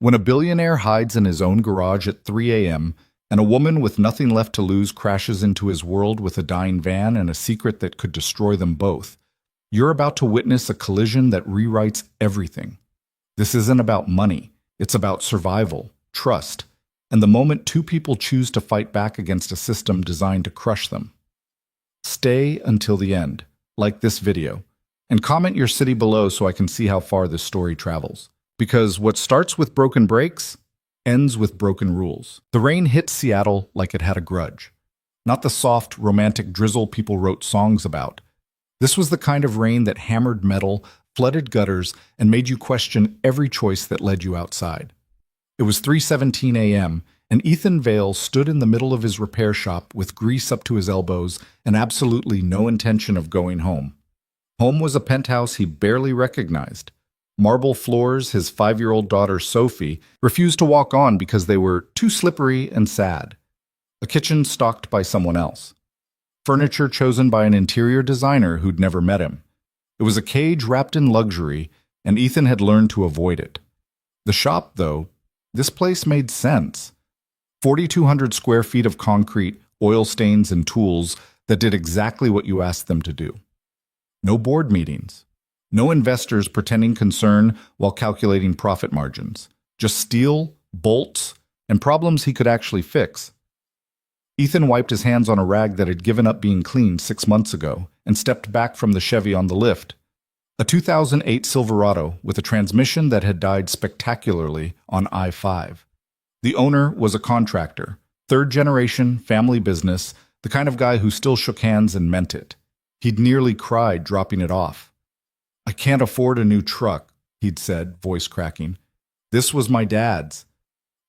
When a billionaire hides in his own garage at 3 a.m. and a woman with nothing left to lose crashes into his world with a dying van and a secret that could destroy them both, you're about to witness a collision that rewrites everything. This isn't about money. It's about survival, trust, and the moment two people choose to fight back against a system designed to crush them. Stay until the end, like this video, and comment your city below so I can see how far this story travels. Because what starts with broken brakes ends with broken rules. The rain hit Seattle like it had a grudge. Not the soft, romantic drizzle people wrote songs about. This was the kind of rain that hammered metal, flooded gutters, and made you question every choice that led you outside. It was 3:17 a.m., and Ethan Vale stood in the middle of his repair shop with grease up to his elbows and absolutely no intention of going home. Home was a penthouse he barely recognized. Marble floors, his 5-year-old daughter Sophie refused to walk on because they were too slippery and sad. A kitchen stocked by someone else. Furniture chosen by an interior designer who'd never met him. It was a cage wrapped in luxury, and Ethan had learned to avoid it. The shop, though, this place made sense. 4,200 square feet of concrete, oil stains, and tools that did exactly what you asked them to do. No board meetings. No investors pretending concern while calculating profit margins. Just steel, bolts, and problems he could actually fix. Ethan wiped his hands on a rag that had given up being cleaned 6 months ago and stepped back from the Chevy on the lift. A 2008 Silverado with a transmission that had died spectacularly on I-5. The owner was a contractor, third-generation, family business, the kind of guy who still shook hands and meant it. He'd nearly cried dropping it off. "I can't afford a new truck," he'd said, voice cracking. "This was my dad's."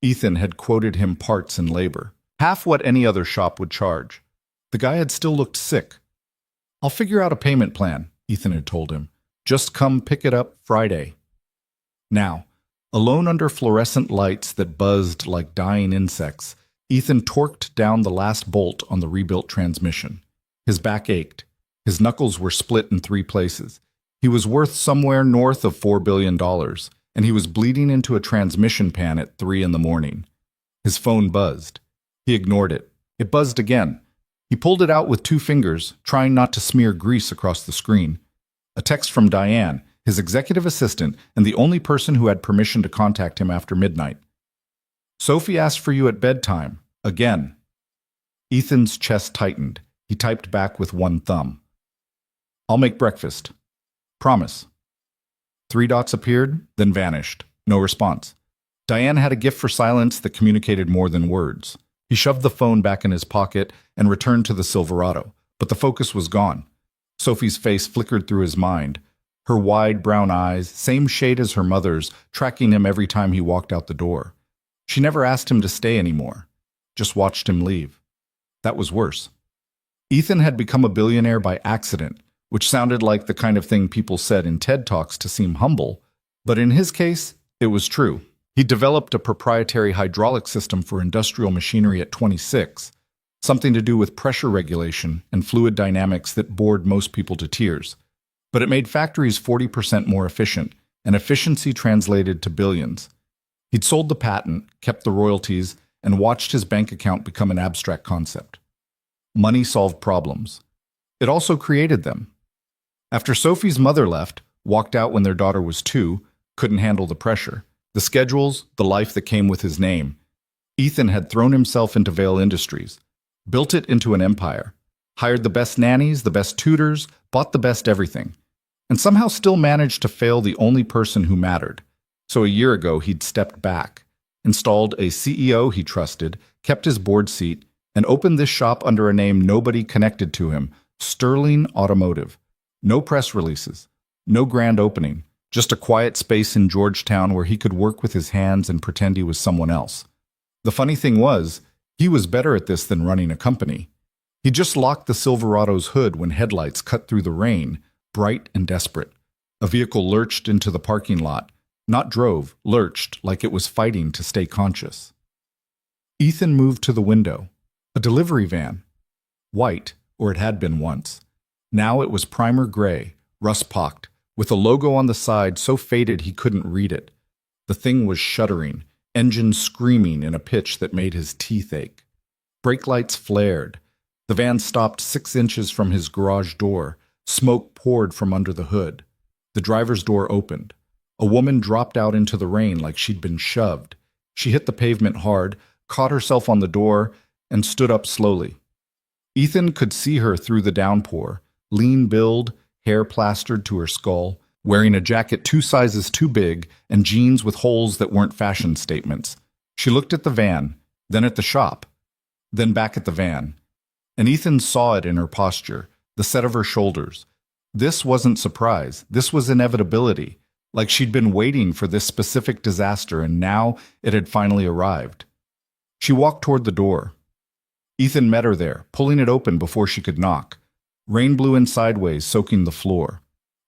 Ethan had quoted him parts and labor, half what any other shop would charge. The guy had still looked sick. "I'll figure out a payment plan," Ethan had told him. "Just come pick it up Friday." Now, alone under fluorescent lights that buzzed like dying insects, Ethan torqued down the last bolt on the rebuilt transmission. His back ached. His knuckles were split in 3 places. He was worth somewhere north of $4 billion, and he was bleeding into a transmission pan at 3 in the morning. His phone buzzed. He ignored it. It buzzed again. He pulled it out with 2 fingers, trying not to smear grease across the screen. A text from Diane, his executive assistant, and the only person who had permission to contact him after midnight. "Sophie asked for you at bedtime. Again." Ethan's chest tightened. He typed back with 1 thumb. "I'll make breakfast. Promise." 3 dots appeared, then vanished. No response. Diane had a gift for silence that communicated more than words. He shoved the phone back in his pocket and returned to the Silverado, but the focus was gone. Sophie's face flickered through his mind. Her wide brown eyes, same shade as her mother's, tracking him every time he walked out the door. She never asked him to stay anymore, just watched him leave. That was worse. Ethan had become a billionaire by accident, which sounded like the kind of thing people said in TED Talks to seem humble, but in his case, it was true. He developed a proprietary hydraulic system for industrial machinery at 26, something to do with pressure regulation and fluid dynamics that bored most people to tears. But it made factories 40% more efficient, and efficiency translated to billions. He'd sold the patent, kept the royalties, and watched his bank account become an abstract concept. Money solved problems. It also created them. After Sophie's mother left, walked out when their daughter was 2, couldn't handle the pressure, the schedules, the life that came with his name, Ethan had thrown himself into Vale Industries, built it into an empire, hired the best nannies, the best tutors, bought the best everything, and somehow still managed to fail the only person who mattered. So a year ago, he'd stepped back, installed a CEO he trusted, kept his board seat, and opened this shop under a name nobody connected to him, Sterling Automotive. No press releases, no grand opening, just a quiet space in Georgetown where he could work with his hands and pretend he was someone else. The funny thing was, he was better at this than running a company. He just locked the Silverado's hood when headlights cut through the rain, bright and desperate. A vehicle lurched into the parking lot, not drove, lurched like it was fighting to stay conscious. Ethan moved to the window. A delivery van. White, or it had been once. Now it was primer gray, rust-pocked, with a logo on the side so faded he couldn't read it. The thing was shuddering, engines screaming in a pitch that made his teeth ache. Brake lights flared. The van stopped 6 inches from his garage door. Smoke poured from under the hood. The driver's door opened. A woman dropped out into the rain like she'd been shoved. She hit the pavement hard, caught herself on the door, and stood up slowly. Ethan could see her through the downpour, lean build, hair plastered to her skull, wearing a jacket 2 sizes too big and jeans with holes that weren't fashion statements. She looked at the van, then at the shop, then back at the van. And Ethan saw it in her posture, the set of her shoulders. This wasn't surprise. This was inevitability, like she'd been waiting for this specific disaster and now it had finally arrived. She walked toward the door. Ethan met her there, pulling it open before she could knock. Rain blew in sideways, soaking the floor.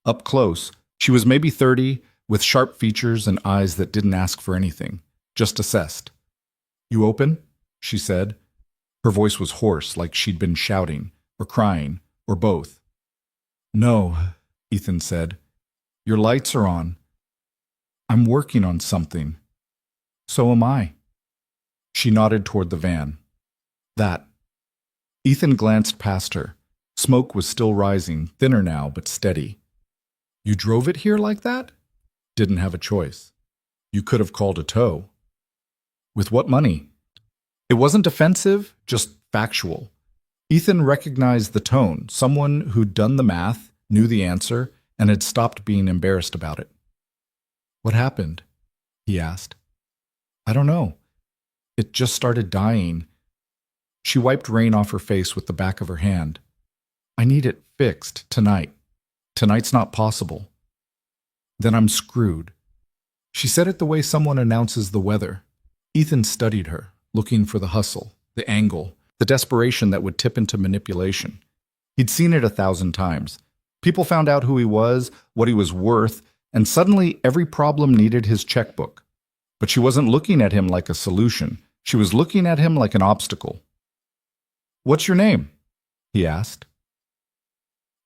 Up close, she was maybe 30, with sharp features and eyes that didn't ask for anything, just assessed. "You open?" she said. Her voice was hoarse, like she'd been shouting, or crying, or both. "No," Ethan said. "Your lights are on. I'm working on something." "So am I." She nodded toward the van. "That." Ethan glanced past her. Smoke was still rising, thinner now, but steady. "You drove it here like that?" "Didn't have a choice. You could have called a tow." "With what money?" It wasn't defensive, just factual. Ethan recognized the tone, someone who'd done the math, knew the answer, and had stopped being embarrassed about it. "What happened?" he asked. "I don't know. It just started dying." She wiped rain off her face with the back of her hand. "I need it fixed tonight. Tonight's not possible." "Then I'm screwed." She said it the way someone announces the weather. Ethan studied her, looking for the hustle, the angle, the desperation that would tip into manipulation. He'd seen it 1,000 times. People found out who he was, what he was worth, and suddenly every problem needed his checkbook. But she wasn't looking at him like a solution. She was looking at him like an obstacle. "What's your name?" he asked.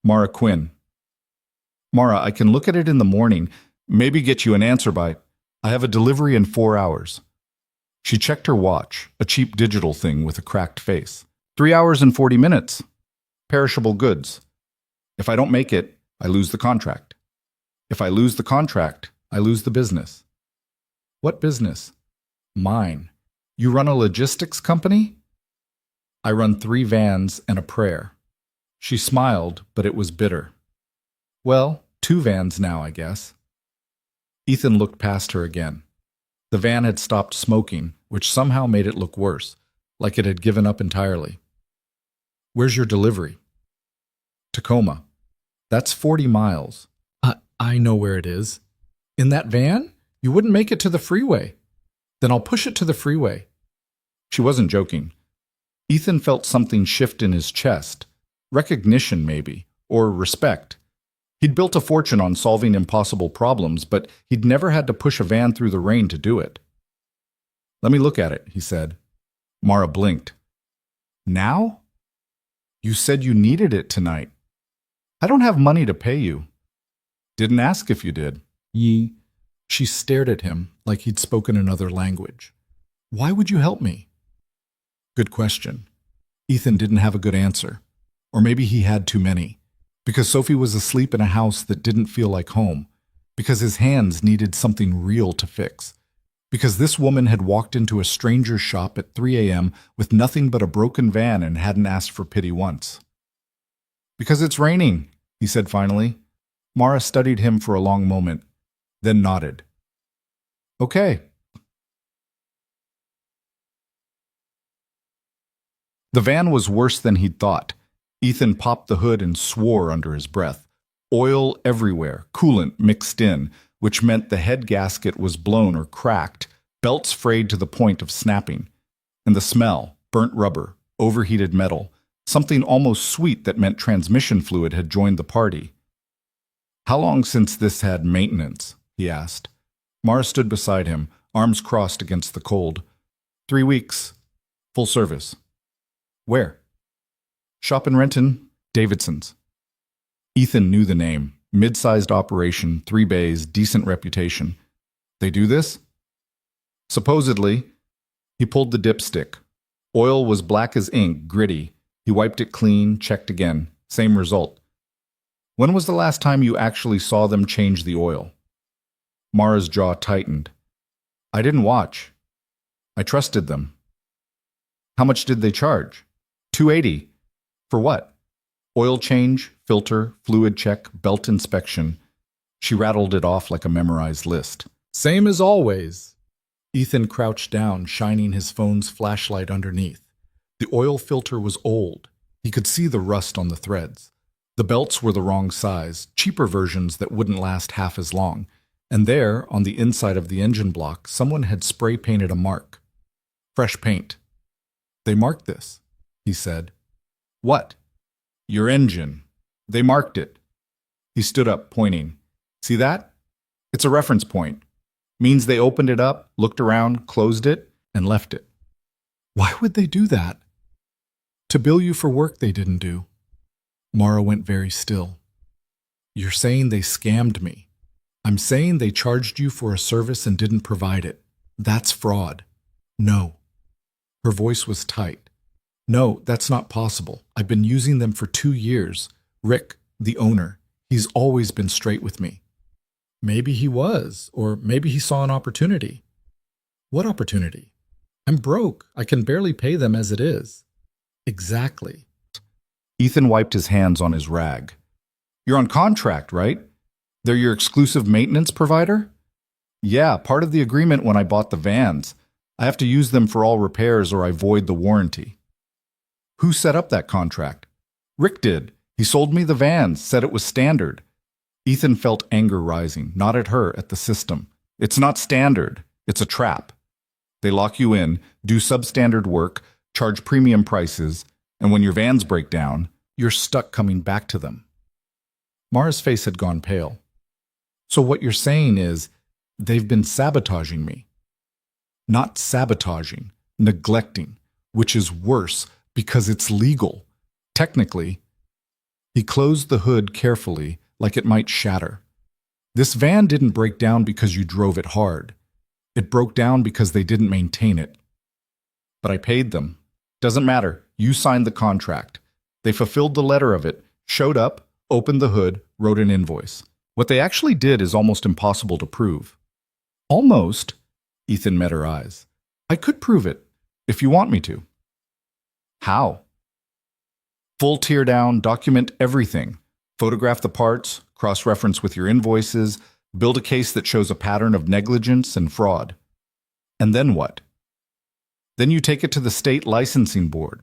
"Mara Quinn." "Mara, I can look at it in the morning, maybe get you an answer by... I have a delivery in 4 hours." She checked her watch, a cheap digital thing with a cracked face. 3 hours and 40 minutes. Perishable goods. If I don't make it, I lose the contract. If I lose the contract, I lose the business." "What business?" "Mine. You run a logistics company?" "I run 3 vans and a prayer." She smiled, but it was bitter. "Well, 2 vans now, I guess." Ethan looked past her again. The van had stopped smoking, which somehow made it look worse, like it had given up entirely. "Where's your delivery?" "Tacoma." "That's 40 miles. I know where it is." "In that van? You wouldn't make it to the freeway." "Then I'll push it to the freeway." She wasn't joking. Ethan felt something shift in his chest. Recognition, maybe, or respect. He'd built a fortune on solving impossible problems, but he'd never had to push a van through the rain to do it. "Let me look at it," he said. Mara blinked. "Now? You said you needed it tonight." "I don't have money to pay you." "Didn't ask if you did." She stared at him like he'd spoken another language. "Why would you help me?" Good question. Ethan didn't have a good answer. Or maybe he had too many. Because Sophie was asleep in a house that didn't feel like home. Because his hands needed something real to fix. Because this woman had walked into a stranger's shop at 3 a.m. with nothing but a broken van and hadn't asked for pity once. "Because it's raining," he said finally. Mara studied him for a long moment, then nodded. "Okay." The van was worse than he'd thought. Ethan popped the hood and swore under his breath. Oil everywhere, coolant mixed in, which meant the head gasket was blown or cracked, belts frayed to the point of snapping. And the smell, burnt rubber, overheated metal, something almost sweet that meant transmission fluid had joined the party. "How long since this had maintenance?" he asked. Mara stood beside him, arms crossed against the cold. 3 weeks. Full service." "Where?" "Shop in Renton, Davidson's." Ethan knew the name. Mid-sized operation, 3 bays, decent reputation. They do this? Supposedly. He pulled the dipstick. Oil was black as ink, gritty. He wiped it clean, checked again. Same result. When was the last time you actually saw them change the oil? Mara's jaw tightened. I didn't watch. I trusted them. How much did they charge? $280. For what? Oil change, filter, fluid check, belt inspection. She rattled it off like a memorized list. Same as always. Ethan crouched down, shining his phone's flashlight underneath. The oil filter was old. He could see the rust on the threads. The belts were the wrong size, cheaper versions that wouldn't last half as long. And there, on the inside of the engine block, someone had spray painted a mark. Fresh paint. They marked this, he said. What? Your engine. They marked it. He stood up, pointing. See that? It's a reference point. Means they opened it up, looked around, closed it, and left it. Why would they do that? To bill you for work they didn't do. Mara went very still. You're saying they scammed me. I'm saying they charged you for a service and didn't provide it. That's fraud. No. Her voice was tight. No, that's not possible. I've been using them for 2 years. Rick, the owner, he's always been straight with me. Maybe he was, or maybe he saw an opportunity. What opportunity? I'm broke. I can barely pay them as it is. Exactly. Ethan wiped his hands on his rag. You're on contract, right? They're your exclusive maintenance provider? Yeah, part of the agreement when I bought the vans. I have to use them for all repairs or I void the warranty. Who set up that contract? Rick did. He sold me the vans, said it was standard. Ethan felt anger rising, not at her, at the system. It's not standard. It's a trap. They lock you in, do substandard work, charge premium prices, and when your vans break down, you're stuck coming back to them. Mara's face had gone pale. So what you're saying is, they've been sabotaging me. Not sabotaging, neglecting, which is worse because it's legal. Technically, he closed the hood carefully, like it might shatter. This van didn't break down because you drove it hard. It broke down because they didn't maintain it. But I paid them. Doesn't matter. You signed the contract. They fulfilled the letter of it, showed up, opened the hood, wrote an invoice. What they actually did is almost impossible to prove. Almost, Ethan met her eyes. I could prove it, if you want me to. How? Full tear down, document everything. Photograph the parts, cross-reference with your invoices, build a case that shows a pattern of negligence and fraud. And then what? Then you take it to the state licensing board,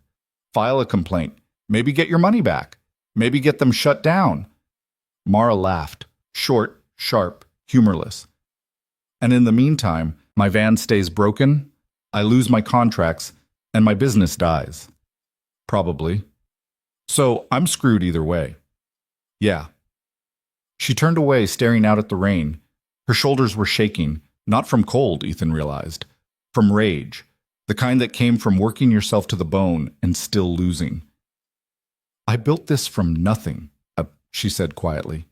file a complaint, maybe get your money back, maybe get them shut down. Mara laughed, short, sharp, humorless. And in the meantime, my van stays broken, I lose my contracts, and my business dies. Probably. So I'm screwed either way. Yeah. She turned away, staring out at the rain. Her shoulders were shaking, not from cold, Ethan realized, from rage, the kind that came from working yourself to the bone and still losing. I built this from nothing, she said quietly.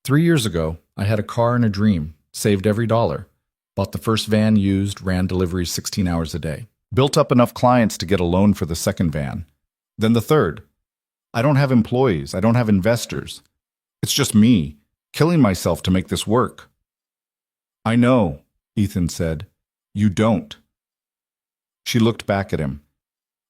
3 years ago, I had a car and a dream, saved every dollar, bought the first van used, ran deliveries 16 hours a day, built up enough clients to get a loan for the second van, then the third. I don't have employees, I don't have investors. It's just me, killing myself to make this work. I know, Ethan said. You don't. She looked back at him.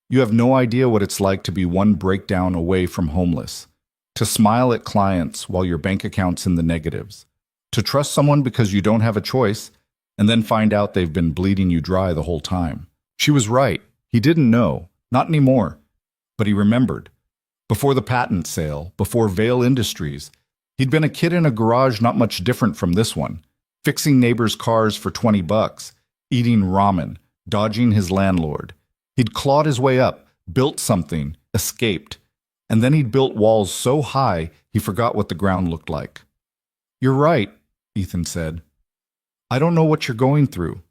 You have no idea what it's like to be one breakdown away from homeless, to smile at clients while your bank account's in the negatives, to trust someone because you don't have a choice, and then find out they've been bleeding you dry the whole time. She was right. He didn't know, not anymore, but he remembered. Before the patent sale, before Vale Industries, he'd been a kid in a garage not much different from this one, fixing neighbors' cars for $20, eating ramen, dodging his landlord. He'd clawed his way up, built something, escaped, and then he'd built walls so high he forgot what the ground looked like. You're right, Ethan said. I don't know what you're going through,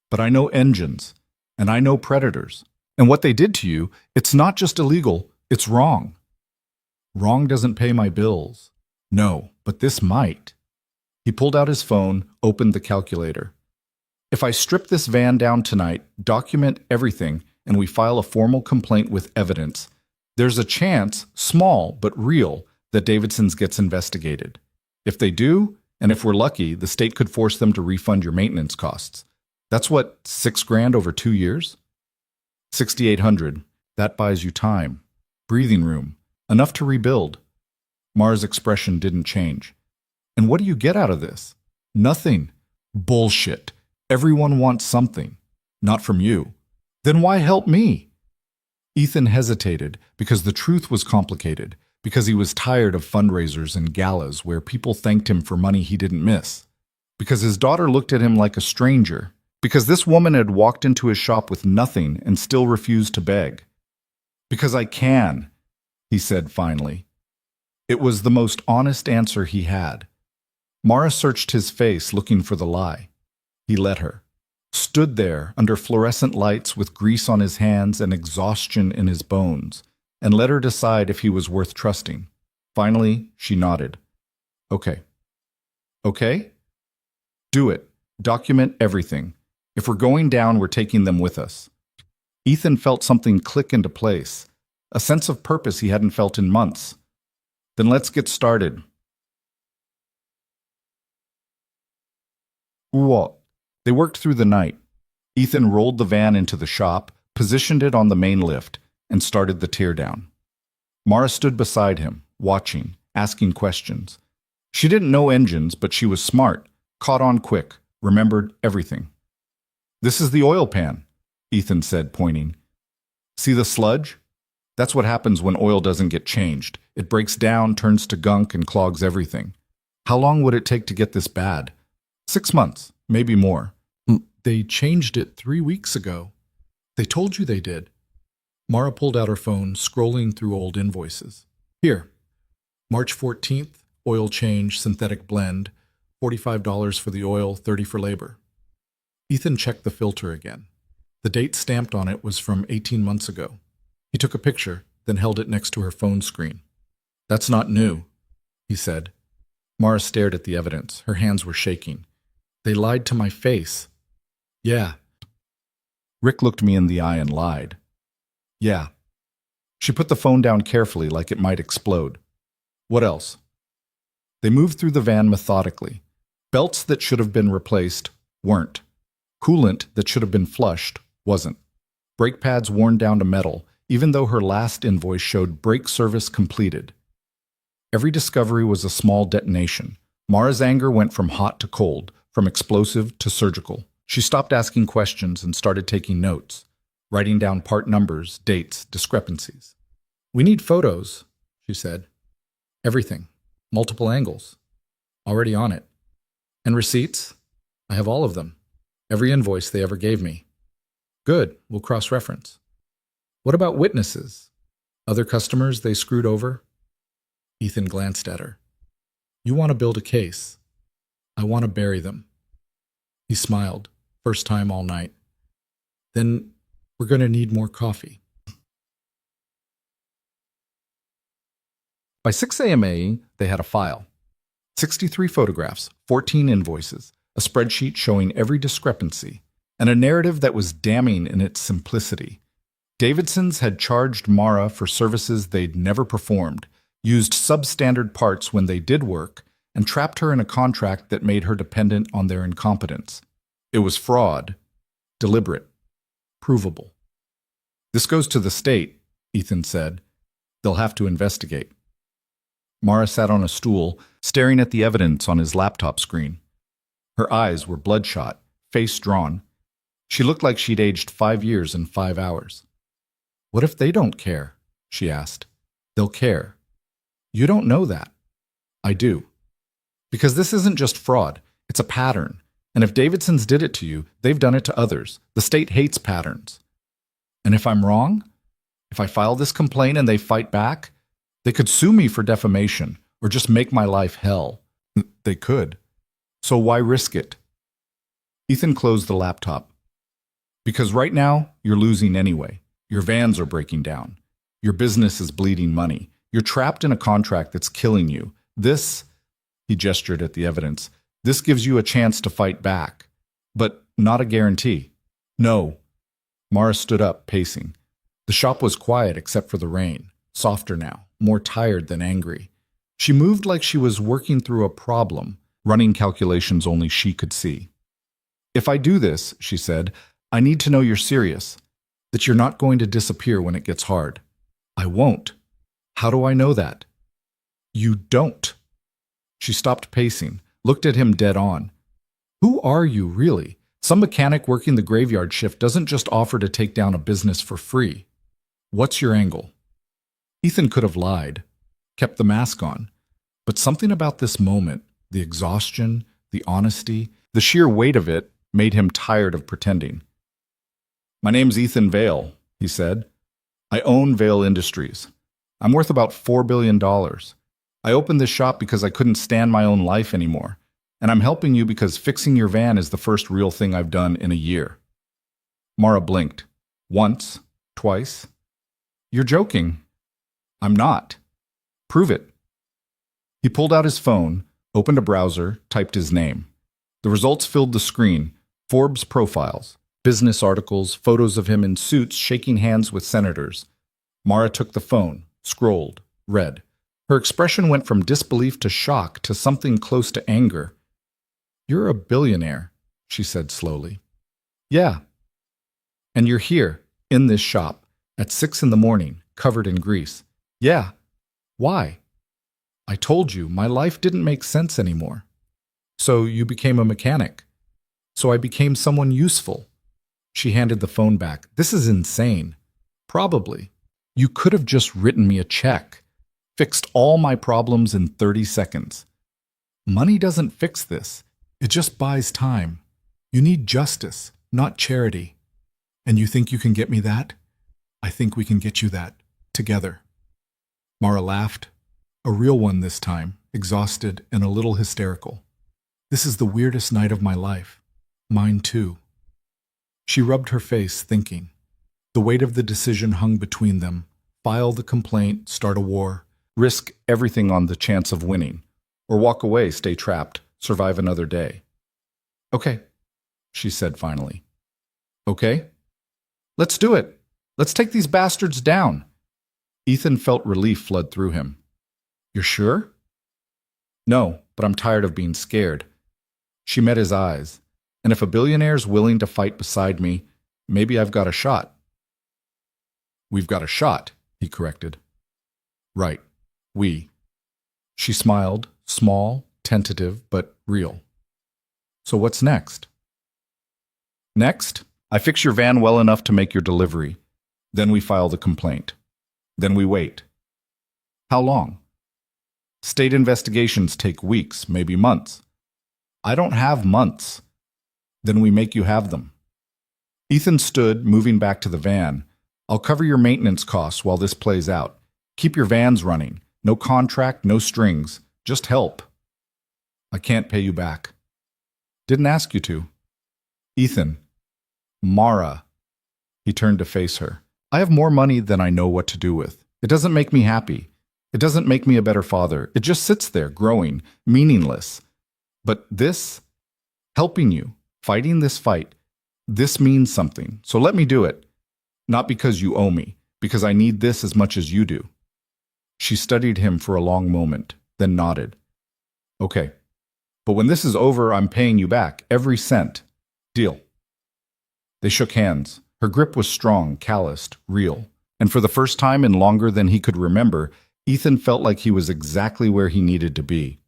but I know engines, and I know predators. And what they did to you, it's not just illegal, it's wrong. Wrong doesn't pay my bills. No, but this might. He pulled out his phone, opened the calculator. If I strip this van down tonight, document everything, and we file a formal complaint with evidence, there's a chance, small but real, that Davidson's gets investigated. If they do, and if we're lucky, the state could force them to refund your maintenance costs. That's what, $6,000 over 2 years? $6,800. That buys you time, breathing room, enough to rebuild. Mara's expression didn't change. And what do you get out of this? Nothing. Bullshit. Everyone wants something. Not from you. Then why help me? Ethan hesitated because the truth was complicated, because he was tired of fundraisers and galas where people thanked him for money he didn't miss, because his daughter looked at him like a stranger, because this woman had walked into his shop with nothing and still refused to beg. Because I can, he said finally. It was the most honest answer he had. Mara searched his face looking for the lie. He let her. Stood there under fluorescent lights with grease on his hands and exhaustion in his bones, and let her decide if he was worth trusting. Finally, she nodded. Okay. Okay? Do it. Document everything. If we're going down, we're taking them with us. Ethan felt something click into place, a sense of purpose he hadn't felt in months. Then let's get started. What? They worked through the night. Ethan rolled the van into the shop, positioned it on the main lift, and started the teardown. Mara stood beside him, watching, asking questions. She didn't know engines, but she was smart, caught on quick, remembered everything. This is the oil pan, Ethan said, pointing. See the sludge? That's what happens when oil doesn't get changed. It breaks down, turns to gunk, and clogs everything. How long would it take to get this bad? 6 months, maybe more. They changed it 3 weeks ago. They told you they did. Mara pulled out her phone, scrolling through old invoices. Here. March 14th, oil change, synthetic blend, $45 for the oil, $30 for labor. Ethan checked the filter again. The date stamped on it was from 18 months ago. He took a picture, then held it next to her phone screen. That's not new, he said. Mara stared at the evidence. Her hands were shaking. They lied to my face. Yeah. Rick looked me in the eye and lied. Yeah. She put the phone down carefully like it might explode. What else? They moved through the van methodically. Belts that should have been replaced weren't. Coolant that should have been flushed wasn't. Brake pads worn down to metal, even though her last invoice showed brake service completed. Every discovery was a small detonation. Mara's anger went from hot to cold, from explosive to surgical. She stopped asking questions and started taking notes, writing down part numbers, dates, discrepancies. We need photos, she said. Everything. Multiple angles. Already on it. And receipts? I have all of them. Every invoice they ever gave me. Good, we'll cross-reference. What about witnesses? Other customers they screwed over? Ethan glanced at her. You want to build a case. I want to bury them. He smiled, first time all night. Then we're going to need more coffee. By 6 a.m. they had a file. 63 photographs, 14 invoices, a spreadsheet showing every discrepancy, and a narrative that was damning in its simplicity. Davidson's had charged Mara for services they'd never performed, used substandard parts when they did work, and trapped her in a contract that made her dependent on their incompetence. It was fraud, deliberate, provable. This goes to the state, Ethan said. They'll have to investigate. Mara sat on a stool, staring at the evidence on his laptop screen. Her eyes were bloodshot, face drawn. She looked like she'd aged 5 years in 5 hours. What if they don't care? She asked. They'll care. You don't know that. I do. Because this isn't just fraud, it's a pattern. And if Davidson's did it to you, they've done it to others. The state hates patterns. And if I'm wrong, if I file this complaint and they fight back, they could sue me for defamation or just make my life hell. They could. So why risk it? Ethan closed the laptop. Because right now, you're losing anyway. Your vans are breaking down. Your business is bleeding money. You're trapped in a contract that's killing you. This, he gestured at the evidence, This gives you a chance to fight back, but not a guarantee. No. Mara stood up, pacing. The shop was quiet except for the rain, softer now, more tired than angry. She moved like she was working through a problem, running calculations only she could see. If I do this, she said, I need to know you're serious, that you're not going to disappear when it gets hard. I won't. How do I know that? You don't. She stopped pacing, looked at him dead on. Who are you, really? Some mechanic working the graveyard shift doesn't just offer to take down a business for free. What's your angle? Ethan could have lied, kept the mask on, but something about this moment, the exhaustion, the honesty, the sheer weight of it, made him tired of pretending. My name's Ethan Vale, he said. I own Vale Industries. I'm worth about $4 billion. I opened this shop because I couldn't stand my own life anymore, and I'm helping you because fixing your van is the first real thing I've done in a year. Mara blinked. Once, twice. You're joking. I'm not. Prove it. He pulled out his phone, opened a browser, typed his name. The results filled the screen. Forbes profiles, business articles, photos of him in suits shaking hands with senators. Mara took the phone, scrolled, read. Her expression went from disbelief to shock to something close to anger. You're a billionaire, she said slowly. Yeah. And you're here, in this shop, at 6 a.m, covered in grease. Yeah. Why? I told you, my life didn't make sense anymore. So you became a mechanic. So I became someone useful. She handed the phone back. This is insane. Probably. You could have just written me a check. Fixed all my problems in 30 seconds. Money doesn't fix this. It just buys time. You need justice, not charity. And you think you can get me that? I think we can get you that, together. Mara laughed. A real one this time, exhausted and a little hysterical. This is the weirdest night of my life. Mine too. She rubbed her face, thinking. The weight of the decision hung between them. File the complaint, start a war, risk everything on the chance of winning, or walk away, stay trapped, survive another day. Okay, she said finally. Okay? Let's do it. Let's take these bastards down. Ethan felt relief flood through him. You're sure? No, but I'm tired of being scared. She met his eyes. And if a billionaire's willing to fight beside me, maybe I've got a shot. We've got a shot, he corrected. Right. We. She smiled, small, tentative, but real. So what's next? Next, I fix your van well enough to make your delivery. Then we file the complaint. Then we wait. How long? State investigations take weeks, maybe months. I don't have months. Then we make you have them. Ethan stood, moving back to the van. I'll cover your maintenance costs while this plays out. Keep your vans running. No contract, no strings. Just help. I can't pay you back. Didn't ask you to. Ethan. Mara. He turned to face her. I have more money than I know what to do with. It doesn't make me happy. It doesn't make me a better father. It just sits there, growing, meaningless. But this, helping you, fighting this fight, this means something. So let me do it. Not because you owe me, because I need this as much as you do. She studied him for a long moment, then nodded. Okay. But when this is over, I'm paying you back, every cent. Deal. They shook hands. Her grip was strong, calloused, real. And for the first time in longer than he could remember, Ethan felt like he was exactly where he needed to be.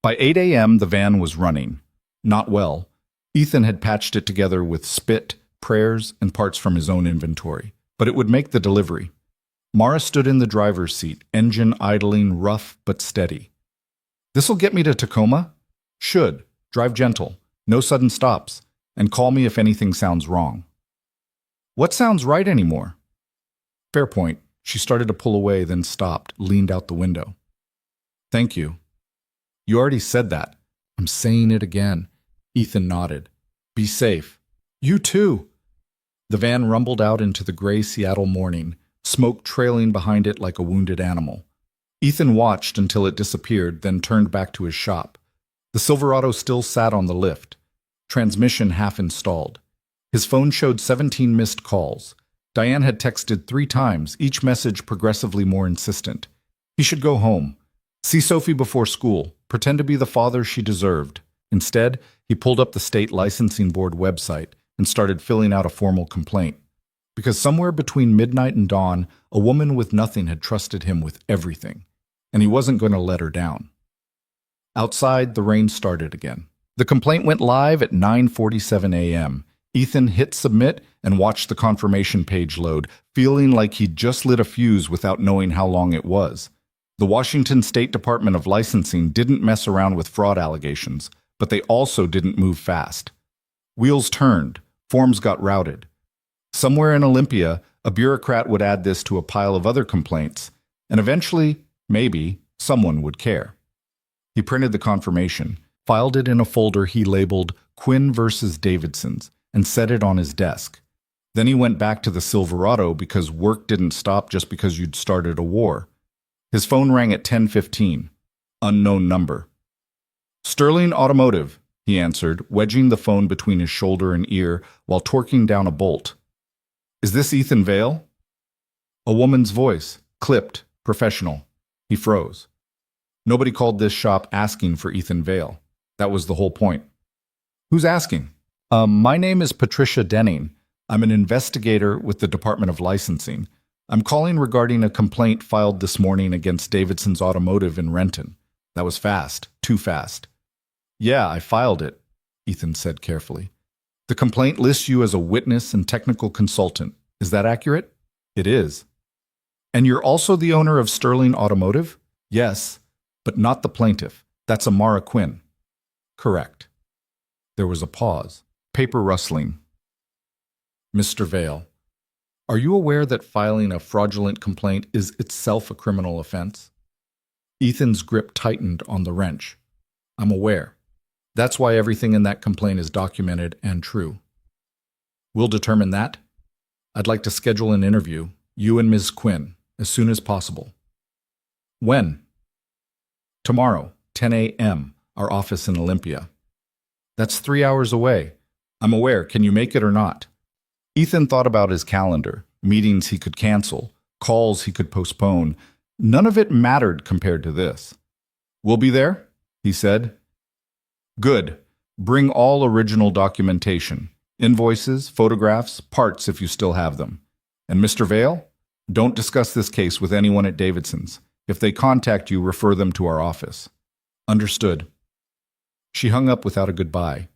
By 8 a.m., the van was running. Not well. Ethan had patched it together with spit, prayers, and parts from his own inventory. But it would make the delivery. Mara stood in the driver's seat, engine idling, rough but steady. This'll get me to Tacoma? Should. Drive gentle. No sudden stops. And call me if anything sounds wrong. What sounds right anymore? Fair point. She started to pull away, then stopped, leaned out the window. Thank you. You already said that. I'm saying it again. Ethan nodded. Be safe. You too. The van rumbled out into the gray Seattle morning, smoke trailing behind it like a wounded animal. Ethan watched until it disappeared, then turned back to his shop. The Silverado still sat on the lift, transmission half installed. His phone showed 17 missed calls. Diane had texted 3 times, each message progressively more insistent. He should go home, see Sophie before school, pretend to be the father she deserved. Instead, he pulled up the state licensing board website and started filling out a formal complaint. Because somewhere between midnight and dawn, a woman with nothing had trusted him with everything, and he wasn't going to let her down. Outside, the rain started again. The complaint went live at 9:47 a.m. Ethan hit submit and watched the confirmation page load, feeling like he'd just lit a fuse without knowing how long it was. The Washington State Department of Licensing didn't mess around with fraud allegations, but they also didn't move fast. Wheels turned, forms got routed. Somewhere in Olympia, a bureaucrat would add this to a pile of other complaints, and eventually, maybe, someone would care. He printed the confirmation, filed it in a folder he labeled Quinn versus Davidson's, and set it on his desk. Then he went back to the Silverado because work didn't stop just because you'd started a war. His phone rang at 10:15. Unknown number. Sterling Automotive, he answered, wedging the phone between his shoulder and ear while torquing down a bolt. Is this Ethan Vale? A woman's voice, clipped, professional. He froze. Nobody called this shop asking for Ethan Vale. That was the whole point. Who's asking? My name is Patricia Denning. I'm an investigator with the Department of Licensing. I'm calling regarding a complaint filed this morning against Davidson's Automotive in Renton. That was fast, too fast. Yeah, I filed it, Ethan said carefully. The complaint lists you as a witness and technical consultant. Is that accurate? It is. And you're also the owner of Sterling Automotive? Yes, but not the plaintiff. That's Amara Quinn. Correct. There was a pause. Paper rustling. Mr. Vale, are you aware that filing a fraudulent complaint is itself a criminal offense? Ethan's grip tightened on the wrench. I'm aware. That's why everything in that complaint is documented and true. We'll determine that. I'd like to schedule an interview, you and Ms. Quinn, as soon as possible. When? Tomorrow, 10 a.m., our office in Olympia. That's 3 hours away. I'm aware. Can you make it or not? Ethan thought about his calendar, meetings he could cancel, calls he could postpone. None of it mattered compared to this. We'll be there, he said. Good. Bring all original documentation. Invoices, photographs, parts if you still have them. And Mr. Vale, don't discuss this case with anyone at Davidson's. If they contact you, refer them to our office. Understood. She hung up without a goodbye.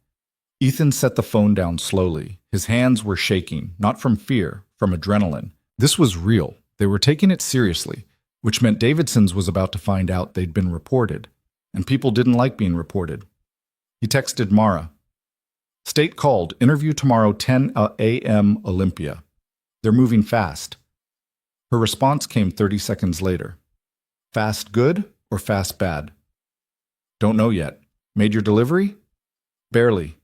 Ethan set the phone down slowly. His hands were shaking, not from fear, from adrenaline. This was real. They were taking it seriously, which meant Davidson's was about to find out they'd been reported. And people didn't like being reported. He texted Mara. State called. Interview tomorrow, 10 a.m. Olympia. They're moving fast. Her response came 30 seconds later. Fast good or fast bad? Don't know yet. Made your delivery? Barely.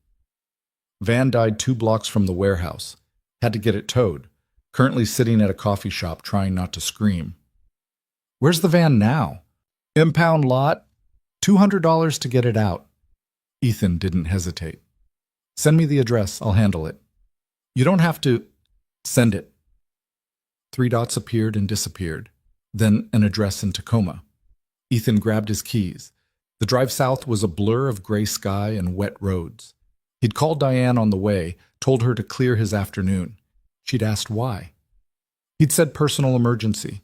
Van died 2 blocks from the warehouse. Had to get it towed. Currently sitting at a coffee shop trying not to scream. Where's the van now? Impound lot. $200 to get it out. Ethan didn't hesitate. Send me the address. I'll handle it. You don't have to. Send it. 3 dots appeared and disappeared. Then an address in Tacoma. Ethan grabbed his keys. The drive south was a blur of gray sky and wet roads. He'd called Diane on the way, told her to clear his afternoon. She'd asked why. He'd said personal emergency.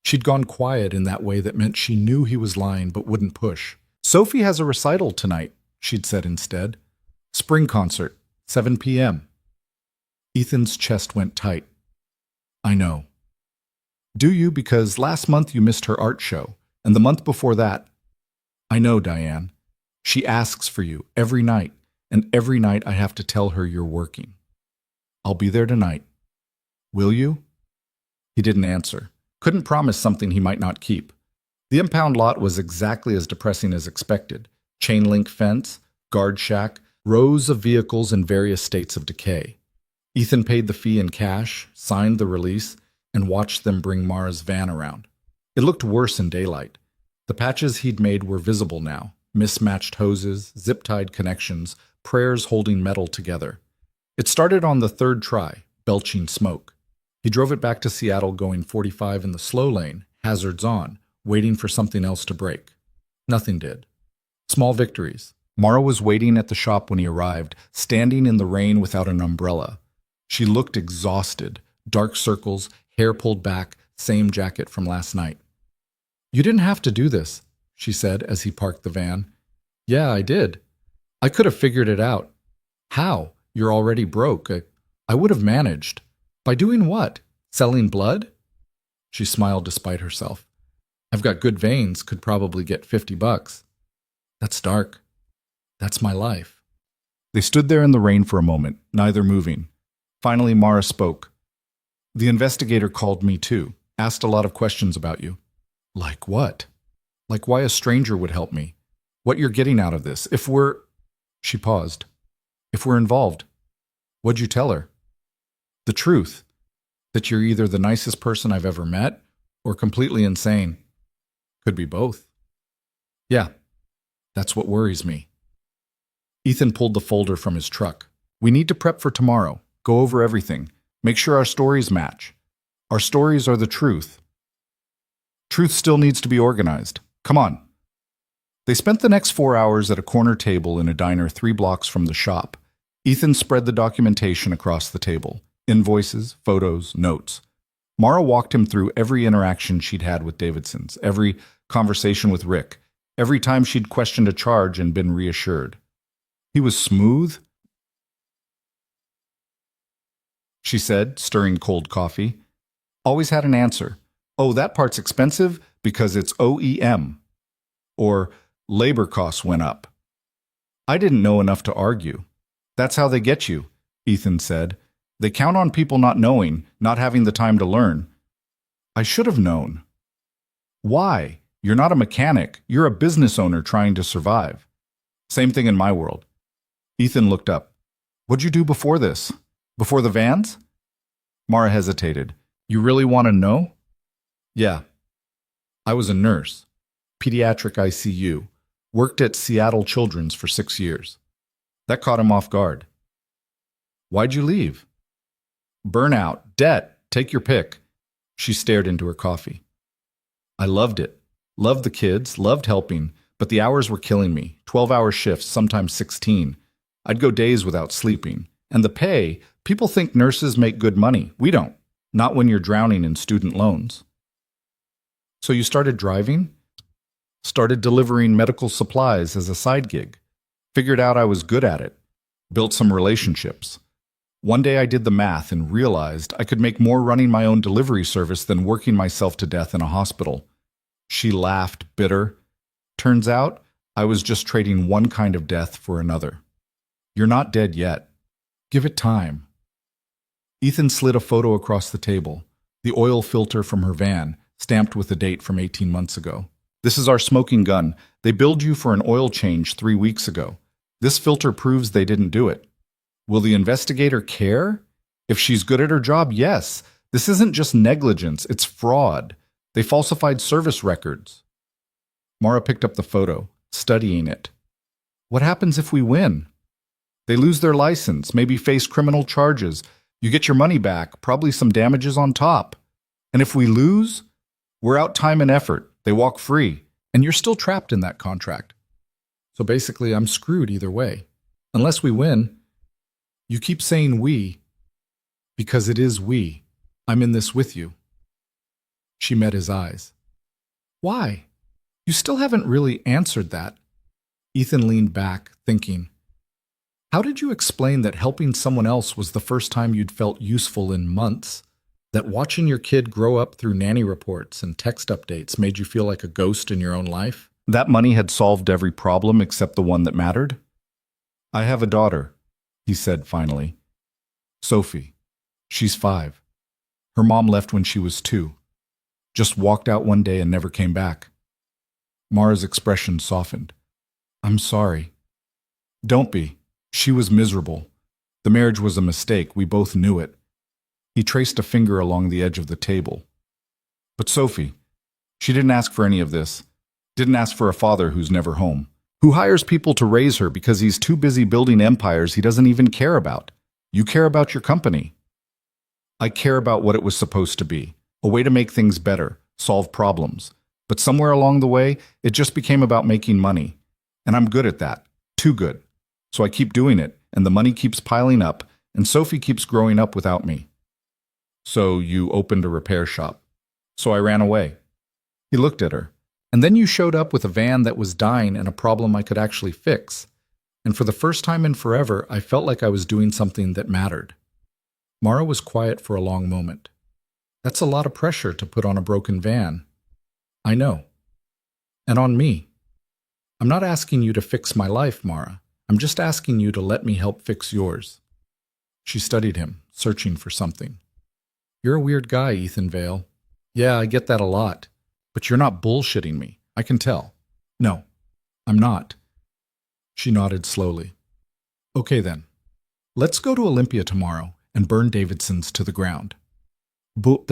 She'd gone quiet in that way that meant she knew he was lying but wouldn't push. Sophie has a recital tonight, she'd said instead. Spring concert, 7 p.m. Ethan's chest went tight. I know. Do you? Because last month you missed her art show, and the month before that. I know, Diane. She asks for you every night, and every night I have to tell her you're working. I'll be there tonight. Will you? He didn't answer. Couldn't promise something he might not keep. The impound lot was exactly as depressing as expected. Chain link fence, guard shack, rows of vehicles in various states of decay. Ethan paid the fee in cash, signed the release, and watched them bring Mara's van around. It looked worse in daylight. The patches he'd made were visible now, mismatched hoses, zip-tied connections, prayers holding metal together. It started on the third try, belching smoke. He drove it back to Seattle going 45 in the slow lane, hazards on, waiting for something else to break. Nothing did. Small victories. Mara was waiting at the shop when he arrived, standing in the rain without an umbrella. She looked exhausted, dark circles, hair pulled back, same jacket from last night. "You didn't have to do this," she said as he parked the van. "Yeah, I did. I could have figured it out." "How? You're already broke. I would have managed." "By doing what? Selling blood?" She smiled despite herself. "I've got good veins, could probably get $50. That's dark. That's my life." They stood there in the rain for a moment, neither moving. Finally, Mara spoke. "The investigator called me too, asked a lot of questions about you." "Like what?" "Like why a stranger would help me. What you're getting out of this. If we're—" She paused. "If we're involved." "What'd you tell her?" "The truth. That you're either the nicest person I've ever met or completely insane. Could be both." "Yeah, that's what worries me." Ethan pulled the folder from his truck. "We need to prep for tomorrow. Go over everything. Make sure our stories match. Our stories are the truth. Truth still needs to be organized. Come on." They spent the next 4 hours at a corner table in a diner 3 blocks from the shop. Ethan spread the documentation across the table. Invoices, photos, notes. Mara walked him through every interaction she'd had with Davidsons, every conversation with Rick, every time she'd questioned a charge and been reassured. "He was smooth," she said, stirring cold coffee. "Always had an answer. Oh, that part's expensive because it's OEM. Or labor costs went up." "I didn't know enough to argue." "That's how they get you," Ethan said. "They count on people not knowing, not having the time to learn." "I should have known." "Why? You're not a mechanic. You're a business owner trying to survive." "Same thing in my world." Ethan looked up. "What'd you do before this? Before the vans?" Mara hesitated. "You really want to know?" "Yeah. I was a nurse. Pediatric ICU. Worked at Seattle Children's for 6 years. That caught him off guard." "Why'd you leave?" "Burnout. Debt. Take your pick." She stared into her coffee. "I loved it. Loved the kids. Loved helping. But the hours were killing me. 12-hour shifts, sometimes 16. I'd go days without sleeping. And the pay, people think nurses make good money. We don't. Not when you're drowning in student loans." "So you started driving?" "Started delivering medical supplies as a side gig. Figured out I was good at it. Built some relationships. One day I did the math and realized I could make more running my own delivery service than working myself to death in a hospital." She laughed, bitter. "Turns out I was just trading one kind of death for another. You're not dead yet. Give it time." Ethan slid a photo across the table, the oil filter from her van, stamped with a date from 18 months ago. "This is our smoking gun. They billed you for an oil change 3 weeks ago. This filter proves they didn't do it. Will the investigator care? If she's good at her job, yes. This isn't just negligence, it's fraud. They falsified service records." Mara picked up the photo, studying it. "What happens if we win?" "They lose their license, maybe face criminal charges. You get your money back, probably some damages on top. And if we lose, we're out time and effort. They walk free, and you're still trapped in that contract. So basically, I'm screwed either way. Unless we win." "You keep saying we, because it is we. I'm in this with you." She met his eyes. "Why? You still haven't really answered that." Ethan leaned back, thinking. "How did you explain that helping someone else was the first time you'd felt useful in months? That watching your kid grow up through nanny reports and text updates made you feel like a ghost in your own life? That money had solved every problem except the one that mattered?" "I have a daughter," he said finally. "Sophie. She's 5. Her mom left when she was 2. Just walked out one day and never came back." Mara's expression softened. "I'm sorry." "Don't be. She was miserable. The marriage was a mistake. We both knew it." He traced a finger along the edge of the table. "But Sophie, she didn't ask for any of this. Didn't ask for a father who's never home. Who hires people to raise her because he's too busy building empires he doesn't even care about? You care about your company. I care about what it was supposed to be, a way to make things better, solve problems. But somewhere along the way, it just became about making money. And I'm good at that. Too good. So I keep doing it, and the money keeps piling up, and Sophie keeps growing up without me. So you opened a repair shop. So I ran away. He looked at her. And then you showed up with a van that was dying and a problem I could actually fix. And for the first time in forever, I felt like I was doing something that mattered. Mara was quiet for a long moment. That's a lot of pressure to put on a broken van. I know. And on me. I'm not asking you to fix my life, Mara. I'm just asking you to let me help fix yours. She studied him, searching for something. You're a weird guy, Ethan Vale. Yeah, I get that a lot. But you're not bullshitting me. I can tell. No, I'm not. She nodded slowly. Okay then. Let's go to Olympia tomorrow and burn Davidson's to the ground. That's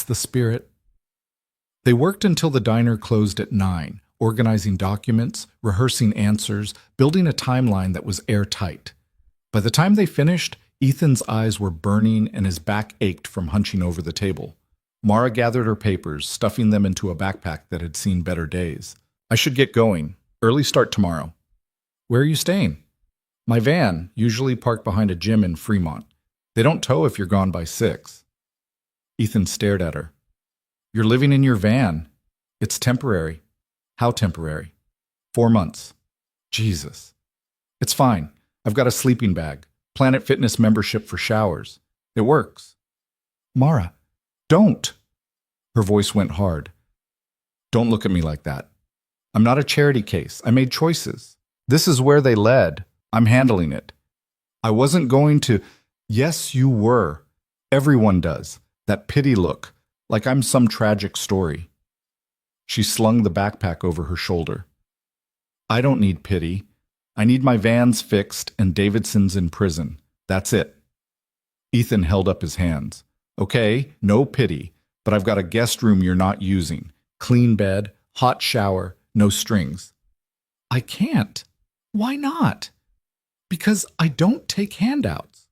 the spirit. They worked until the diner closed at 9, organizing documents, rehearsing answers, building a timeline that was airtight. By the time they finished, Ethan's eyes were burning and his back ached from hunching over the table. Mara gathered her papers, stuffing them into a backpack that had seen better days. I should get going. Early start tomorrow. Where are you staying? My van, usually parked behind a gym in Fremont. They don't tow if you're gone by 6. Ethan stared at her. You're living in your van. It's temporary. How temporary? 4 months. Jesus. It's fine. I've got a sleeping bag. Planet Fitness membership for showers. It works. Mara, don't. Her voice went hard. Don't look at me like that. I'm not a charity case. I made choices. This is where they led. I'm handling it. I wasn't going to. Yes, you were. Everyone does. That pity look, like I'm some tragic story. She slung the backpack over her shoulder. I don't need pity. I need my vans fixed and Davidson's in prison. That's it. Ethan held up his hands. Okay, no pity, but I've got a guest room you're not using. Clean bed, hot shower, no strings. I can't. Why not? Because I don't take handouts.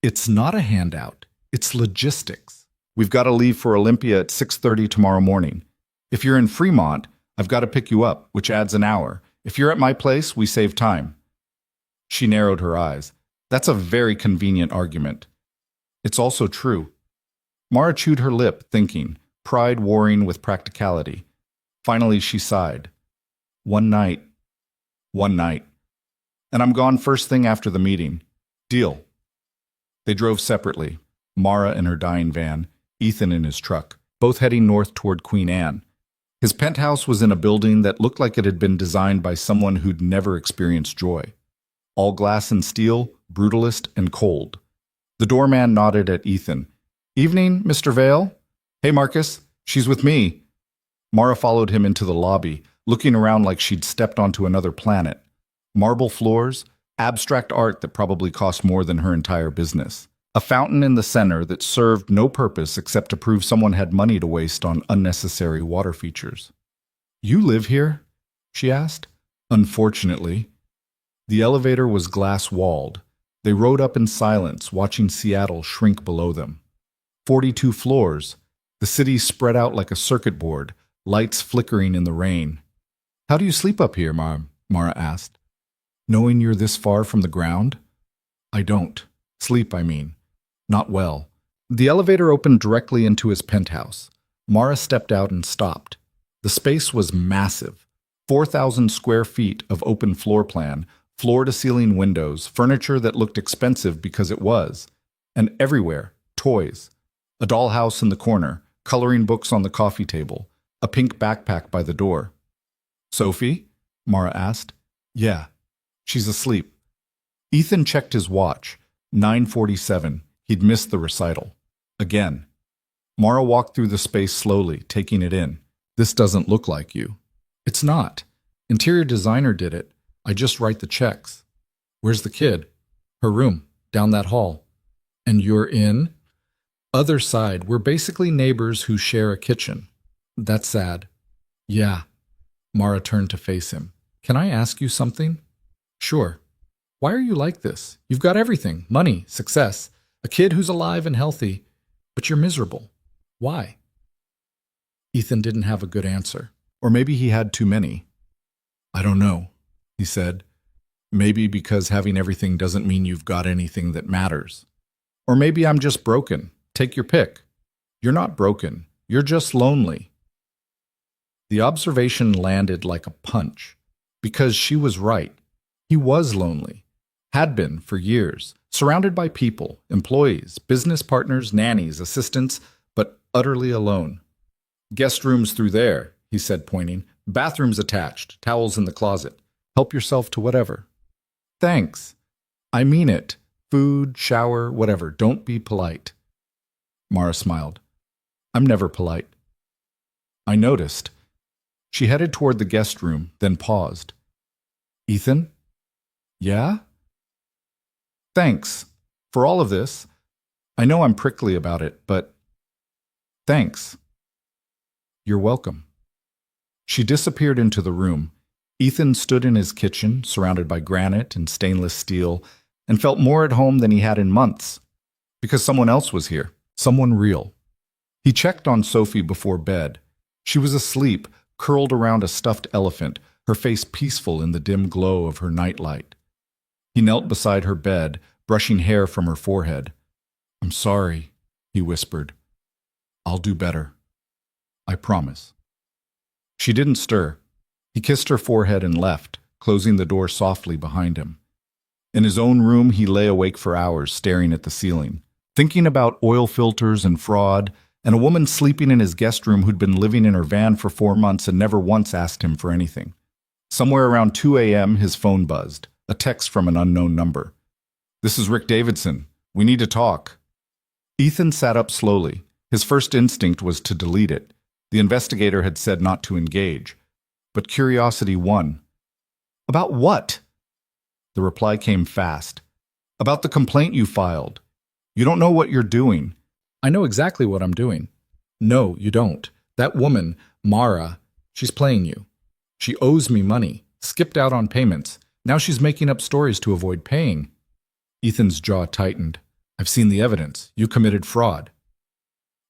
It's not a handout. It's logistics. We've got to leave for Olympia at 6:30 tomorrow morning. If you're in Fremont, I've got to pick you up, which adds an hour. If you're at my place, we save time. She narrowed her eyes. That's a very convenient argument. It's also true. Mara chewed her lip, thinking, pride warring with practicality. Finally, she sighed. One night. And I'm gone first thing after the meeting. Deal. They drove separately, Mara in her dying van, Ethan in his truck, both heading north toward Queen Anne. His penthouse was in a building that looked like it had been designed by someone who'd never experienced joy. All glass and steel, brutalist and cold. The doorman nodded at Ethan. Evening, Mr. Vale. Hey, Marcus, she's with me. Mara followed him into the lobby, looking around like she'd stepped onto another planet. Marble floors, abstract art that probably cost more than her entire business. A fountain in the center that served no purpose except to prove someone had money to waste on unnecessary water features. You live here? She asked. Unfortunately. The elevator was glass-walled. They rode up in silence, watching Seattle shrink below them. 42 floors. The city spread out like a circuit board, lights flickering in the rain. How do you sleep up here, Mara asked. Knowing you're this far from the ground? I don't. Sleep, I mean. Not well. The elevator opened directly into his penthouse. Mara stepped out and stopped. The space was massive. 4,000 square feet of open floor plan, floor-to-ceiling windows, furniture that looked expensive because it was. And everywhere, toys. A dollhouse in the corner, coloring books on the coffee table, a pink backpack by the door. Sophie? Mara asked. Yeah. She's asleep. Ethan checked his watch. 9:47. He'd missed the recital. Again. Mara walked through the space slowly, taking it in. This doesn't look like you. It's not. Interior designer did it. I just write the checks. Where's the kid? Her room, down that hall. And you're in? Other side. We're basically neighbors who share a kitchen. That's sad. Yeah. Mara turned to face him. Can I ask you something? Sure. Why are you like this? You've got everything: money, success, a kid who's alive and healthy, but you're miserable. Why? Ethan didn't have a good answer. Or maybe he had too many. I don't know, he said. Maybe because having everything doesn't mean you've got anything that matters. Or maybe I'm just broken. Take your pick. You're not broken. You're just lonely. The observation landed like a punch, because she was right. He was lonely, had been for years, surrounded by people, employees, business partners, nannies, assistants, but utterly alone. Guest rooms through there, he said, pointing. Bathrooms attached, towels in the closet. Help yourself to whatever. Thanks. I mean it. Food, shower, whatever. Don't be polite. Mara smiled. I'm never polite. I noticed. She headed toward the guest room, then paused. Ethan? Yeah? Thanks for all of this. I know I'm prickly about it, but thanks. You're welcome. She disappeared into the room. Ethan stood in his kitchen, surrounded by granite and stainless steel, and felt more at home than he had in months. Because someone else was here, someone real. He checked on Sophie before bed. She was asleep, curled around a stuffed elephant, her face peaceful in the dim glow of her nightlight. He knelt beside her bed, brushing hair from her forehead. I'm sorry, he whispered. I'll do better. I promise. She didn't stir. He kissed her forehead and left, closing the door softly behind him. In his own room, he lay awake for hours, staring at the ceiling, thinking about oil filters and fraud, and a woman sleeping in his guest room who'd been living in her van for 4 months and never once asked him for anything. Somewhere around 2 a.m., his phone buzzed, a text from an unknown number. This is Rick Davidson. We need to talk. Ethan sat up slowly. His first instinct was to delete it. The investigator had said not to engage. But curiosity won. About what? The reply came fast. About the complaint you filed. You don't know what you're doing. I know exactly what I'm doing. No, you don't. That woman, Mara, she's playing you. She owes me money, skipped out on payments. Now she's making up stories to avoid paying. Ethan's jaw tightened. I've seen the evidence. You committed fraud.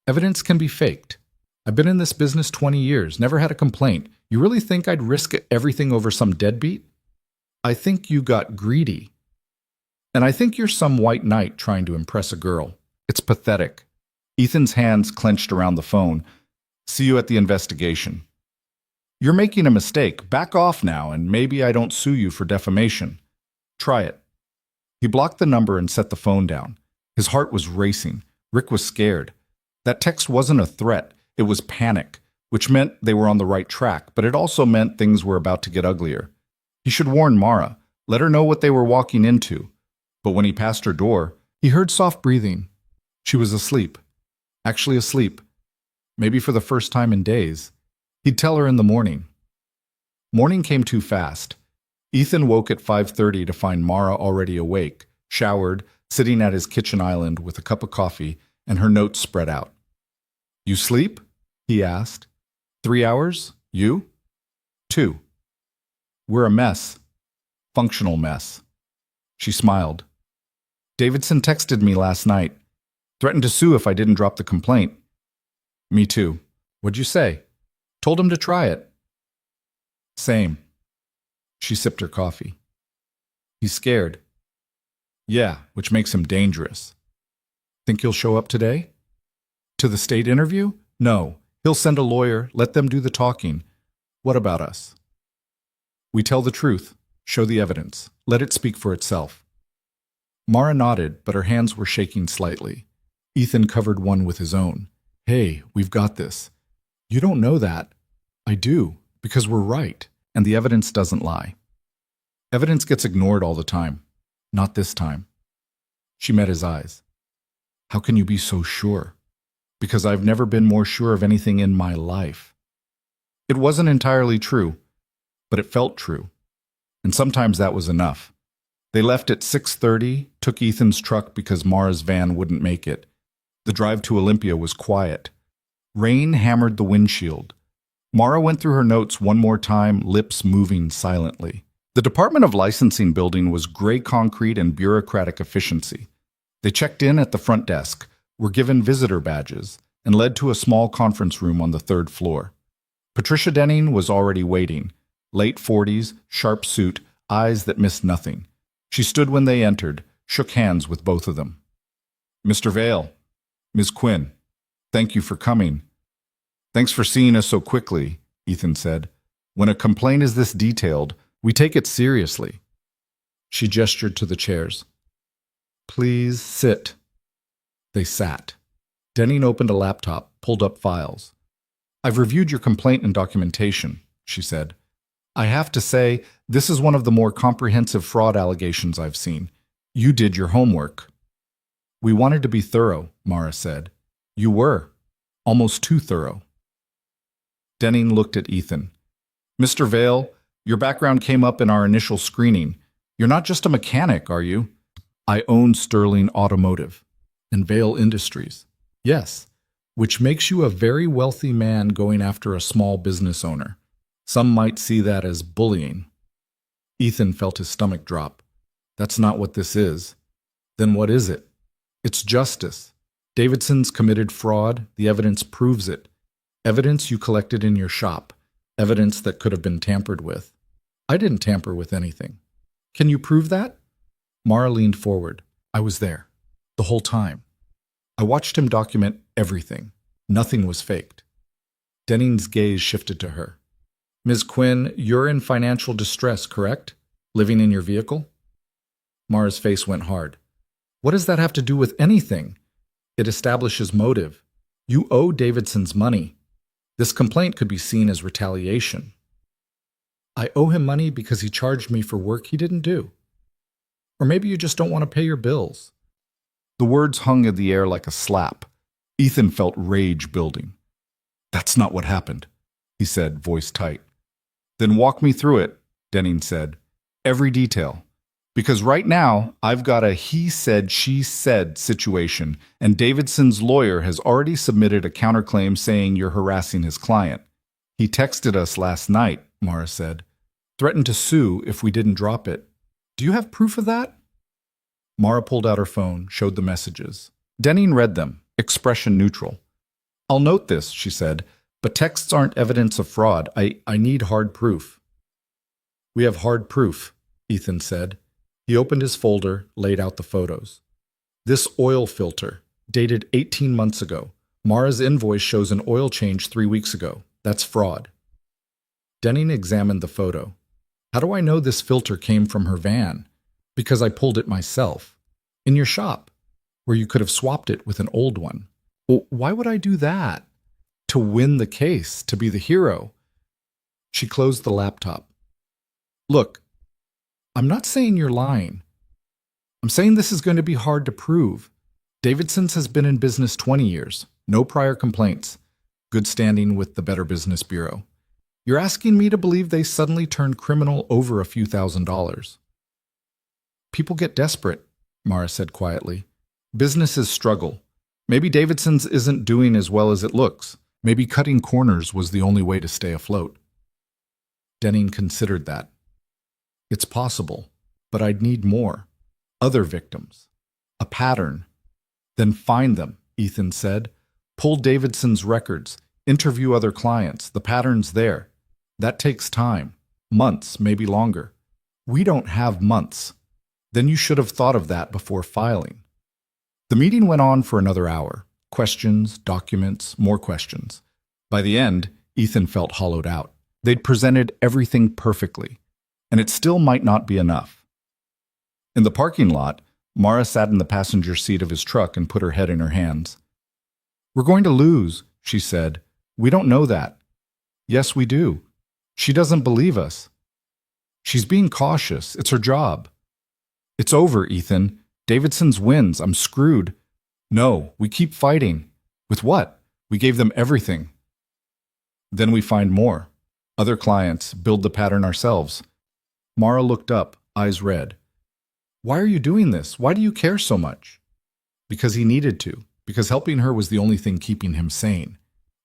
Evidence can be faked. I've been in this business 20 years, never had a complaint. You really think I'd risk everything over some deadbeat? I think you got greedy. And I think you're some white knight trying to impress a girl. It's pathetic. Ethan's hands clenched around the phone. See you at the investigation. You're making a mistake. Back off now, and maybe I don't sue you for defamation. Try it. He blocked the number and set the phone down. His heart was racing. Rick was scared. That text wasn't a threat. It was panic, which meant they were on the right track, but it also meant things were about to get uglier. He should warn Mara, let her know what they were walking into. But when he passed her door, he heard soft breathing. She was asleep. Actually asleep. Maybe for the first time in days. He'd tell her in the morning. Morning came too fast. Ethan woke at 5:30 to find Mara already awake, showered, sitting at his kitchen island with a cup of coffee and her notes spread out. You sleep? He asked. 3 hours? You? 2. We're a mess. Functional mess. She smiled. Davidson texted me last night. Threatened to sue if I didn't drop the complaint. Me too. What'd you say? Told him to try it. Same. She sipped her coffee. He's scared. Yeah, which makes him dangerous. Think he'll show up today? To the state interview? No. He'll send a lawyer, let them do the talking. What about us? We tell the truth, show the evidence, let it speak for itself. Mara nodded, but her hands were shaking slightly. Ethan covered one with his own. Hey, we've got this. You don't know that. I do, because we're right, and the evidence doesn't lie. Evidence gets ignored all the time. Not this time. She met his eyes. How can you be so sure? Because I've never been more sure of anything in my life. It wasn't entirely true, but it felt true. And sometimes that was enough. They left at 6:30, took Ethan's truck because Mara's van wouldn't make it. The drive to Olympia was quiet. Rain hammered the windshield. Mara went through her notes one more time, lips moving silently. The Department of Licensing building was gray concrete and bureaucratic efficiency. They checked in at the front desk, were given visitor badges, and led to a small conference room on the third floor. Patricia Denning was already waiting, late 40s, sharp suit, eyes that missed nothing. She stood when they entered, shook hands with both of them. Mr. Vale, Ms. Quinn, thank you for coming. Thanks for seeing us so quickly, Ethan said. When a complaint is this detailed, we take it seriously. She gestured to the chairs. Please sit. They sat. Denning opened a laptop, pulled up files. I've reviewed your complaint and documentation, she said. I have to say, this is one of the more comprehensive fraud allegations I've seen. You did your homework. We wanted to be thorough, Mara said. You were. Almost too thorough. Denning looked at Ethan. Mr. Vale, your background came up in our initial screening. You're not just a mechanic, are you? I own Sterling Automotive and Vale Industries. Yes, which makes you a very wealthy man going after a small business owner. Some might see that as bullying. Ethan felt his stomach drop. That's not what this is. Then what is it? It's justice. Davidson's committed fraud. The evidence proves it. Evidence you collected in your shop. Evidence that could have been tampered with. I didn't tamper with anything. Can you prove that? Mara leaned forward. I was there. The whole time. I watched him document everything. Nothing was faked. Denning's gaze shifted to her. Ms. Quinn, you're in financial distress, correct? Living in your vehicle? Mara's face went hard. What does that have to do with anything? It establishes motive. You owe Davidson's money. This complaint could be seen as retaliation. I owe him money because he charged me for work he didn't do. Or maybe you just don't want to pay your bills. The words hung in the air like a slap. Ethan felt rage building. That's not what happened, he said, voice tight. Then walk me through it, Denning said. Every detail. Because right now, I've got a he said, she said situation, and Davidson's lawyer has already submitted a counterclaim saying you're harassing his client. He texted us last night, Mara said. Threatened to sue if we didn't drop it. Do you have proof of that? Mara pulled out her phone, showed the messages. Denning read them, expression neutral. I'll note this, she said, but texts aren't evidence of fraud. I need hard proof. We have hard proof, Ethan said. He opened his folder, laid out the photos. This oil filter, dated 18 months ago. Mara's invoice shows an oil change 3 weeks ago. That's fraud. Denning examined the photo. How do I know this filter came from her van? Because I pulled it myself. In your shop, where you could have swapped it with an old one. Well, why would I do that? To win the case, to be the hero. She closed the laptop. Look, I'm not saying you're lying. I'm saying this is going to be hard to prove. Davidson's has been in business 20 years. No prior complaints. Good standing with the Better Business Bureau. You're asking me to believe they suddenly turned criminal over a few $1,000s. People get desperate, Mara said quietly. Businesses struggle. Maybe Davidson's isn't doing as well as it looks. Maybe cutting corners was the only way to stay afloat. Denning considered that. It's possible, but I'd need more. Other victims. A pattern. Then find them, Ethan said. Pull Davidson's records. Interview other clients. The pattern's there. That takes time. Months, maybe longer. We don't have months. Then you should have thought of that before filing. The meeting went on for another hour. Questions, documents, more questions. By the end, Ethan felt hollowed out. They'd presented everything perfectly, and it still might not be enough. In the parking lot, Mara sat in the passenger seat of his truck and put her head in her hands. We're going to lose, she said. We don't know that. Yes, we do. She doesn't believe us. She's being cautious. It's her job. It's over, Ethan. Davidson's wins. I'm screwed. No, we keep fighting. With what? We gave them everything. Then we find more. Other clients, build the pattern ourselves. Mara looked up, eyes red. Why are you doing this? Why do you care so much? Because he needed to. Because helping her was the only thing keeping him sane.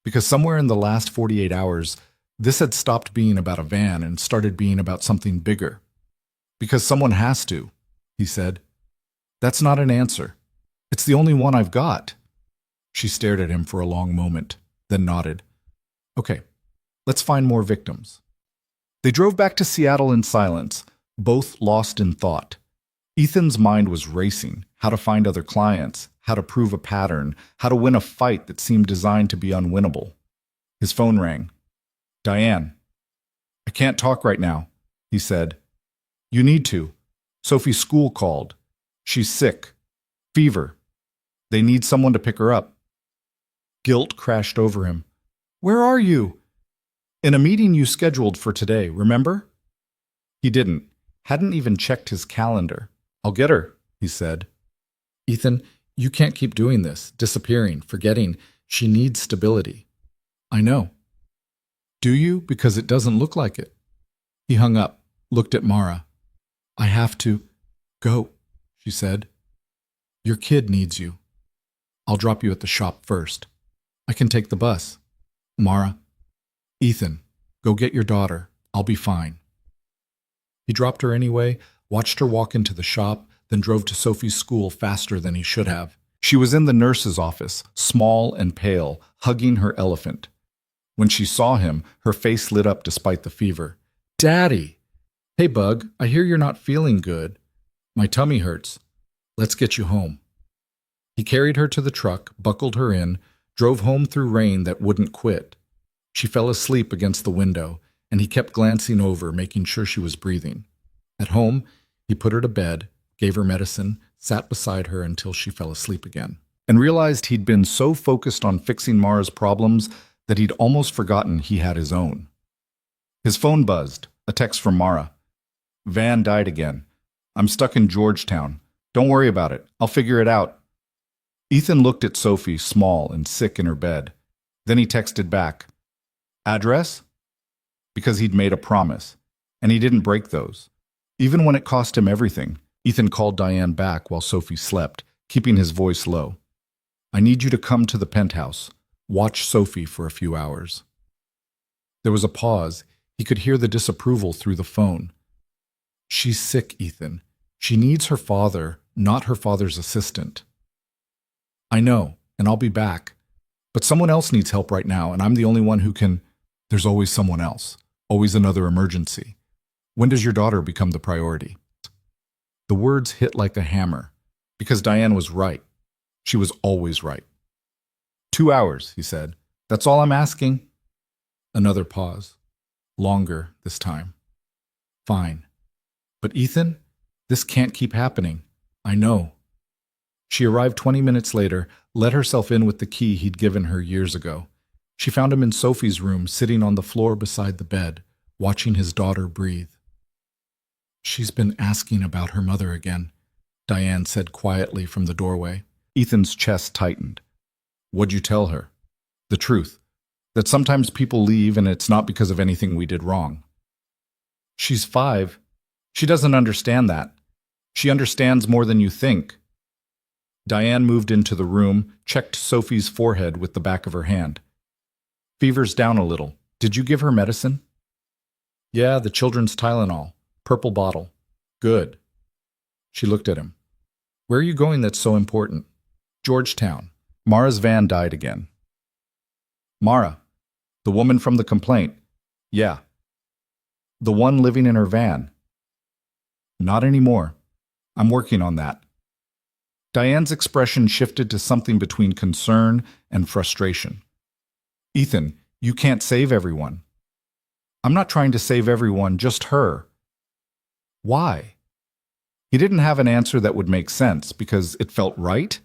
Because somewhere in the last 48 hours, This had stopped being about a van and started being about something bigger. Because someone has to, he said. That's not an answer. It's the only one I've got. She stared at him for a long moment, then nodded. Okay, let's find more victims. They drove back to Seattle in silence, both lost in thought. Ethan's mind was racing, how to find other clients, how to prove a pattern, how to win a fight that seemed designed to be unwinnable. His phone rang. Diane. I can't talk right now, he said. You need to. Sophie's school called. She's sick. Fever. They need someone to pick her up. Guilt crashed over him. Where are you? In a meeting you scheduled for today, remember? He didn't. Hadn't even checked his calendar. I'll get her, he said. Ethan, you can't keep doing this, disappearing, forgetting. She needs stability. I know. Do you? Because it doesn't look like it. He hung up, looked at Mara. I have to go, she said. Your kid needs you. I'll drop you at the shop first. I can take the bus. Mara. Ethan, go get your daughter. I'll be fine. He dropped her anyway, watched her walk into the shop, then drove to Sophie's school faster than he should have. She was in the nurse's office, small and pale, hugging her elephant. When she saw him, her face lit up despite the fever. Daddy! Hey, Bug, I hear you're not feeling good. My tummy hurts. Let's get you home. He carried her to the truck, buckled her in, drove home through rain that wouldn't quit. She fell asleep against the window, and he kept glancing over, making sure she was breathing. At home, he put her to bed, gave her medicine, sat beside her until she fell asleep again, and realized he'd been so focused on fixing Mara's problems that he'd almost forgotten he had his own. His phone buzzed, a text from Mara. Van died again. I'm stuck in Georgetown. Don't worry about it. I'll figure it out. Ethan looked at Sophie, small and sick in her bed. Then he texted back. Address? Because he'd made a promise, and he didn't break those. Even when it cost him everything, Ethan called Diane back while Sophie slept, keeping his voice low. I need you to come to the penthouse. Watch Sophie for a few hours. There was a pause. He could hear the disapproval through the phone. She's sick, Ethan. She needs her father, not her father's assistant. I know, and I'll be back. But someone else needs help right now, and I'm the only one who can... There's always someone else. Always another emergency. When does your daughter become the priority? The words hit like a hammer, because Diane was right. She was always right. 2 hours, he said. That's all I'm asking. Another pause. Longer this time. Fine. But Ethan, this can't keep happening. I know. She arrived 20 minutes later, let herself in with the key he'd given her years ago. She found him in Sophie's room, sitting on the floor beside the bed, watching his daughter breathe. She's been asking about her mother again, Diane said quietly from the doorway. Ethan's chest tightened. What'd you tell her? The truth. That sometimes people leave and it's not because of anything we did wrong. She's 5. She doesn't understand that. She understands more than you think. Diane moved into the room, checked Sophie's forehead with the back of her hand. Fever's down a little. Did you give her medicine? Yeah, the children's Tylenol. Purple bottle. Good. She looked at him. Where are you going that's so important? Georgetown. Mara's van died again. Mara, the woman from the complaint. Yeah. The one living in her van. Not anymore. I'm working on that. Diane's expression shifted to something between concern and frustration. Ethan, you can't save everyone. I'm not trying to save everyone, just her. Why? He didn't have an answer that would make sense because it felt right.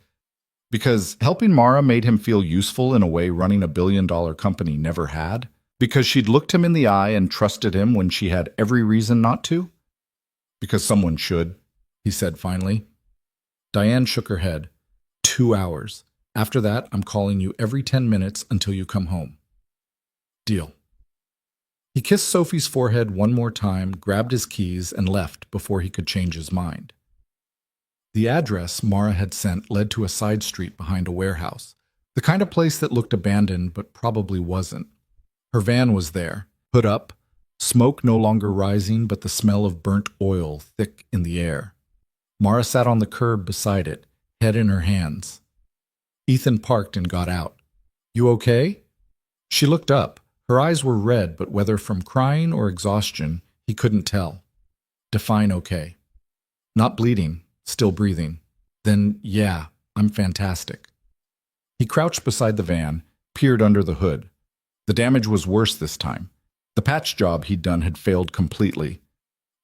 Because helping Mara made him feel useful in a way running a billion-dollar company never had. Because she'd looked him in the eye and trusted him when she had every reason not to. Because someone should, he said finally. Diane shook her head. 2 hours. After that, I'm calling you every 10 minutes until you come home. Deal. He kissed Sophie's forehead one more time, grabbed his keys, and left before he could change his mind. The address Mara had sent led to a side street behind a warehouse, the kind of place that looked abandoned but probably wasn't. Her van was there, Hood up, smoke no longer rising, but the smell of burnt oil thick in the air. Mara sat on the curb beside it, head in her hands. Ethan parked and got out. You okay? She looked up. Her eyes were red, but whether from crying or exhaustion, he couldn't tell. Define okay. Not bleeding, still breathing. Then, yeah, I'm fantastic. He crouched beside the van, peered under the hood. The damage was worse this time. The patch job he'd done had failed completely.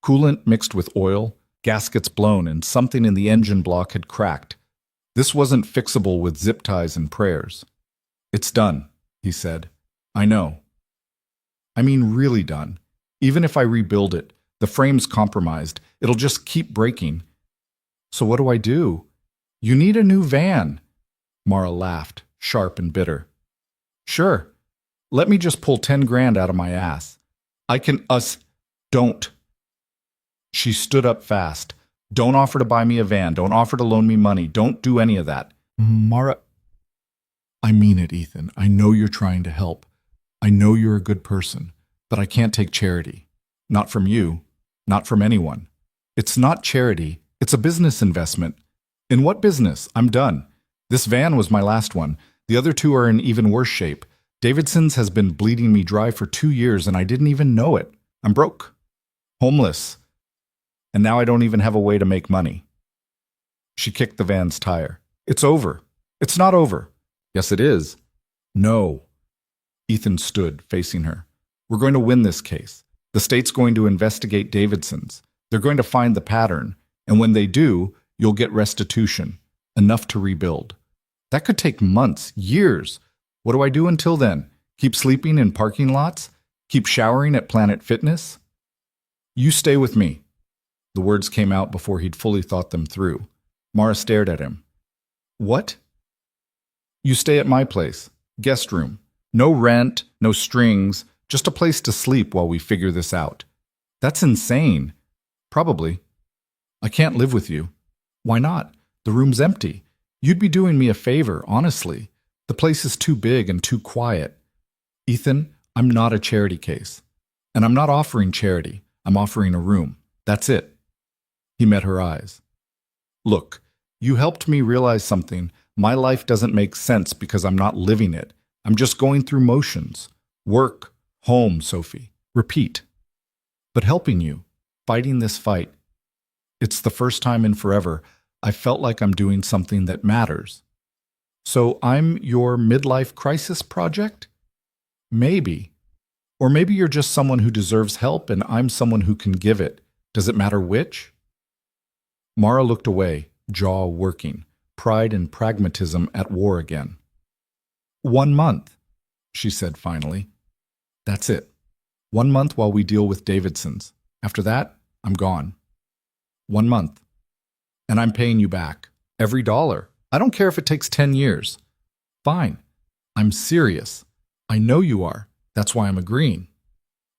Coolant mixed with oil, gaskets blown, and something in the engine block had cracked. This wasn't fixable with zip ties and prayers. It's done, he said. I know. I mean really done. Even if I rebuild it, the frame's compromised. It'll just keep breaking. So what do I do? You need a new van. Mara laughed, sharp and bitter. Sure. Let me just pull 10 grand out of my ass. I can Don't. She stood up fast. Don't offer to buy me a van. Don't offer to loan me money. Don't do any of that. Mara, I mean it, Ethan. I know you're trying to help. I know you're a good person, but I can't take charity. Not from you. Not from anyone. It's not charity. It's a business investment. In what business? I'm done. This van was my last one. The other two are in even worse shape. Davidson's has been bleeding me dry for 2 years and I didn't even know it. I'm broke. Homeless. And now I don't even have a way to make money. She kicked the van's tire. It's over. It's not over. Yes, it is. No. Ethan stood, facing her. We're going to win this case. The state's going to investigate Davidson's. They're going to find the pattern. And when they do, you'll get restitution. Enough to rebuild. That could take months, years. What do I do until then? Keep sleeping in parking lots? Keep showering at Planet Fitness? You stay with me. The words came out before he'd fully thought them through. Mara stared at him. What? You stay at my place. Guest room. No rent, no strings, just a place to sleep while we figure this out. That's insane. Probably. I can't live with you. Why not? The room's empty. You'd be doing me a favor, honestly. The place is too big and too quiet. Ethan, I'm not a charity case. And I'm not offering charity. I'm offering a room. That's it. He met her eyes. Look, you helped me realize something. My life doesn't make sense because I'm not living it. I'm just going through motions. Work, home, Sophie. Repeat. But helping you, fighting this fight. It's the first time in forever I felt like I'm doing something that matters. So I'm your midlife crisis project? Maybe. Or maybe you're just someone who deserves help and I'm someone who can give it. Does it matter which? Mara looked away, jaw working, pride and pragmatism at war again. 1 month, she said finally. That's it. 1 month while we deal with Davidson's. After that, I'm gone. 1 month. And I'm paying you back. Every dollar. I don't care if it takes 10 years. Fine. I'm serious. I know you are. That's why I'm agreeing.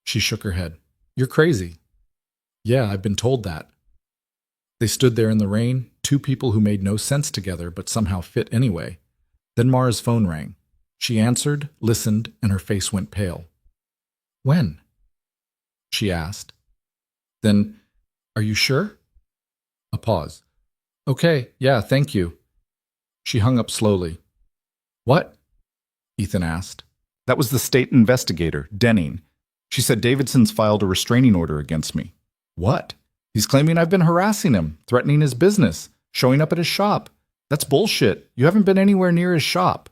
She shook her head. You're crazy. Yeah, I've been told that. They stood there in the rain, two people who made no sense together but somehow fit anyway. Then Mara's phone rang. She answered, listened, and her face went pale. When? She asked. Then, are you sure? A pause. Okay, yeah, thank you. She hung up slowly. What? Ethan asked. That was the state investigator, Denning. She said Davidson's filed a restraining order against me. What? He's claiming I've been harassing him, threatening his business, showing up at his shop. That's bullshit. You haven't been anywhere near his shop.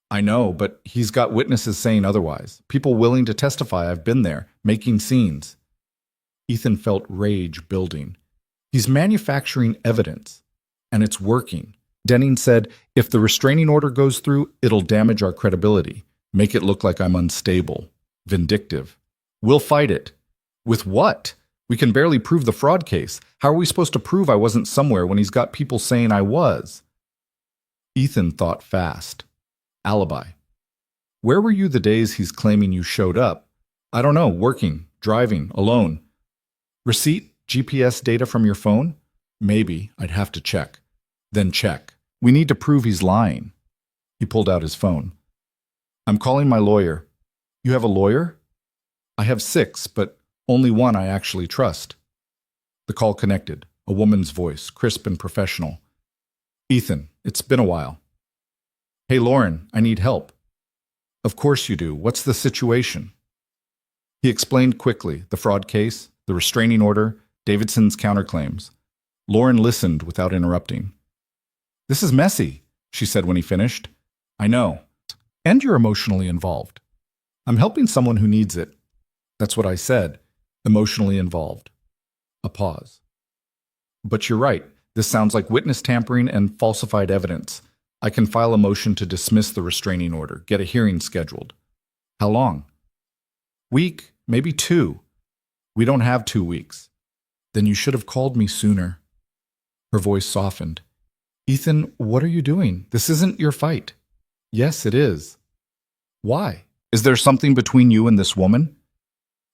I know, but he's got witnesses saying otherwise. People willing to testify I've been there, making scenes. Ethan felt rage building. He's manufacturing evidence, and it's working. Denning said, if the restraining order goes through, it'll damage our credibility, make it look like I'm unstable, vindictive. We'll fight it. With what? We can barely prove the fraud case. How are we supposed to prove I wasn't somewhere when he's got people saying I was? Ethan thought fast. Alibi. Where were you the days he's claiming you showed up? I don't know, working, driving, alone. Receipt, GPS data from your phone? Maybe, I'd have to check. Then check. We need to prove he's lying. He pulled out his phone. I'm calling my lawyer. You have a lawyer? I have 6, but only one I actually trust. The call connected, a woman's voice, crisp and professional. Ethan, it's been a while. Hey, Lauren, I need help. Of course you do. What's the situation? He explained quickly the fraud case, the restraining order, Davidson's counterclaims. Lauren listened without interrupting. This is messy, she said when he finished. I know. And you're emotionally involved. I'm helping someone who needs it. That's what I said. Emotionally involved. A pause. But you're right. This sounds like witness tampering and falsified evidence. I can file a motion to dismiss the restraining order, get a hearing scheduled. How long? Week, maybe 2. We don't have 2 weeks. Then you should have called me sooner. Her voice softened. Ethan, what are you doing? This isn't your fight. Yes, it is. Why? Is there something between you and this woman?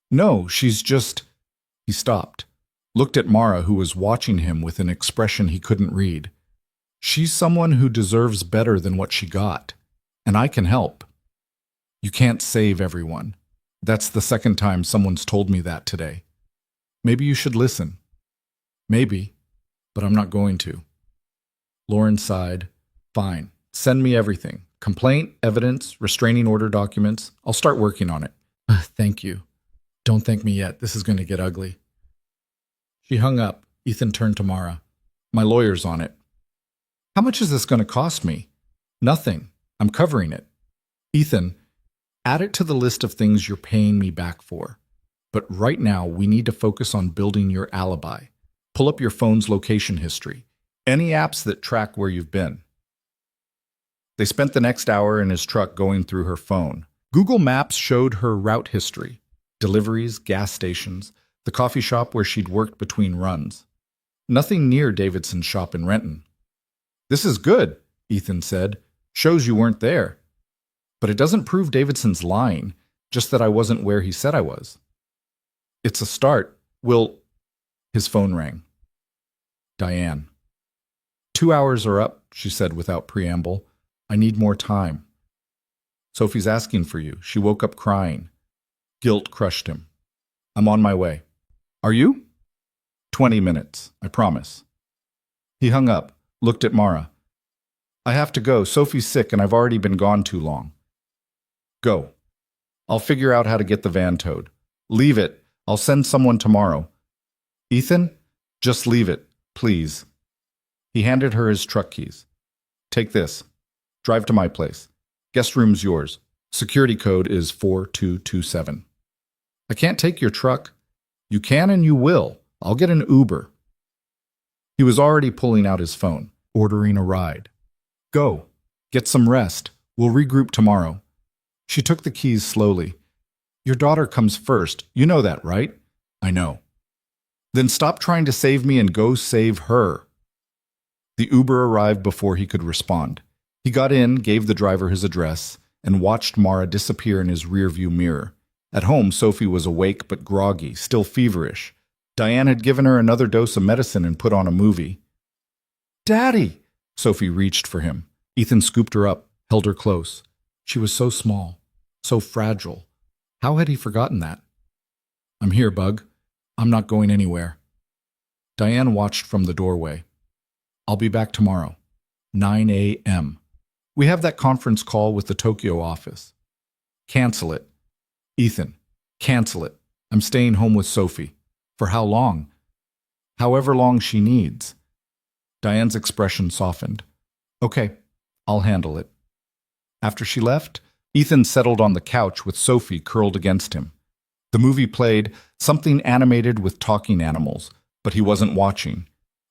No, she's just... He stopped, looked at Mara, who was watching him with an expression he couldn't read. She's someone who deserves better than what she got, and I can help. You can't save everyone. That's the second time someone's told me that today. Maybe you should listen. Maybe, but I'm not going to. Lauren sighed. Fine, send me everything. Complaint, evidence, restraining order documents. I'll start working on it. Thank you. Don't thank me yet. This is going to get ugly. She hung up. Ethan turned to Mara. My lawyer's on it. How much is this going to cost me? Nothing. I'm covering it. Ethan, add it to the list of things you're paying me back for. But right now, we need to focus on building your alibi. Pull up your phone's location history. Any apps that track where you've been. They spent the next hour in his truck going through her phone. Google Maps showed her route history. Deliveries, gas stations, the coffee shop where she'd worked between runs. Nothing near Davidson's shop in Renton. This is good, Ethan said. Shows you weren't there. But it doesn't prove Davidson's lying, just that I wasn't where he said I was. It's a start. His phone rang. Diane. 2 hours are up, she said without preamble. I need more time. Sophie's asking for you. She woke up crying. Guilt crushed him. I'm on my way. Are you? 20 minutes, I promise. He hung up, looked at Mara. I have to go. Sophie's sick and I've already been gone too long. Go. I'll figure out how to get the van towed. Leave it. I'll send someone tomorrow. Ethan, just leave it, please. He handed her his truck keys. Take this. Drive to my place. Guest room's yours. Security code is 4227. I can't take your truck. You can and you will. I'll get an Uber. He was already pulling out his phone, ordering a ride. Go. Get some rest. We'll regroup tomorrow. She took the keys slowly. Your daughter comes first. You know that, right? I know. Then stop trying to save me and go save her. The Uber arrived before he could respond. He got in, gave the driver his address, and watched Mara disappear in his rearview mirror. At home, Sophie was awake but groggy, still feverish. Diane had given her another dose of medicine and put on a movie. Daddy! Sophie reached for him. Ethan scooped her up, held her close. She was so small, so fragile. How had he forgotten that? I'm here, Bug. I'm not going anywhere. Diane watched from the doorway. I'll be back tomorrow, 9 a.m. We have that conference call with the Tokyo office. Cancel it. Ethan, cancel it. I'm staying home with Sophie. For how long? However long she needs. Diane's expression softened. Okay, I'll handle it. After she left, Ethan settled on the couch with Sophie curled against him. The movie played, something animated with talking animals, but he wasn't watching.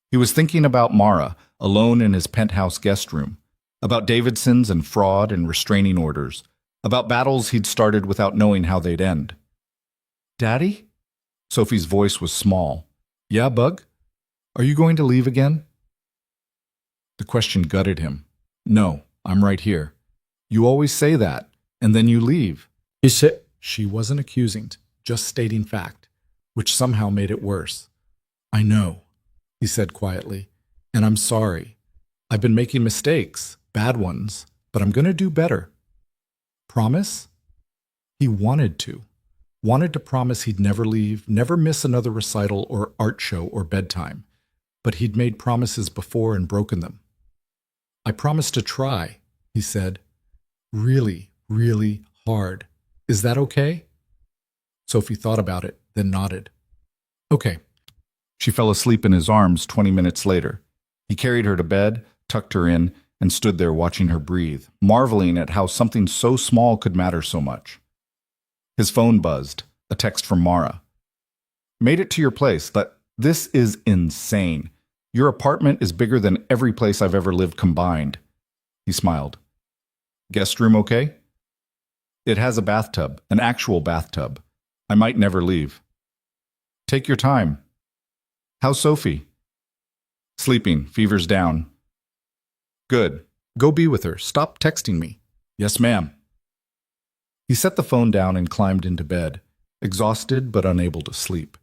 He was thinking about Mara, alone in his penthouse guest room, about Davidson's and fraud and restraining orders, about battles he'd started without knowing how they'd end. Daddy? Sophie's voice was small. Yeah, Bug? Are you going to leave again? The question gutted him. No, I'm right here. You always say that, and then you leave. She wasn't accusing, just stating fact, which somehow made it worse. I know, he said quietly, and I'm sorry. I've been making mistakes, bad ones, but I'm going to do better. Promise? He wanted to. Wanted to promise he'd never leave, never miss another recital or art show or bedtime. But he'd made promises before and broken them. I promised to try, he said. Really, really hard. Is that okay? Sophie thought about it, then nodded. Okay. She fell asleep in his arms 20 minutes later. He carried her to bed, tucked her in, and stood there watching her breathe, marveling at how something so small could matter so much. His phone buzzed, a text from Mara. Made it to your place. This is insane. Your apartment is bigger than every place I've ever lived combined. He smiled. Guest room okay? It has a bathtub, an actual bathtub. I might never leave. Take your time. How's Sophie? Sleeping, fever's down. Good. Go be with her. Stop texting me. Yes, ma'am. He set the phone down and climbed into bed, exhausted but unable to sleep.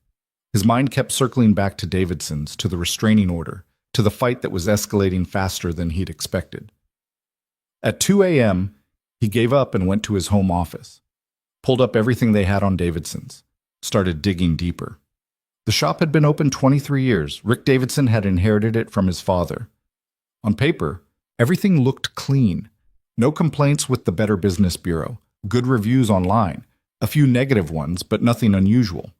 His mind kept circling back to Davidson's, to the restraining order, to the fight that was escalating faster than he'd expected. At 2 a.m., he gave up and went to his home office, pulled up everything they had on Davidson's, started digging deeper. The shop had been open 23 years. Rick Davidson had inherited it from his father. On paper, everything looked clean. No complaints with the Better Business Bureau, good reviews online, a few negative ones, but nothing unusual.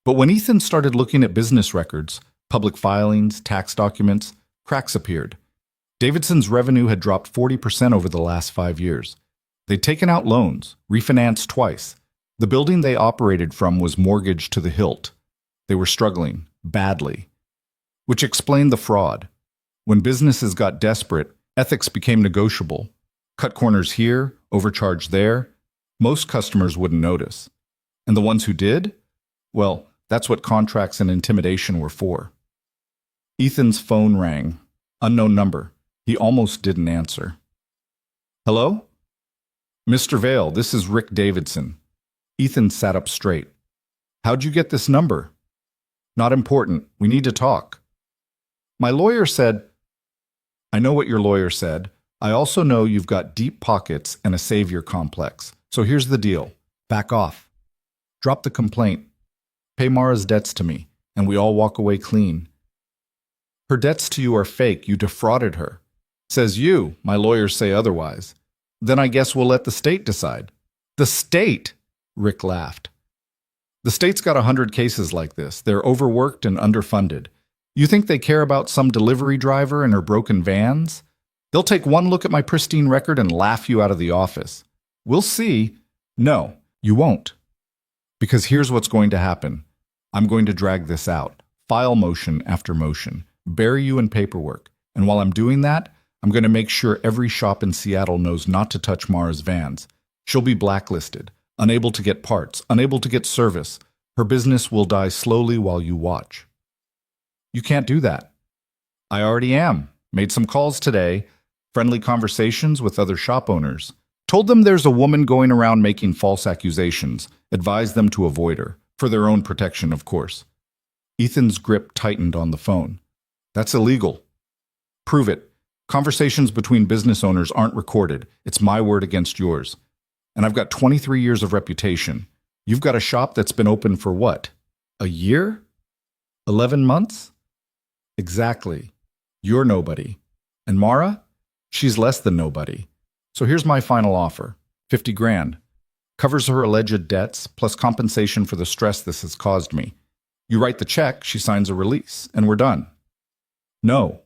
But when Ethan started looking at business records, public filings, tax documents, cracks appeared. Davidson's revenue had dropped 40% over the last 5 years. They'd taken out loans, refinanced twice. The building they operated from was mortgaged to the hilt. They were struggling, badly. Which explained the fraud. When businesses got desperate, ethics became negotiable. Cut corners here, overcharge there. Most customers wouldn't notice. And the ones who did? Well, that's what contracts and intimidation were for. Ethan's phone rang. Unknown number. He almost didn't answer. Hello? Mr. Vale, this is Rick Davidson. Ethan sat up straight. How'd you get this number? Not important. We need to talk. My lawyer said... I know what your lawyer said. I also know you've got deep pockets and a savior complex. So here's the deal. Back off. Drop the complaint. Pay Mara's debts to me, and we all walk away clean. Her debts to you are fake. You defrauded her. Says you. My lawyers say otherwise. Then I guess we'll let the state decide. The state? Rick laughed. The state's got 100 cases like this. They're overworked and underfunded. You think they care about some delivery driver and her broken vans? They'll take one look at my pristine record and laugh you out of the office. We'll see. No, you won't. Because here's what's going to happen. I'm going to drag this out, file motion after motion, bury you in paperwork. And while I'm doing that, I'm going to make sure every shop in Seattle knows not to touch Mara's vans. She'll be blacklisted, unable to get parts, unable to get service. Her business will die slowly while you watch. You can't do that. I already am. Made some calls today, friendly conversations with other shop owners. Told them there's a woman going around making false accusations. Advised them to avoid her, for their own protection, of course. Ethan's grip tightened on the phone. That's illegal. Prove it. Conversations between business owners aren't recorded. It's my word against yours. And I've got 23 years of reputation. You've got a shop that's been open for what? A year? 11 months? Exactly. You're nobody. And Mara? She's less than nobody. So here's my final offer. 50 grand. Covers her alleged debts, plus compensation for the stress this has caused me. You write the check, she signs a release, and we're done. No.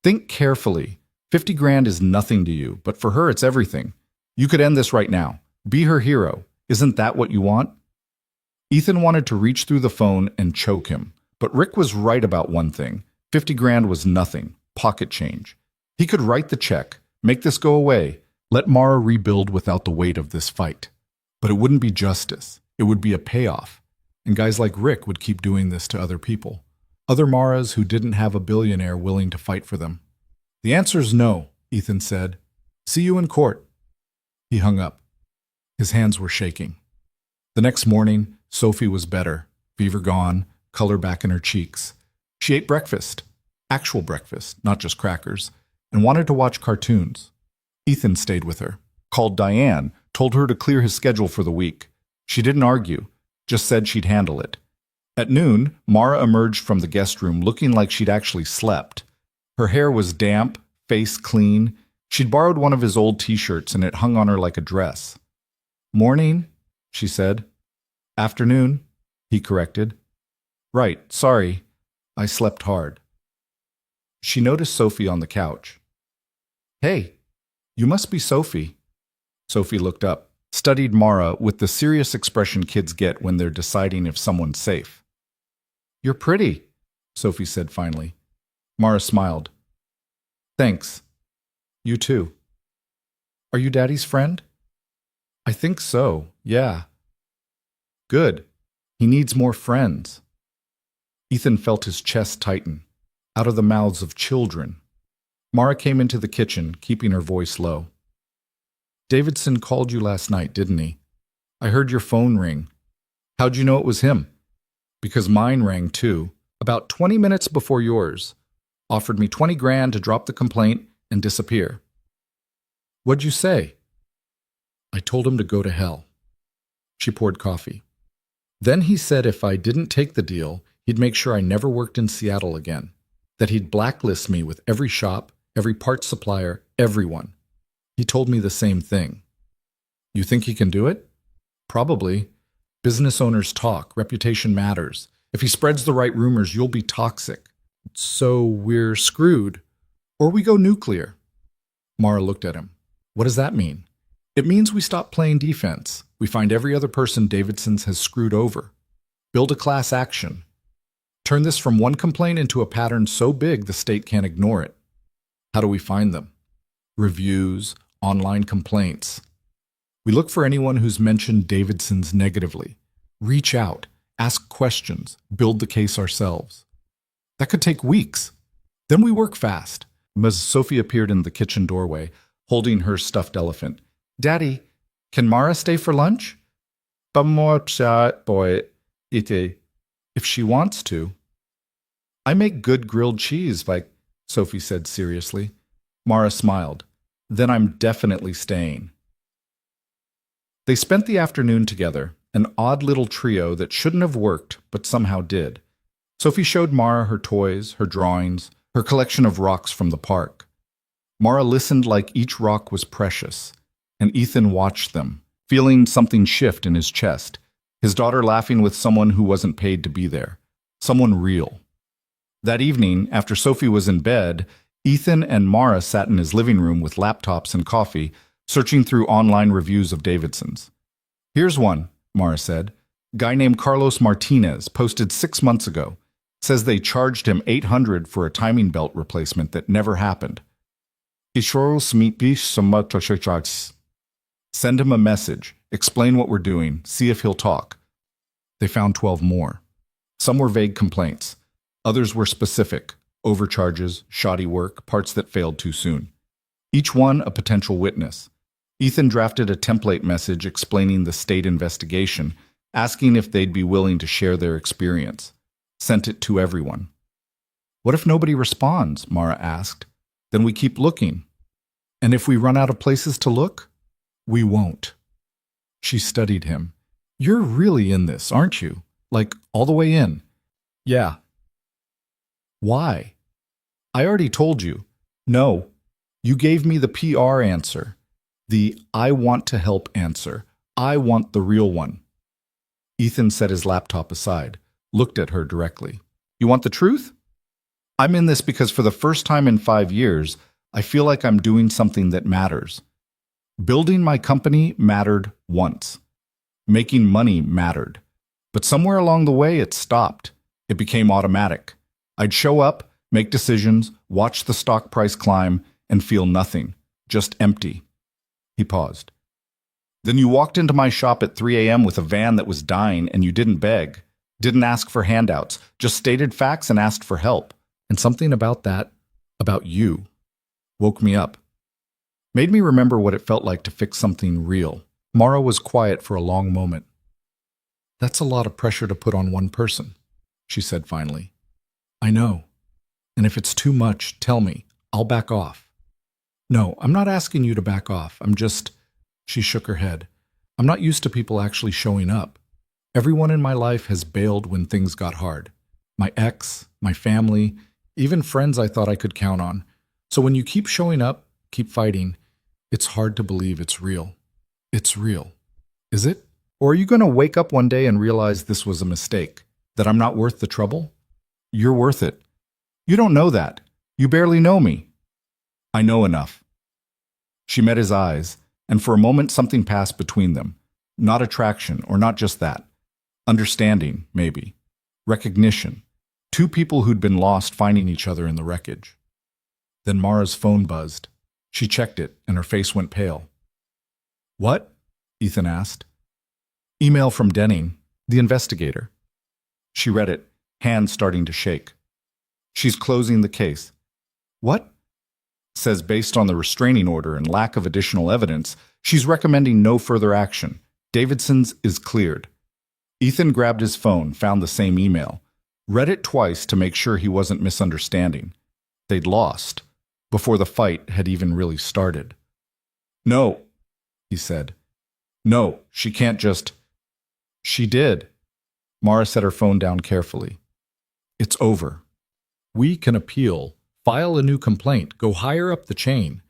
Think carefully. 50 grand is nothing to you, but for her it's everything. You could end this right now. Be her hero. Isn't that what you want? Ethan wanted to reach through the phone and choke him, but Rick was right about one thing. 50 grand was nothing. Pocket change. He could write the check, make this go away, let Mara rebuild without the weight of this fight. But it wouldn't be justice. It would be a payoff. And guys like Rick would keep doing this to other people. Other Maras who didn't have a billionaire willing to fight for them. The answer's no, Ethan said. See you in court. He hung up. His hands were shaking. The next morning, Sophie was better, fever gone, color back in her cheeks. She ate breakfast, actual breakfast, not just crackers, and wanted to watch cartoons. Ethan stayed with her, called Diane, told her to clear his schedule for the week. She didn't argue, just said she'd handle it. At noon, Mara emerged from the guest room looking like she'd actually slept. Her hair was damp, face clean. She'd borrowed one of his old t-shirts and it hung on her like a dress. "Morning," she said. "Afternoon," he corrected. "Right, sorry. I slept hard." She noticed Sophie on the couch. "Hey, you must be Sophie." Sophie looked up, studied Mara with the serious expression kids get when they're deciding if someone's safe. "You're pretty," Sophie said finally. Mara smiled. "Thanks. You too." "Are you Daddy's friend?" "I think so, yeah." "Good. He needs more friends." Ethan felt his chest tighten, out of the mouths of children. Mara came into the kitchen, keeping her voice low. "Davidson called you last night, didn't he? I heard your phone ring. How'd you know it was him?" "Because mine rang too, about 20 minutes before yours. Offered me 20 grand to drop the complaint and disappear." "What'd you say?" "I told him to go to hell." She poured coffee. "Then he said if I didn't take the deal, he'd make sure I never worked in Seattle again. That he'd blacklist me with every shop, every parts supplier, everyone. He told me the same thing." "You think he can do it?" "Probably. Business owners talk. Reputation matters. If he spreads the right rumors, you'll be toxic. So we're screwed. Or we go nuclear." Mara looked at him. "What does that mean?" "It means we stop playing defense. We find every other person Davidson's has screwed over. Build a class action. Turn this from one complaint into a pattern so big the state can't ignore it." "How do we find them?" "Reviews, online complaints. We look for anyone who's mentioned Davidson's negatively. Reach out, ask questions, build the case ourselves. That could take weeks. Then we work fast." Ms. Sophie appeared in the kitchen doorway, holding her stuffed elephant. "Daddy, can Mara stay for lunch?" "Boy, if she wants to." "I make good grilled cheese, like," Sophie said seriously. Mara smiled. "Then I'm definitely staying." They spent the afternoon together, an odd little trio that shouldn't have worked, but somehow did. Sophie showed Mara her toys, her drawings, her collection of rocks from the park. Mara listened like each rock was precious, and Ethan watched them, feeling something shift in his chest, his daughter laughing with someone who wasn't paid to be there, someone real. That evening, after Sophie was in bed, Ethan and Mara sat in his living room with laptops and coffee, searching through online reviews of Davidson's. "Here's one," Mara said. "Guy named Carlos Martinez, posted 6 months ago. Says they charged him $800 for a timing belt replacement that never happened. Send him a message, explain what we're doing, see if he'll talk." They found 12 more. Some were vague complaints. Others were specific, overcharges, shoddy work, parts that failed too soon. Each one a potential witness. Ethan drafted a template message explaining the state investigation, asking if they'd be willing to share their experience. Sent it to everyone. "What if nobody responds?" Mara asked. "Then we keep looking. And if we run out of places to look, we won't." She studied him. "You're really in this, aren't you? Like, all the way in?" "Yeah." "Why?" "I already told you." "No. You gave me the PR answer. The I want to help answer. I want the real one." Ethan set his laptop aside, looked at her directly. "You want the truth? I'm in this because for the first time in 5 years, I feel like I'm doing something that matters. Building my company mattered once. Making money mattered. But somewhere along the way, it stopped. It became automatic. I'd show up, make decisions, watch the stock price climb, and feel nothing, just empty." He paused. "Then you walked into my shop at 3 a.m. with a van that was dying and you didn't beg, didn't ask for handouts, just stated facts and asked for help. And something about that, about you, woke me up. Made me remember what it felt like to fix something real." Mara was quiet for a long moment. "That's a lot of pressure to put on one person," she said finally. "I know. And if it's too much, tell me. I'll back off." "No, I'm not asking you to back off. I'm just..." She shook her head. I'm not used to people actually showing up. Everyone in my life has bailed when things got hard. My ex, my family, even friends I thought I could count on. So when you keep showing up, keep fighting, it's hard to believe it's real. It's real. Is it? Or are you going to wake up one day and realize this was a mistake? That I'm not worth the trouble? You're worth it. You don't know that. You barely know me. I know enough. She met his eyes, and for a moment something passed between them. Not attraction, or not just that. Understanding, maybe. Recognition. Two people who'd been lost finding each other in the wreckage. Then Mara's phone buzzed. She checked it, and her face went pale. What? Ethan asked. Email from Denning, the investigator. She read it, hands starting to shake. She's closing the case. What? Says based on the restraining order and lack of additional evidence, she's recommending no further action. Davidson's is cleared. Ethan grabbed his phone, found the same email, read it twice to make sure he wasn't misunderstanding. They'd lost, before the fight had even really started. No, he said. No, she can't just... She did. Mara set her phone down carefully. It's over. We can appeal, file a new complaint, go higher up the chain.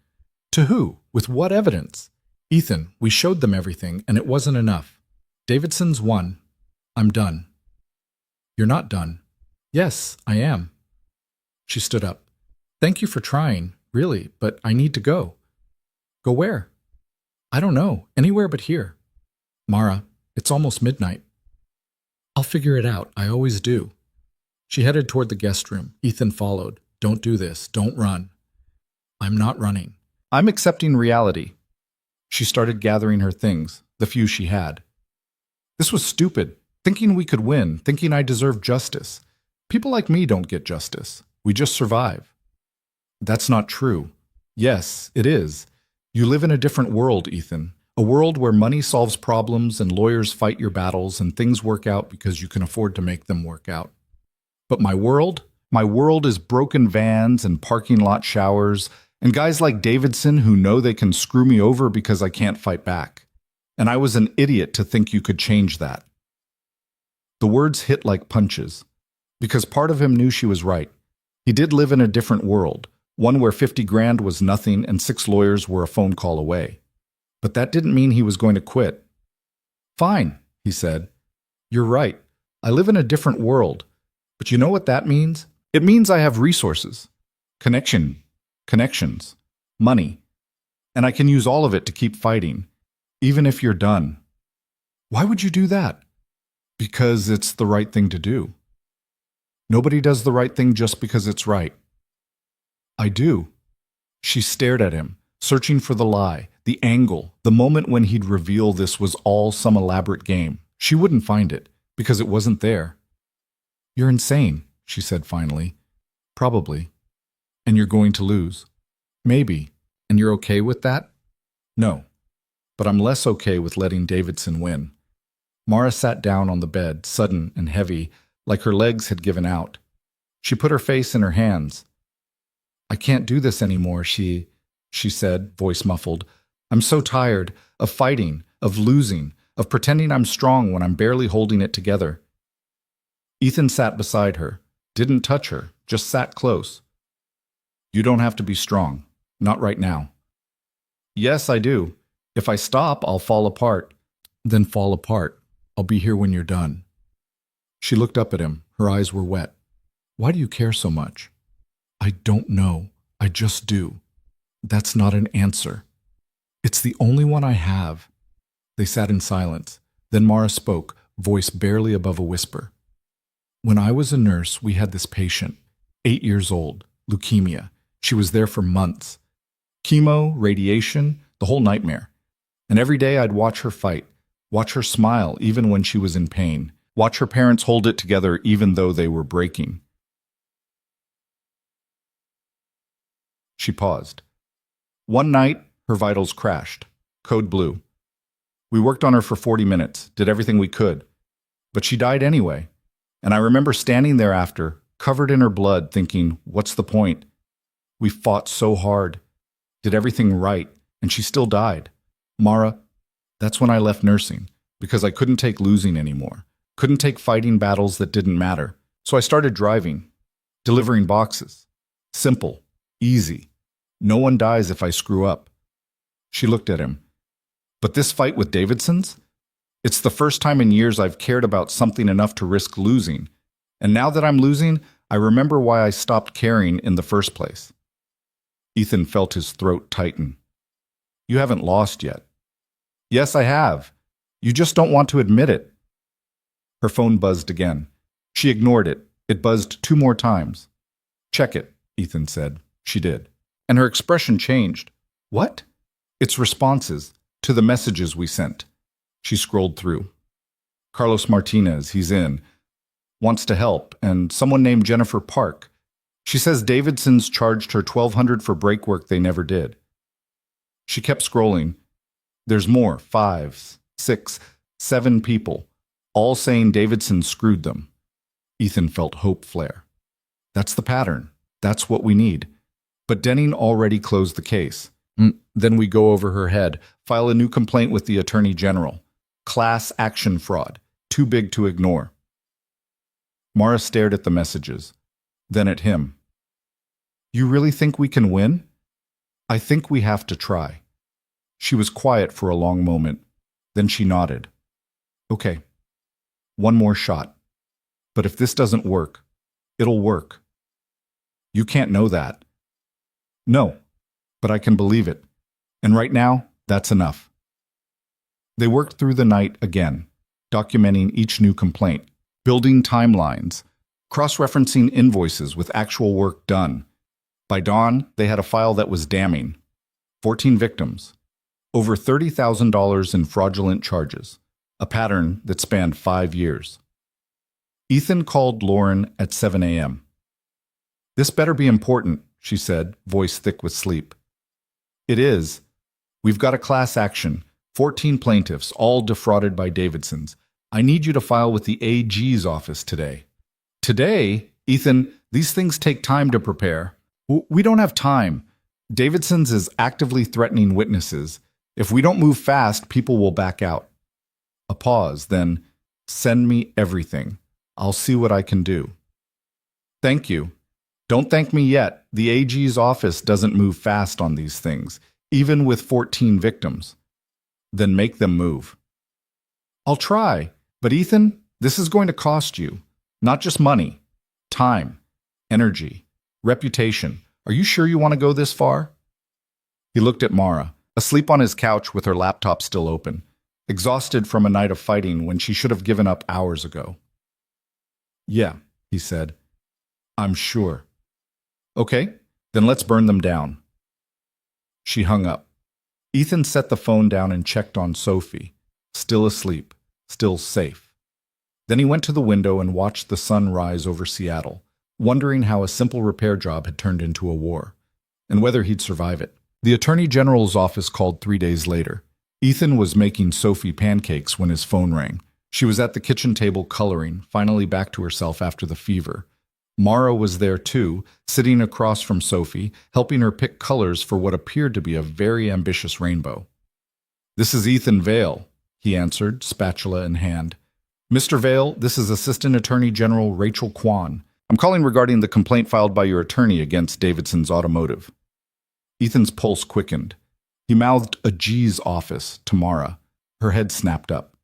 To who? With what evidence? Ethan, we showed them everything, and it wasn't enough. Davidson's won. I'm done. You're not done. Yes, I am. She stood up. Thank you for trying, really, but I need to go. Go where? I don't know. Anywhere but here. Mara, it's almost midnight. I'll figure it out. I always do. She headed toward the guest room. Ethan followed. Don't do this. Don't run. I'm not running. I'm accepting reality. She started gathering her things, the few she had. This was stupid. Thinking we could win, thinking I deserved justice. People like me don't get justice. We just survive. That's not true. Yes, it is. You live in a different world, Ethan. A world where money solves problems and lawyers fight your battles and things work out because you can afford to make them work out. But my world is broken vans and parking lot showers and guys like Davidson who know they can screw me over because I can't fight back. And I was an idiot to think you could change that. The words hit like punches, because part of him knew she was right. He did live in a different world, one where 50 grand was nothing and 6 lawyers were a phone call away. But that didn't mean he was going to quit. Fine, he said. You're right. I live in a different world. But you know what that means? It means I have resources, connections, money, and I can use all of it to keep fighting, even if you're done. Why would you do that? Because it's the right thing to do. Nobody does the right thing just because it's right. I do. She stared at him, searching for the lie, the angle, the moment when he'd reveal this was all some elaborate game. She wouldn't find it, because it wasn't there. You're insane, she said finally. Probably. And you're going to lose. Maybe. And you're okay with that? No. But I'm less okay with letting Davidson win. Mara sat down on the bed, sudden and heavy, like her legs had given out. She put her face in her hands. I can't do this anymore, she said, voice muffled. I'm so tired of fighting, of losing, of pretending I'm strong when I'm barely holding it together. Ethan sat beside her, didn't touch her, just sat close. You don't have to be strong. Not right now. Yes, I do. If I stop, I'll fall apart. Then fall apart. I'll be here when you're done. She looked up at him. Her eyes were wet. Why do you care so much? I don't know. I just do. That's not an answer. It's the only one I have. They sat in silence. Then Mara spoke, voice barely above a whisper. When I was a nurse, we had this patient, 8 years old, leukemia. She was there for months. Chemo, radiation, the whole nightmare. And every day I'd watch her fight, watch her smile even when she was in pain, watch her parents hold it together even though they were breaking. She paused. One night, her vitals crashed. Code blue. We worked on her for 40 minutes, did everything we could. But she died anyway. And I remember standing there after, covered in her blood, thinking, what's the point? We fought so hard, did everything right, and she still died. Mara, That's when I left nursing, because I couldn't take losing anymore. Couldn't take fighting battles that didn't matter. So I started driving, delivering boxes. Simple, easy. No one dies if I screw up. She looked at him. But this fight with Davidson's? It's the first time in years I've cared about something enough to risk losing. And now that I'm losing, I remember why I stopped caring in the first place. Ethan felt his throat tighten. You haven't lost yet. Yes, I have. You just don't want to admit it. Her phone buzzed again. She ignored it. It buzzed 2 more times. Check it, Ethan said. She did. And her expression changed. What? It's responses to the messages we sent. She scrolled through. Carlos Martinez, he's in. Wants to help, and someone named Jennifer Park. She says Davidson's charged her $1,200 for break work they never did. She kept scrolling. There's more, 5, 6, 7 people, all saying Davidson screwed them. Ethan felt hope flare. That's the pattern. That's what we need. But Denning already closed the case. Then we go over her head, file a new complaint with the Attorney General. Class action fraud. Too big to ignore. Mara stared at the messages, then at him. You really think we can win? I think we have to try. She was quiet for a long moment. Then she nodded. Okay. One more shot. But if this doesn't work, it'll work. You can't know that. No, but I can believe it. And right now, that's enough. They worked through the night again, documenting each new complaint, building timelines, cross-referencing invoices with actual work done. By dawn, they had a file that was damning. 14 victims. Over $30,000 in fraudulent charges. A pattern that spanned 5 years. Ethan called Lauren at 7 a.m. This better be important, she said, voice thick with sleep. It is. We've got a class action. 14 plaintiffs, all defrauded by Davidson's. I need you to file with the AG's office today. Today? Ethan, these things take time to prepare. We don't have time. Davidson's is actively threatening witnesses. If we don't move fast, people will back out. A pause, then, send me everything. I'll see what I can do. Thank you. Don't thank me yet. The AG's office doesn't move fast on these things, even with 14 victims. Then make them move. I'll try, but Ethan, this is going to cost you. Not just money, time, energy, reputation. Are you sure you want to go this far? He looked at Mara, asleep on his couch with her laptop still open, exhausted from a night of fighting when she should have given up hours ago. Yeah, he said. I'm sure. Okay, then let's burn them down. She hung up. Ethan set the phone down and checked on Sophie, still asleep, still safe. Then he went to the window and watched the sun rise over Seattle, wondering how a simple repair job had turned into a war, and whether he'd survive it. The Attorney General's office called 3 days later. Ethan was making Sophie pancakes when his phone rang. She was at the kitchen table coloring, finally back to herself after the fever. Mara was there too, sitting across from Sophie, helping her pick colors for what appeared to be a very ambitious rainbow. This is Ethan Vale, he answered, spatula in hand. Mr. Vale, this is Assistant Attorney General Rachel Kwan. I'm calling regarding the complaint filed by your attorney against Davidson's Automotive. Ethan's pulse quickened. He mouthed a G's office to Mara. Her head snapped up.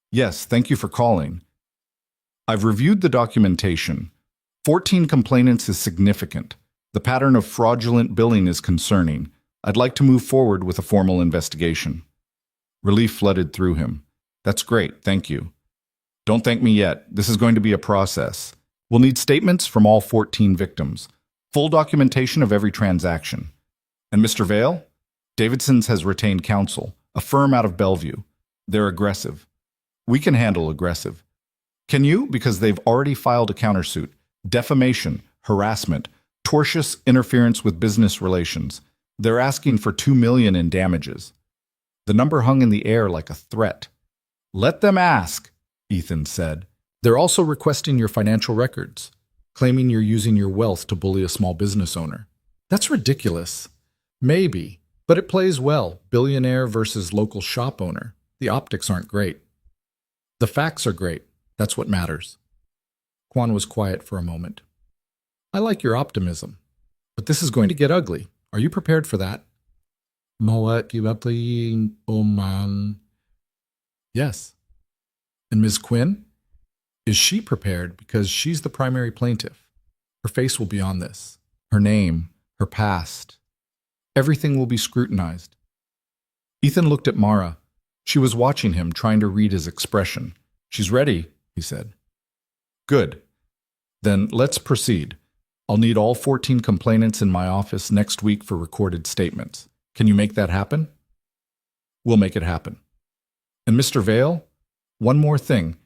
Yes, thank you for calling. I've reviewed the documentation. 14 complainants is significant. The pattern of fraudulent billing is concerning. I'd like to move forward with a formal investigation. Relief flooded through him. That's great, thank you. Don't thank me yet. This is going to be a process. We'll need statements from all 14 victims. Full documentation of every transaction. And Mr. Vale? Davidson's has retained counsel, a firm out of Bellevue. They're aggressive. We can handle aggressive. Can you? Because they've already filed a countersuit. Defamation, harassment, tortious interference with business relations. They're asking for $2 million in damages. The number hung in the air like a threat. Let them ask, Ethan said. They're also requesting your financial records, claiming you're using your wealth to bully a small business owner. That's ridiculous. Maybe, But it plays well, billionaire versus local shop owner. The optics aren't great. The facts are great. That's what matters. Quan was quiet for a moment. I like your optimism, but this is going to get ugly. Are you prepared for that? Yes. And Ms. Quinn? Is she prepared because she's the primary plaintiff? Her face will be on this. Her name, her past. Everything will be scrutinized. Ethan looked at Mara. She was watching him, trying to read his expression. She's ready, he said. Good. Then let's proceed. I'll need all 14 complainants in my office next week for recorded statements. Can you make that happen? We'll make it happen. And Mr. Vale, one more thing.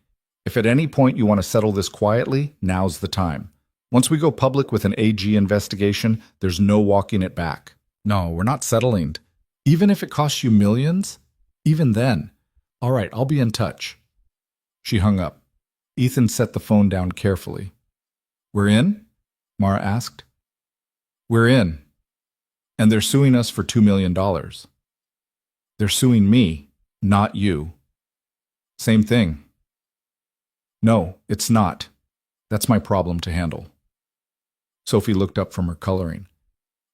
If at any point you want to settle this quietly, now's the time. Once we go public with an AG investigation, there's no walking it back. No, we're not settling. Even if it costs you millions? Even then. All right, I'll be in touch. She hung up. Ethan set the phone down carefully. We're in? Mara asked. We're in. And they're suing us for $2 million. They're suing me, not you. Same thing. No, it's not. That's my problem to handle. Sophie looked up from her coloring.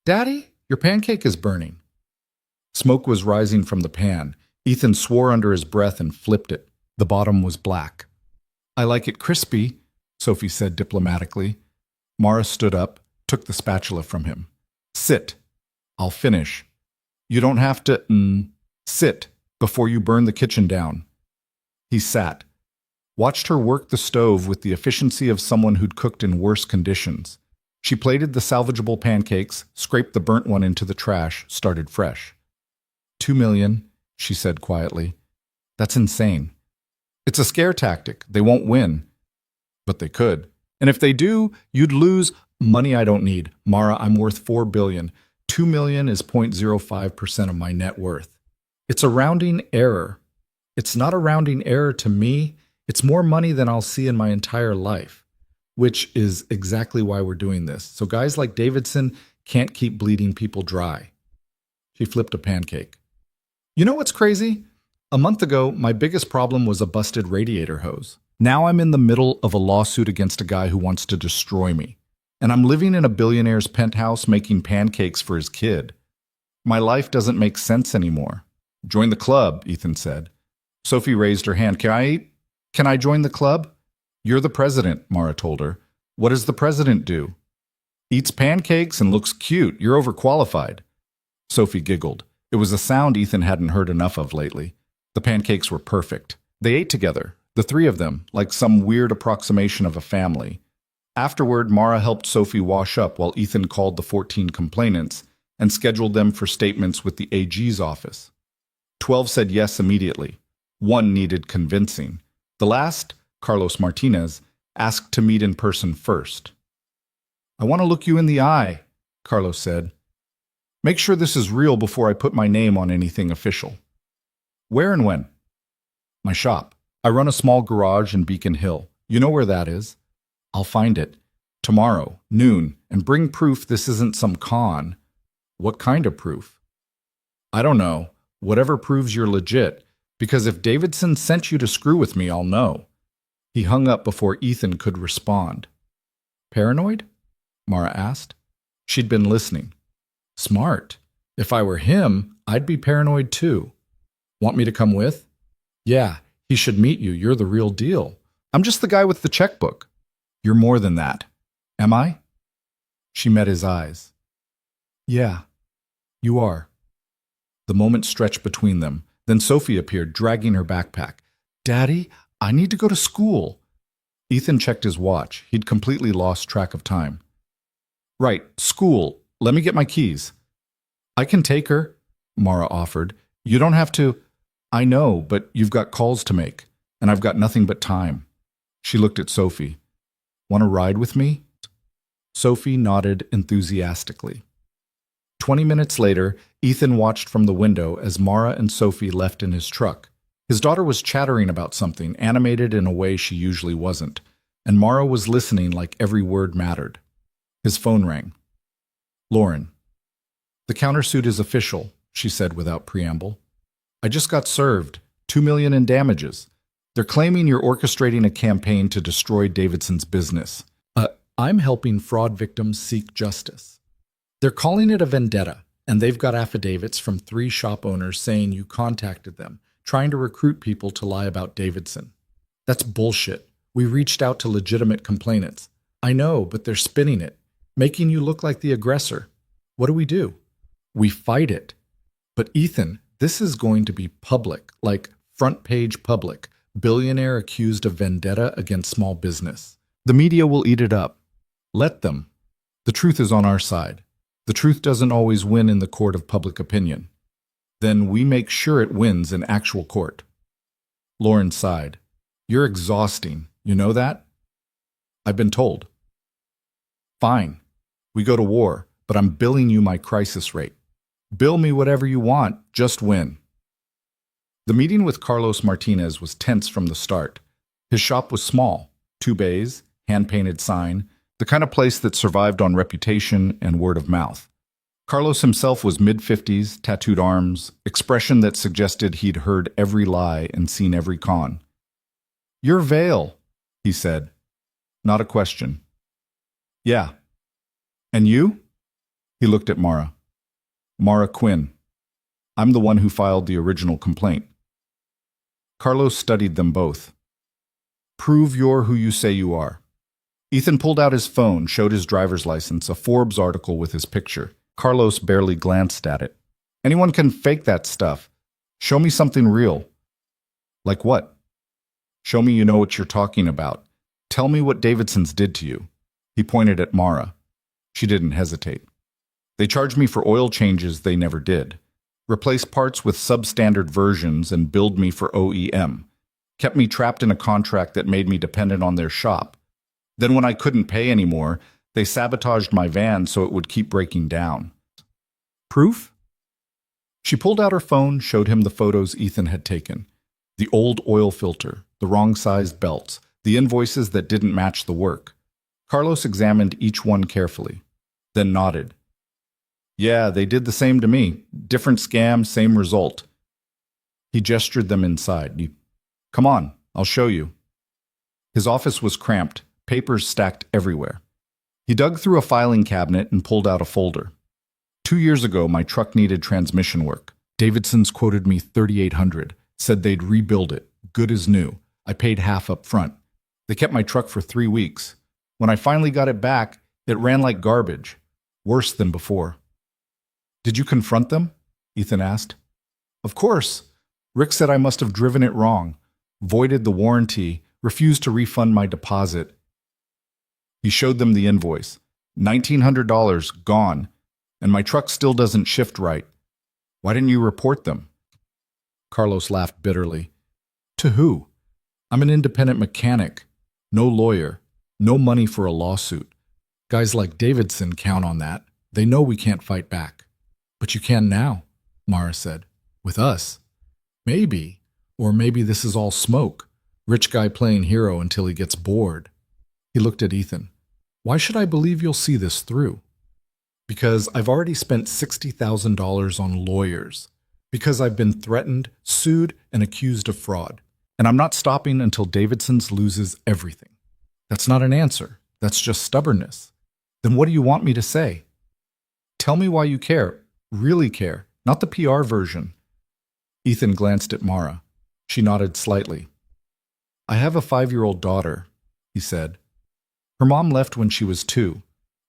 Daddy, your pancake is burning. Smoke was rising from the pan. Ethan swore under his breath and flipped it. The bottom was black. I like it crispy, Sophie said diplomatically. Mara stood up, took the spatula from him. Sit. I'll finish. You don't have to, sit before you burn the kitchen down. He sat, watched her work the stove with the efficiency of someone who'd cooked in worse conditions. She plated the salvageable pancakes, scraped the burnt one into the trash, started fresh. 2 million, she said quietly. That's insane. It's a scare tactic. They won't win. But they could. And if they do, you'd lose money I don't need. Mara, I'm worth 4 billion. 2 million is 0.05% of my net worth. It's a rounding error. It's not a rounding error to me. It's more money than I'll see in my entire life, which is exactly why we're doing this. So guys like Davidson can't keep bleeding people dry. She flipped a pancake. You know what's crazy? A month ago, my biggest problem was a busted radiator hose. Now I'm in the middle of a lawsuit against a guy who wants to destroy me. And I'm living in a billionaire's penthouse making pancakes for his kid. My life doesn't make sense anymore. Join the club, Ethan said. Sophie raised her hand. Can I join the club? You're the president, Mara told her. What does the president do? Eats pancakes and looks cute. You're overqualified. Sophie giggled. It was a sound Ethan hadn't heard enough of lately. The pancakes were perfect. They ate together, the three of them, like some weird approximation of a family. Afterward, Mara helped Sophie wash up while Ethan called the 14 complainants and scheduled them for statements with the AG's office. 12 said yes immediately. 1 needed convincing. The last, Carlos Martinez, asked to meet in person first. I want to look you in the eye, Carlos said. Make sure this is real before I put my name on anything official. Where and when? My shop. I run a small garage in Beacon Hill. You know where that is? I'll find it. Tomorrow, noon, and bring proof this isn't some con. What kind of proof? I don't know. Whatever proves you're legit, because if Davidson sent you to screw with me, I'll know. He hung up before Ethan could respond. Paranoid? Mara asked. She'd been listening. Smart. If I were him, I'd be paranoid too. Want me to come with? Yeah, he should meet you. You're the real deal. I'm just the guy with the checkbook. You're more than that. Am I? She met his eyes. Yeah, you are. The moment stretched between them. Then Sophie appeared, dragging her backpack. Daddy, I need to go to school. Ethan checked his watch. He'd completely lost track of time. Right, school. Let me get my keys. I can take her, Mara offered. You don't have to. I know, but you've got calls to make, and I've got nothing but time. She looked at Sophie. Want to ride with me? Sophie nodded enthusiastically. 20 minutes later, Ethan watched from the window as Mara and Sophie left in his truck. His daughter was chattering about something, animated in a way she usually wasn't, and Mara was listening like every word mattered. His phone rang. Lauren. The countersuit is official. she said without preamble. I just got served. $2 million in damages. They're claiming you're orchestrating a campaign to destroy Davidson's business. I'm helping fraud victims seek justice. They're calling it a vendetta, and they've got affidavits from 3 shop owners saying you contacted them, trying to recruit people to lie about Davidson. That's bullshit. We reached out to legitimate complainants. I know, but they're spinning it, making you look like the aggressor. What do? We fight it. But Ethan, this is going to be public, like front page public. Billionaire accused of vendetta against small business. The media will eat it up. Let them. The truth is on our side. The truth doesn't always win in the court of public opinion. Then we make sure it wins in actual court. Lauren sighed. You're exhausting. You know that? I've been told. Fine. We go to war, but I'm billing you my crisis rate. Bill me whatever you want, just win. The meeting with Carlos Martinez was tense from the start. His shop was small, 2 bays, hand-painted sign, the kind of place that survived on reputation and word of mouth. Carlos himself was mid-50s, tattooed arms, expression that suggested he'd heard every lie and seen every con. You're Vale, he said. Not a question. Yeah. And you? He looked at Mara. Mara Quinn. I'm the one who filed the original complaint. Carlos studied them both. Prove you're who you say you are. Ethan pulled out his phone, showed his driver's license, a Forbes article with his picture. Carlos barely glanced at it. Anyone can fake that stuff. Show me something real. Like what? Show me you know what you're talking about. Tell me what Davidson's did to you. He pointed at Mara. She didn't hesitate. They charged me for oil changes they never did. Replaced parts with substandard versions and billed me for OEM. Kept me trapped in a contract that made me dependent on their shop. Then when I couldn't pay anymore, they sabotaged my van so it would keep breaking down. Proof? She pulled out her phone, showed him the photos Ethan had taken. The old oil filter, the wrong-sized belts, the invoices that didn't match the work. Carlos examined each one carefully, then nodded. Yeah, they did the same to me. Different scam, same result. He gestured them inside. Come on, I'll show you. His office was cramped, papers stacked everywhere. He dug through a filing cabinet and pulled out a folder. 2 years ago, my truck needed transmission work. Davidson's quoted me $3,800, said they'd rebuild it, good as new. I paid half up front. They kept my truck for 3 weeks. When I finally got it back, it ran like garbage, worse than before. Did you confront them? Ethan asked. Of course. Rick said I must have driven it wrong, voided the warranty, refused to refund my deposit. He showed them the invoice. $1,900 gone, and my truck still doesn't shift right. Why didn't you report them? Carlos laughed bitterly. To who? I'm an independent mechanic. No lawyer. No money for a lawsuit. Guys like Davidson count on that. They know we can't fight back. But you can now, Mara said. With us. Maybe. Or maybe this is all smoke. Rich guy playing hero until he gets bored. He looked at Ethan. Why should I believe you'll see this through? Because I've already spent $60,000 on lawyers. Because I've been threatened, sued, and accused of fraud. And I'm not stopping until Davidson's loses everything. That's not an answer. That's just stubbornness. Then what do you want me to say? Tell me why you care. Really care. Not the PR version. Ethan glanced at Mara. She nodded slightly. I have a 5-year-old daughter, he said. Her mom left when she was 2.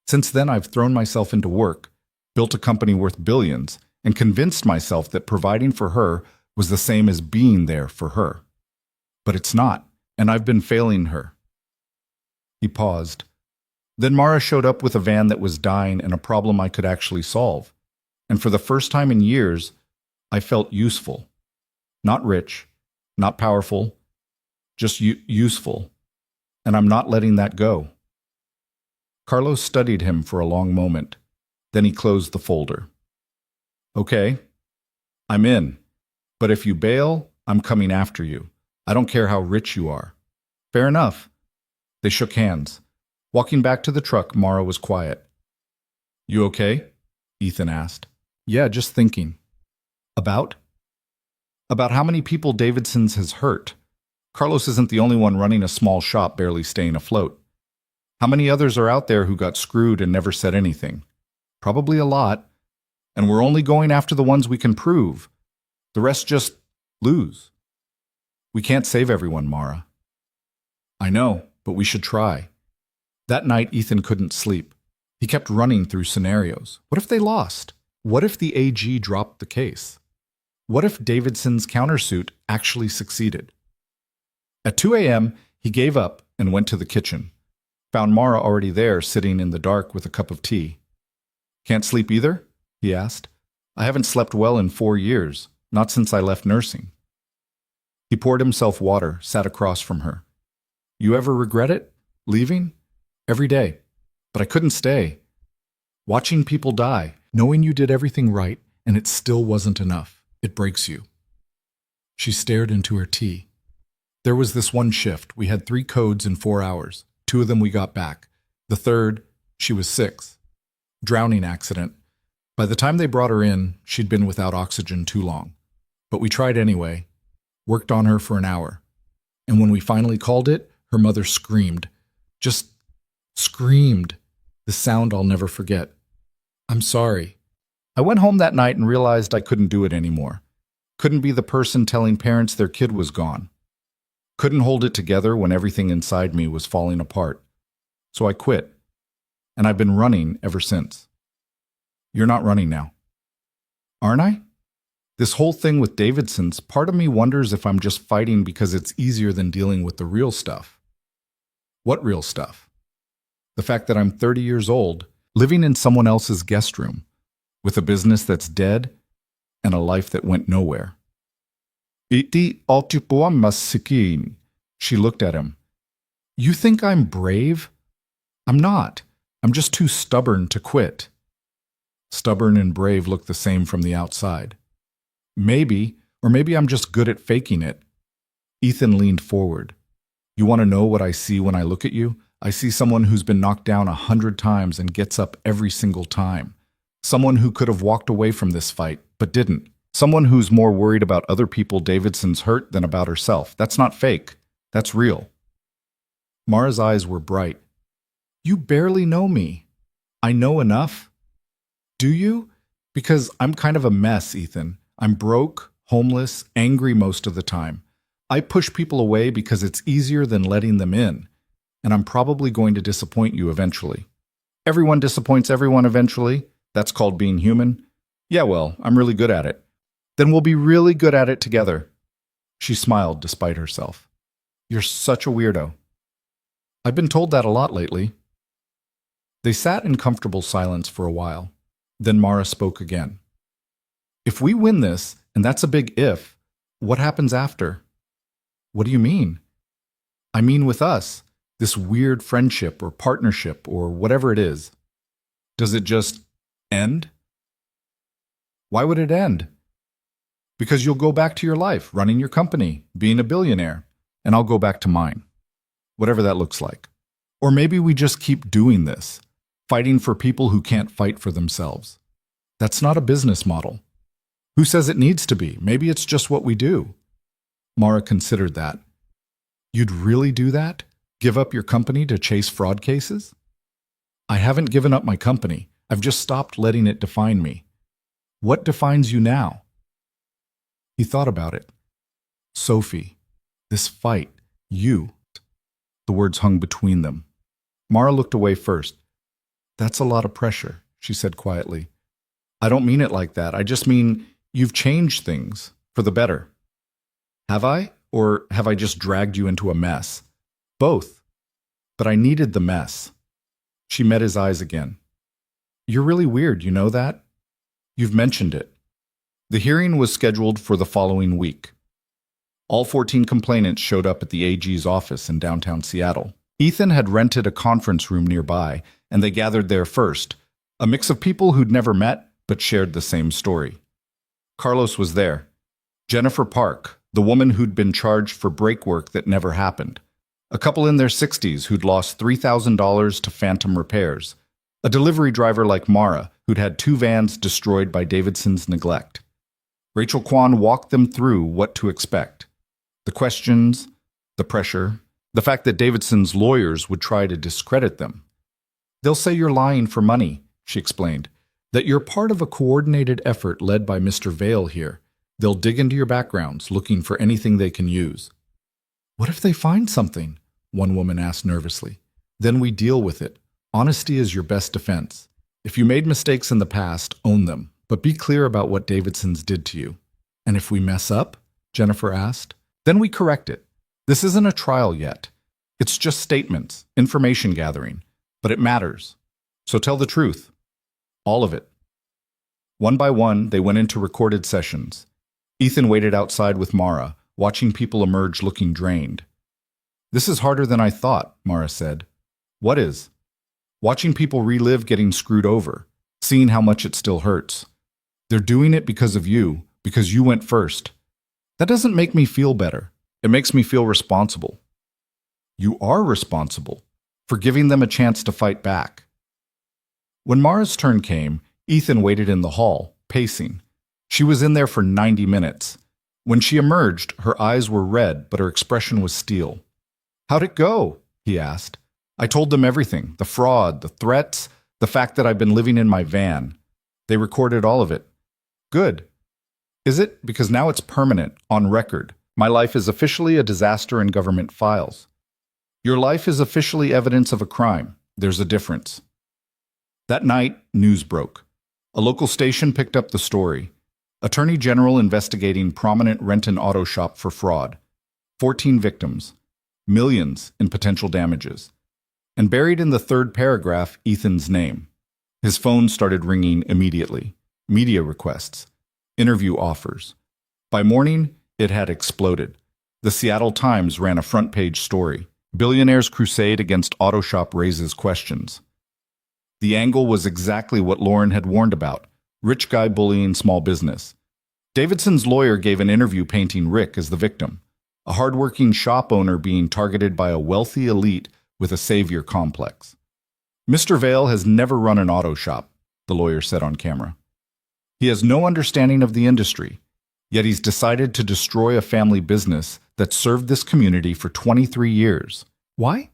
Since then, I've thrown myself into work, built a company worth billions, and convinced myself that providing for her was the same as being there for her. But it's not, and I've been failing her. He paused. Then Mara showed up with a van that was dying and a problem I could actually solve. And for the first time in years, I felt useful. Not rich, not powerful, just useful. And I'm not letting that go. Carlos studied him for a long moment. Then he closed the folder. Okay, I'm in. But if you bail, I'm coming after you. I don't care how rich you are. Fair enough. They shook hands. Walking back to the truck, Mara was quiet. You okay? Ethan asked. Yeah, just thinking. About? About how many people Davidson's has hurt. Carlos isn't the only one running a small shop barely staying afloat. How many others are out there who got screwed and never said anything? Probably a lot. And we're only going after the ones we can prove. The rest just lose. We can't save everyone, Mara. I know, but we should try. That night, Ethan couldn't sleep. He kept running through scenarios. What if they lost? What if the AG dropped the case? What if Davidson's countersuit actually succeeded? At 2 a.m., he gave up and went to the kitchen. Found Mara already there, sitting in the dark with a cup of tea. Can't sleep either? He asked. I haven't slept well in 4 years, not since I left nursing. He poured himself water, sat across from her. You ever regret it? Leaving? Every day. But I couldn't stay. Watching people die, knowing you did everything right, and it still wasn't enough. It breaks you. She stared into her tea. There was this one shift. We had 3 codes in 4 hours. 2 of them we got back. The third, she was 6. Drowning accident. By the time they brought her in, she'd been without oxygen too long. But we tried anyway. Worked on her for an hour. And when we finally called it, her mother screamed. Just screamed. The sound I'll never forget. I'm sorry. I went home that night and realized I couldn't do it anymore. Couldn't be the person telling parents their kid was gone. Couldn't hold it together when everything inside me was falling apart. So I quit. And I've been running ever since. You're not running now. Aren't I? This whole thing with Davidson's, part of me wonders if I'm just fighting because it's easier than dealing with the real stuff. What real stuff? The fact that I'm 30 years old, living in someone else's guest room, with a business that's dead and a life that went nowhere. Iti altipuan masikin. She looked at him. You think I'm brave? I'm not. I'm just too stubborn to quit. Stubborn and brave look the same from the outside. Maybe, or maybe I'm just good at faking it. Ethan leaned forward. You want to know what I see when I look at you? I see someone who's been knocked down 100 times and gets up every single time. Someone who could have walked away from this fight, but didn't. Someone who's more worried about other people Davidson's hurt than about herself. That's not fake. That's real. Mara's eyes were bright. You barely know me. I know enough. Do you? Because I'm kind of a mess, Ethan. I'm broke, homeless, angry most of the time. I push people away because it's easier than letting them in. And I'm probably going to disappoint you eventually. Everyone disappoints everyone eventually. That's called being human. Yeah, well, I'm really good at it. Then we'll be really good at it together. She smiled despite herself. You're such a weirdo. I've been told that a lot lately. They sat in comfortable silence for a while. Then Mara spoke again. If we win this, and that's a big if, what happens after? What do you mean? I mean with us, this weird friendship or partnership or whatever it is. Does it just end? Why would it end? Because you'll go back to your life, running your company, being a billionaire, and I'll go back to mine. Whatever that looks like. Or maybe we just keep doing this, fighting for people who can't fight for themselves. That's not a business model. Who says it needs to be? Maybe it's just what we do. Mara considered that. You'd really do that? Give up your company to chase fraud cases? I haven't given up my company. I've just stopped letting it define me. What defines you now? He thought about it. Sophie, this fight, you. The words hung between them. Mara looked away first. That's a lot of pressure, she said quietly. I don't mean it like that. I just mean you've changed things for the better. Have I? Or have I just dragged you into a mess? Both. But I needed the mess. She met his eyes again. You're really weird, you know that? You've mentioned it. The hearing was scheduled for the following week. All 14 complainants showed up at the AG's office in downtown Seattle. Ethan had rented a conference room nearby, and they gathered there first, a mix of people who'd never met but shared the same story. Carlos was there. Jennifer Park, the woman who'd been charged for brake work that never happened. A couple in their 60s who'd lost $3,000 to phantom repairs. A delivery driver like Mara, who'd had 2 vans destroyed by Davidson's neglect. Rachel Kwan walked them through what to expect. The questions, the pressure, the fact that Davidson's lawyers would try to discredit them. They'll say you're lying for money, she explained, that you're part of a coordinated effort led by Mr. Vale here. They'll dig into your backgrounds, looking for anything they can use. What if they find something? One woman asked nervously. Then we deal with it. Honesty is your best defense. If you made mistakes in the past, own them, but be clear about what Davidson's did to you. And if we mess up? Jennifer asked. Then we correct it. This isn't a trial yet. It's just statements, information gathering, but it matters. So tell the truth. All of it. One by one, they went into recorded sessions. Ethan waited outside with Mara, watching people emerge looking drained. This is harder than I thought, Mara said. What is? Watching people relive getting screwed over, seeing how much it still hurts. They're doing it because of you, because you went first. That doesn't make me feel better. It makes me feel responsible. You are responsible for giving them a chance to fight back. When Mara's turn came, Ethan waited in the hall, pacing. She was in there for 90 minutes. When she emerged, her eyes were red, but her expression was steel. How'd it go? He asked. I told them everything, the fraud, the threats, the fact that I've been living in my van. They recorded all of it. Good. Is it? Because now it's permanent, on record. My life is officially a disaster in government files. Your life is officially evidence of a crime. There's a difference. That night, news broke. A local station picked up the story. Attorney General investigating prominent Renton auto shop for fraud. 14 victims. Millions in potential damages. And buried in the third paragraph, Ethan's name. His phone started ringing immediately. Media requests. Interview offers. By morning, it had exploded. The Seattle Times ran a front-page story. Billionaire's crusade against auto shop raises questions. The angle was exactly what Lauren had warned about. Rich guy bullying small business. Davidson's lawyer gave an interview painting Rick as the victim. A hardworking shop owner being targeted by a wealthy elite with a savior complex. Mr. Vale has never run an auto shop, the lawyer said on camera. He has no understanding of the industry, yet he's decided to destroy a family business that served this community for 23 years. Why?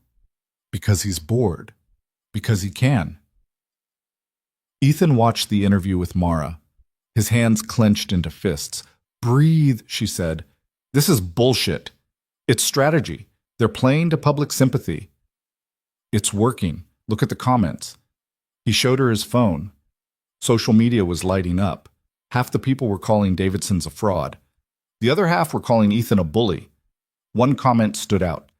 Because he's bored. Because he can. Ethan watched the interview with Mara. His hands clenched into fists. Breathe, she said. This is bullshit. It's strategy. They're playing to public sympathy. It's working. Look at the comments. He showed her his phone. Social media was lighting up. Half the people were calling Davidson's a fraud. The other half were calling Ethan a bully. One comment stood out.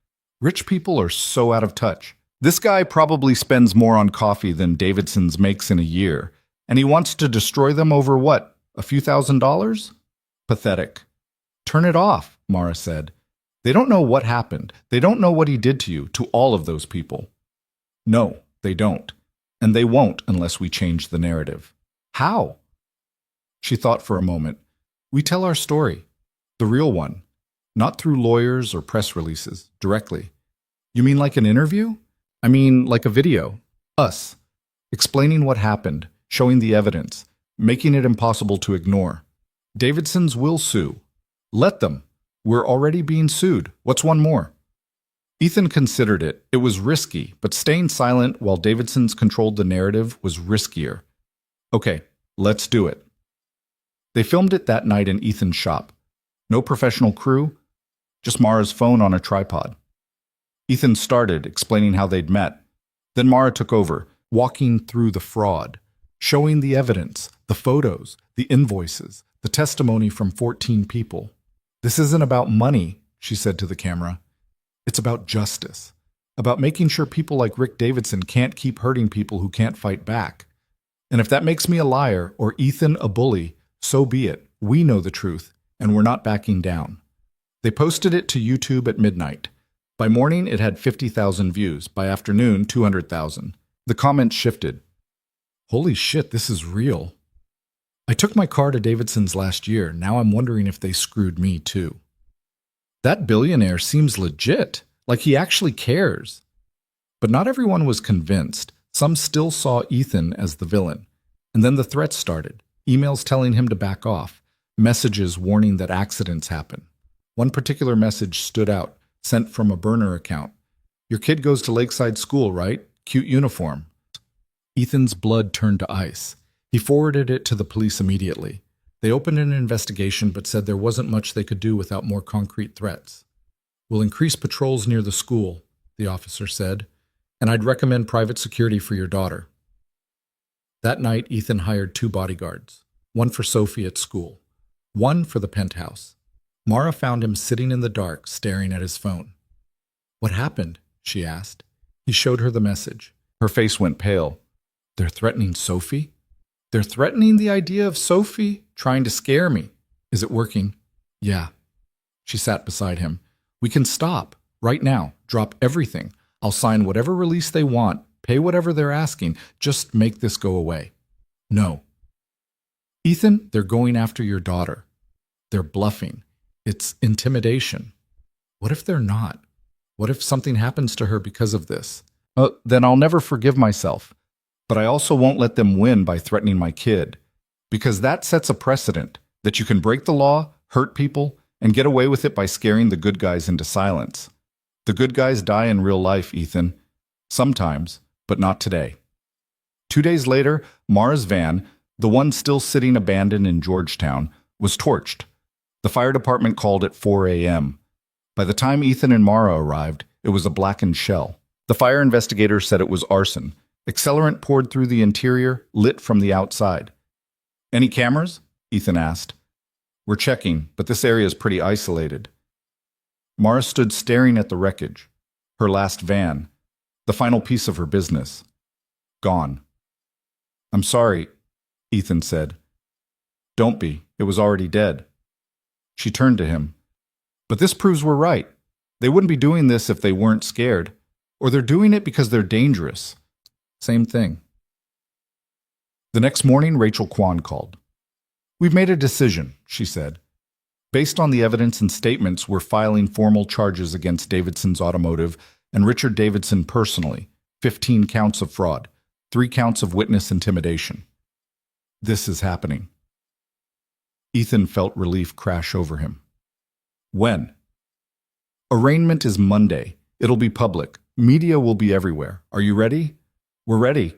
Rich people are so out of touch. This guy probably spends more on coffee than Davidson's makes in a year, and he wants to destroy them over what, a few $1,000s? Pathetic. Turn it off, Mara said. They don't know what happened. They don't know what he did to you, to all of those people. No, they don't. And they won't unless we change the narrative. How? She thought for a moment. We tell our story. The real one. Not through lawyers or press releases, directly. You mean like an interview? I mean like a video. Us. Explaining what happened, showing the evidence, making it impossible to ignore. Davidson's will sue. Let them. We're already being sued. What's one more? Ethan considered it. It was risky, but staying silent while Davidson's controlled the narrative was riskier. Okay, let's do it. They filmed it that night in Ethan's shop. No professional crew, just Mara's phone on a tripod. Ethan started, explaining how they'd met. Then Mara took over, walking through the fraud, showing the evidence, the photos, the invoices, the testimony from 14 people. This isn't about money, she said to the camera. It's about justice, about making sure people like Rick Davidson can't keep hurting people who can't fight back. And if that makes me a liar or Ethan a bully, so be it. We know the truth, and we're not backing down. They posted it to YouTube at midnight. By morning, it had 50,000 views. By afternoon, 200,000. The comments shifted. Holy shit, this is real. I took my car to Davidson's last year. Now I'm wondering if they screwed me too. That billionaire seems legit, like he actually cares. But not everyone was convinced. Some still saw Ethan as the villain. And then the threats started, emails telling him to back off. messages warning that accidents happen. One particular message stood out, sent from a burner account. Your kid goes to Lakeside School, right? Cute uniform. Ethan's blood turned to ice. He forwarded it to the police immediately. They opened an investigation but said there wasn't much they could do without more concrete threats. We'll increase patrols near the school, the officer said, and I'd recommend private security for your daughter. That night, Ethan hired 2 bodyguards, one for Sophie at school, one for the penthouse. Mara found him sitting in the dark, staring at his phone. What happened? She asked. He showed her the message. Her face went pale. They're threatening Sophie? They're threatening the idea of Sophie, trying to scare me. Is it working? Yeah. She sat beside him. We can stop, right now. Drop everything. I'll sign whatever release they want, pay whatever they're asking. Just make this go away. No. Ethan, they're going after your daughter. They're bluffing. It's intimidation. What if they're not? What if something happens to her because of this? Then I'll never forgive myself. But I also won't let them win by threatening my kid. Because that sets a precedent that you can break the law, hurt people, and get away with it by scaring the good guys into silence. The good guys die in real life, Ethan. Sometimes, but not today. 2 days later, Mara's van, the one still sitting abandoned in Georgetown, was torched. The fire department called at 4 a.m. By the time Ethan and Mara arrived, it was a blackened shell. The fire investigators said it was arson. Accelerant poured through the interior, lit from the outside. Any cameras? Ethan asked. We're checking, but this area is pretty isolated. Mara stood staring at the wreckage. Her last van, the final piece of her business. Gone. I'm sorry, Ethan said. Don't be. It was already dead. She turned to him. But this proves we're right. They wouldn't be doing this if they weren't scared. Or they're doing it because they're dangerous. Same thing. The next morning, Rachel Kwan called. We've made a decision, she said. Based on the evidence and statements, we're filing formal charges against Davidson's Automotive and Richard Davidson personally, 15 counts of fraud, 3 counts of witness intimidation. This is happening. Ethan felt relief crash over him. When? Arraignment is Monday. It'll be public. Media will be everywhere. Are you ready? We're ready.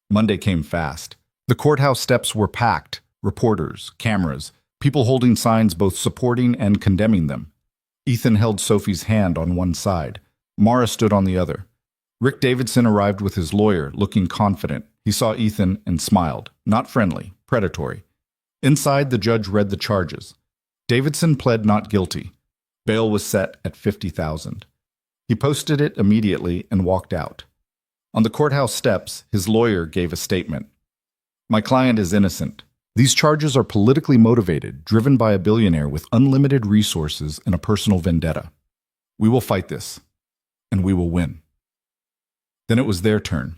Monday came fast. The courthouse steps were packed. Reporters, cameras, people holding signs both supporting and condemning them. Ethan held Sophie's hand on one side. Mara stood on the other. Rick Davidson arrived with his lawyer, looking confident. He saw Ethan and smiled. Not friendly, predatory. Inside, the judge read the charges. Davidson pled not guilty. Bail was set at $50,000. He posted it immediately and walked out. On the courthouse steps, his lawyer gave a statement. My client is innocent. These charges are politically motivated, driven by a billionaire with unlimited resources and a personal vendetta. We will fight this, and we will win. Then it was their turn.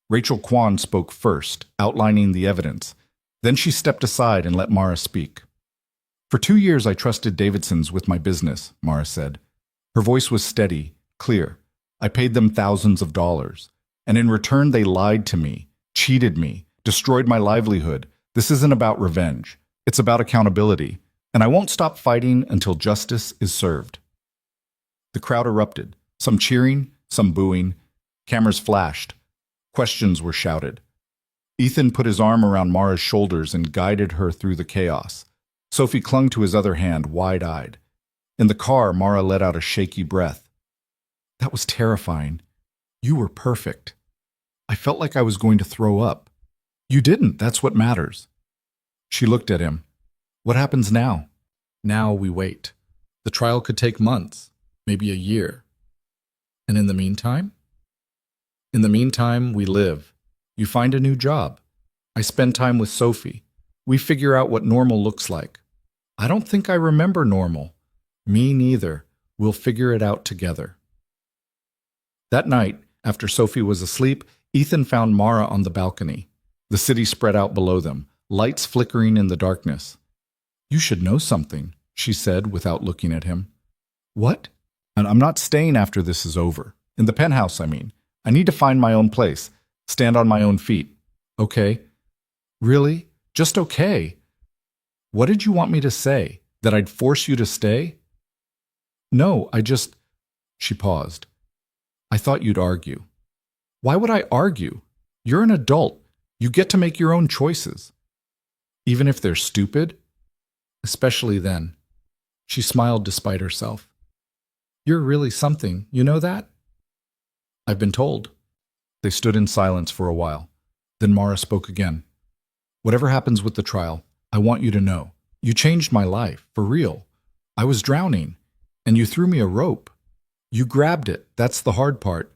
Rachel Kwan spoke first, outlining the evidence. Then she stepped aside and let Mara speak. For 2 years I trusted Davidsons with my business, Mara said. Her voice was steady, clear. I paid them thousands of dollars. And in return they lied to me, cheated me, destroyed my livelihood. This isn't about revenge. It's about accountability. And I won't stop fighting until justice is served. The crowd erupted, some cheering, some booing. Cameras flashed. Questions were shouted. Ethan put his arm around Mara's shoulders and guided her through the chaos. Sophie clung to his other hand, wide-eyed. In the car, Mara let out a shaky breath. That was terrifying. You were perfect. I felt like I was going to throw up. You didn't. That's what matters. She looked at him. What happens now? Now we wait. The trial could take months, maybe a year. And in the meantime? In the meantime, we live. You find a new job. I spend time with Sophie. We figure out what normal looks like. I don't think I remember normal. Me neither. We'll figure it out together. That night, after Sophie was asleep, Ethan found Mara on the balcony. The city spread out below them, lights flickering in the darkness. You should know something, she said without looking at him. What? And I'm not staying after this is over. In the penthouse, I mean. I need to find my own place, stand on my own feet. Okay? Really? Just okay? What did you want me to say? That I'd force you to stay? No, She paused. I thought you'd argue. Why would I argue? You're an adult. You get to make your own choices. Even if they're stupid? Especially then. She smiled despite herself. You're really something, you know that? I've been told. They stood in silence for a while. Then Mara spoke again. Whatever happens with the trial, I want you to know. You changed my life, for real. I was drowning, and you threw me a rope. You grabbed it, that's the hard part.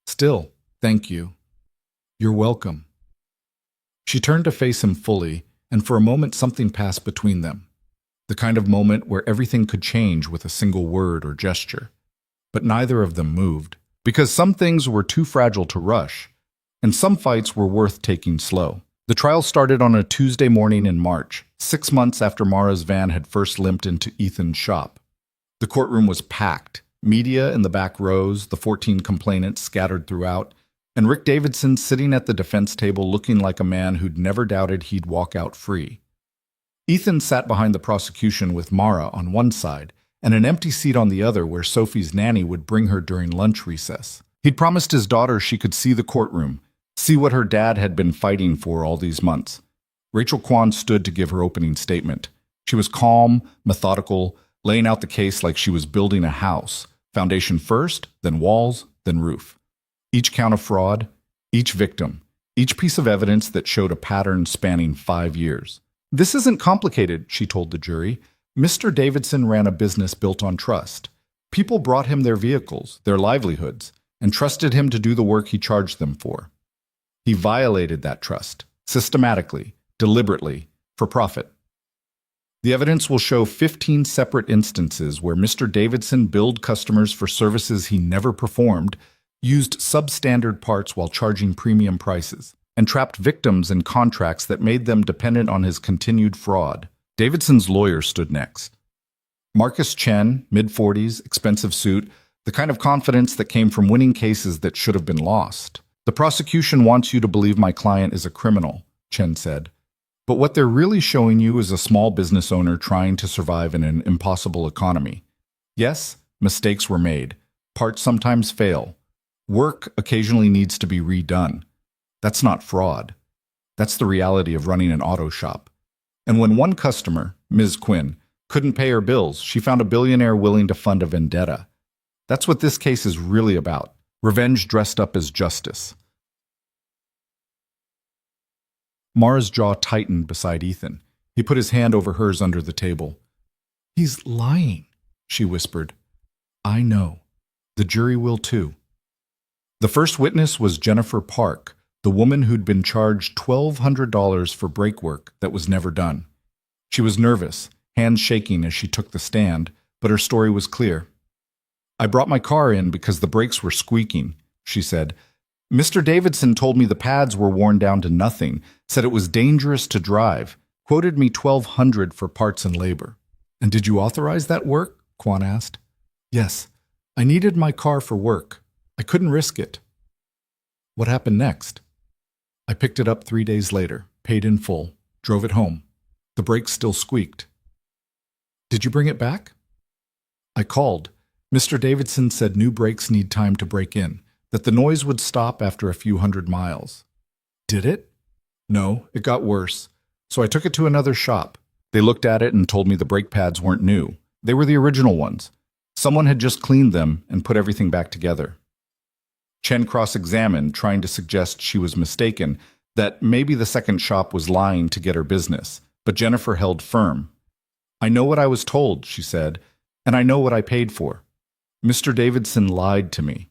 Still, thank you. You're welcome. She turned to face him fully, and for a moment something passed between them. The kind of moment where everything could change with a single word or gesture. But neither of them moved, because some things were too fragile to rush, and some fights were worth taking slow. The trial started on a Tuesday morning in March, 6 months after Mara's van had first limped into Ethan's shop. The courtroom was packed, media in the back rows, the 14 complainants scattered throughout, and Rick Davidson sitting at the defense table looking like a man who'd never doubted he'd walk out free. Ethan sat behind the prosecution with Mara on one side and an empty seat on the other where Sophie's nanny would bring her during lunch recess. He'd promised his daughter she could see the courtroom, see what her dad had been fighting for all these months. Rachel Kwan stood to give her opening statement. She was calm, methodical, laying out the case like she was building a house. Foundation first, then walls, then roof. Each count of fraud, each victim, each piece of evidence that showed a pattern spanning 5 years. This isn't complicated, she told the jury. Mr. Davidson ran a business built on trust. People brought him their vehicles, their livelihoods, and trusted him to do the work he charged them for. He violated that trust, systematically, deliberately, for profit. The evidence will show 15 separate instances where Mr. Davidson billed customers for services he never performed, used substandard parts while charging premium prices, and trapped victims in contracts that made them dependent on his continued fraud. Davidson's lawyer stood next. Marcus Chen, mid-40s, expensive suit, the kind of confidence that came from winning cases that should have been lost. The prosecution wants you to believe my client is a criminal, Chen said. But what they're really showing you is a small business owner trying to survive in an impossible economy. Yes, mistakes were made. Parts sometimes fail. Work occasionally needs to be redone. That's not fraud. That's the reality of running an auto shop. And when one customer, Ms. Quinn, couldn't pay her bills, she found a billionaire willing to fund a vendetta. That's what this case is really about. Revenge dressed up as justice. Mara's jaw tightened beside Ethan. He put his hand over hers under the table. He's lying, she whispered. I know. The jury will too. The first witness was Jennifer Park, the woman who'd been charged $1,200 for brake work that was never done. She was nervous, hands shaking as she took the stand, but her story was clear. I brought my car in because the brakes were squeaking, she said. Mr. Davidson told me the pads were worn down to nothing, said it was dangerous to drive, quoted me $1,200 for parts and labor. And did you authorize that work? Kwan asked. Yes. I needed my car for work. I couldn't risk it. What happened next? I picked it up 3 days later, paid in full, drove it home. The brakes still squeaked. Did you bring it back? I called. Mr. Davidson said new brakes need time to break in, that the noise would stop after a few hundred miles. Did it? No, it got worse. So I took it to another shop. They looked at it and told me the brake pads weren't new. They were the original ones. Someone had just cleaned them and put everything back together. Chen cross-examined, trying to suggest she was mistaken, that maybe the second shop was lying to get her business, but Jennifer held firm. I know what I was told, she said, and I know what I paid for. Mr. Davidson lied to me.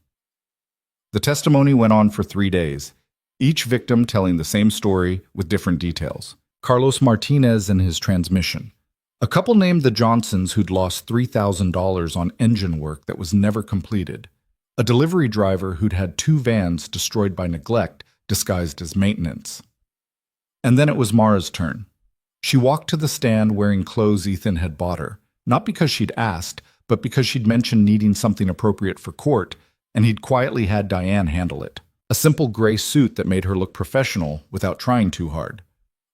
The testimony went on for 3 days, each victim telling the same story with different details. Carlos Martinez and his transmission. A couple named the Johnsons who'd lost $3,000 on engine work that was never completed. A delivery driver who'd had 2 vans destroyed by neglect disguised as maintenance. And then it was Mara's turn. She walked to the stand wearing clothes Ethan had bought her, not because she'd asked, but because she'd mentioned needing something appropriate for court, and he'd quietly had Diane handle it. A simple gray suit that made her look professional without trying too hard.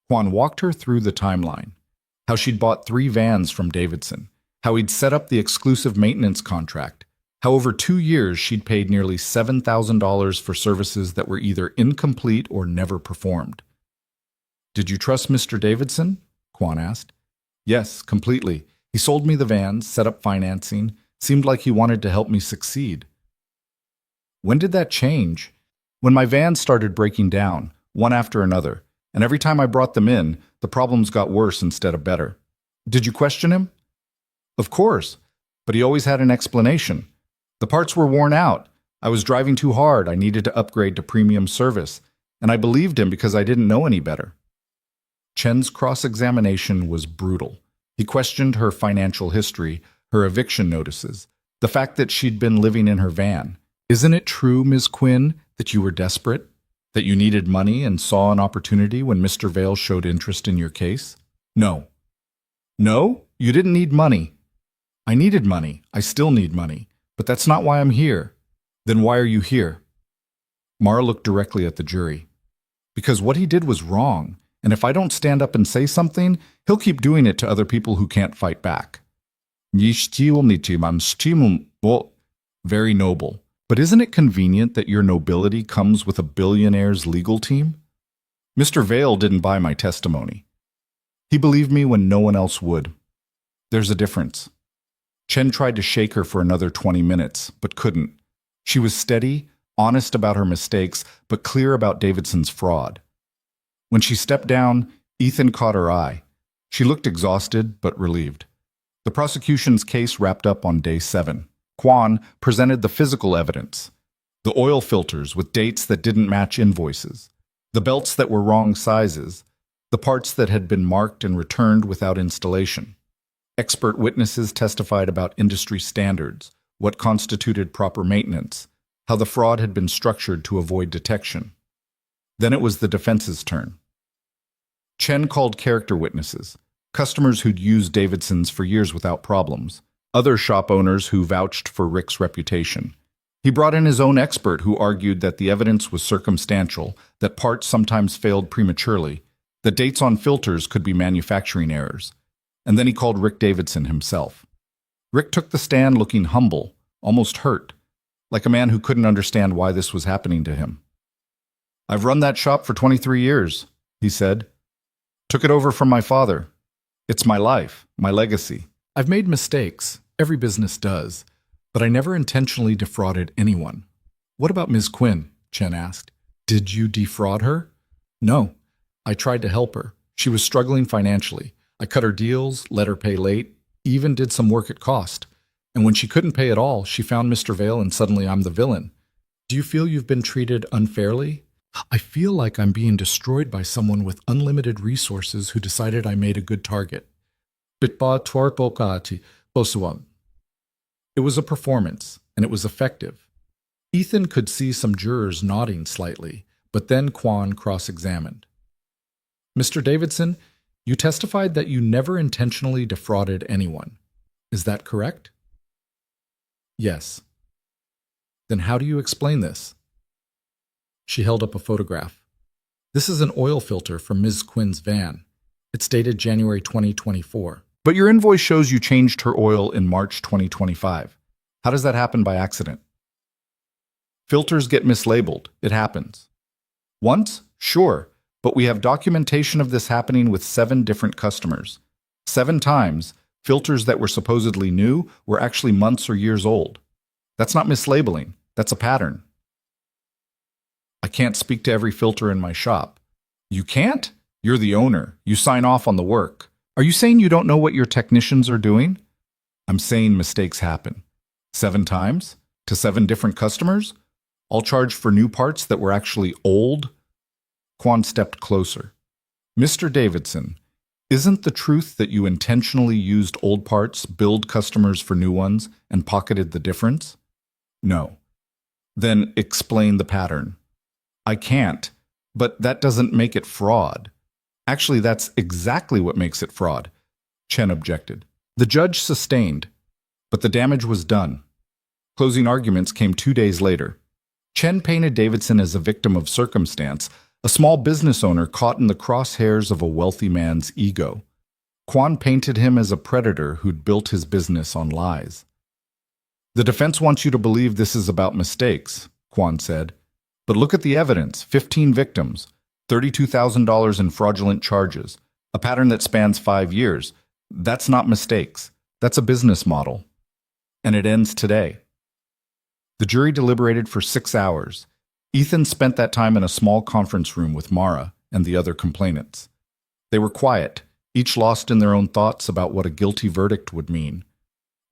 Juan walked her through the timeline. how she'd bought 3 vans from Davidson, how he'd set up the exclusive maintenance contract, how over 2 years she'd paid nearly $7,000 for services that were either incomplete or never performed. "Did you trust Mr. Davidson?" Quan asked. "Yes, completely. He sold me the vans, set up financing, seemed like he wanted to help me succeed." "When did that change?" "When my vans started breaking down, one after another, and every time I brought them in, the problems got worse instead of better." "Did you question him?" "Of course, but he always had an explanation. The parts were worn out. I was driving too hard. I needed to upgrade to premium service, and I believed him because I didn't know any better." Chen's cross-examination was brutal. He questioned her financial history, her eviction notices, the fact that she'd been living in her van. "Isn't it true, Ms. Quinn, that you were desperate? That you needed money and saw an opportunity when Mr. Vale showed interest in your case?" "No." "No? You didn't need money." "I needed money. I still need money. But that's not why I'm here." "Then why are you here?" Mara looked directly at the jury. "Because what he did was wrong, and if I don't stand up and say something, he'll keep doing it to other people who can't fight back." "Very noble. But isn't it convenient that your nobility comes with a billionaire's legal team?" "Mr. Vale didn't buy my testimony. He believed me when no one else would. There's a difference." Chen tried to shake her for another 20 minutes, but couldn't. She was steady, honest about her mistakes, but clear about Davidson's fraud. When she stepped down, Ethan caught her eye. She looked exhausted, but relieved. The prosecution's case wrapped up on day 7. Quan presented the physical evidence. The oil filters with dates that didn't match invoices. The belts that were wrong sizes. The parts that had been marked and returned without installation. Expert witnesses testified about industry standards, what constituted proper maintenance, how the fraud had been structured to avoid detection. Then it was the defense's turn. Chen called character witnesses, customers who'd used Davidson's for years without problems, other shop owners who vouched for Rick's reputation. He brought in his own expert who argued that the evidence was circumstantial, that parts sometimes failed prematurely, that dates on filters could be manufacturing errors. And then he called Rick Davidson himself. Rick took the stand looking humble, almost hurt, like a man who couldn't understand why this was happening to him. "I've run that shop for 23 years, he said. "Took it over from my father. It's my life, my legacy. I've made mistakes, every business does, but I never intentionally defrauded anyone." "What about Ms. Quinn?" Chen asked. "Did you defraud her?" "No. I tried to help her. She was struggling financially. I cut her deals, let her pay late, even did some work at cost. And when she couldn't pay at all, she found Mr. Vale and suddenly I'm the villain. Do you feel you've been treated unfairly?" "I feel like I'm being destroyed by someone with unlimited resources who decided I made a good target." It was a performance, and it was effective. Ethan could see some jurors nodding slightly, but then Quan cross-examined. "Mr. Davidson, you testified that you never intentionally defrauded anyone. Is that correct?" "Yes." "Then how do you explain this?" She held up a photograph. "This is an oil filter from Ms. Quinn's van. It's dated January 2024. But your invoice shows you changed her oil in March 2025. How does that happen by accident?" "Filters get mislabeled. It happens." "Once? Sure. But we have documentation of this happening with 7 different customers. 7 times, filters that were supposedly new were actually months or years old. That's not mislabeling. That's a pattern." "I can't speak to every filter in my shop." "You can't? You're the owner. You sign off on the work. Are you saying you don't know what your technicians are doing?" "I'm saying mistakes happen. 7 times? To 7 different customers? All charged for new parts that were actually old?" Quan stepped closer. "Mr. Davidson, isn't the truth that you intentionally used old parts, billed customers for new ones, and pocketed the difference?" "No." "Then explain the pattern." "I can't, but that doesn't make it fraud." "Actually, that's exactly what makes it fraud," Chen objected. The judge sustained, but the damage was done. Closing arguments came 2 days later. Chen painted Davidson as a victim of circumstance, a small business owner caught in the crosshairs of a wealthy man's ego. Kwan painted him as a predator who'd built his business on lies. The defense wants you to believe this is about mistakes, Kwan said. But look at the evidence. 15 victims, $32,000 in fraudulent charges, a pattern that spans 5 years. That's not mistakes. That's a business model. And it ends today. The jury deliberated for 6 hours. Ethan spent that time in a small conference room with Mara and the other complainants. They were quiet, each lost in their own thoughts about what a guilty verdict would mean,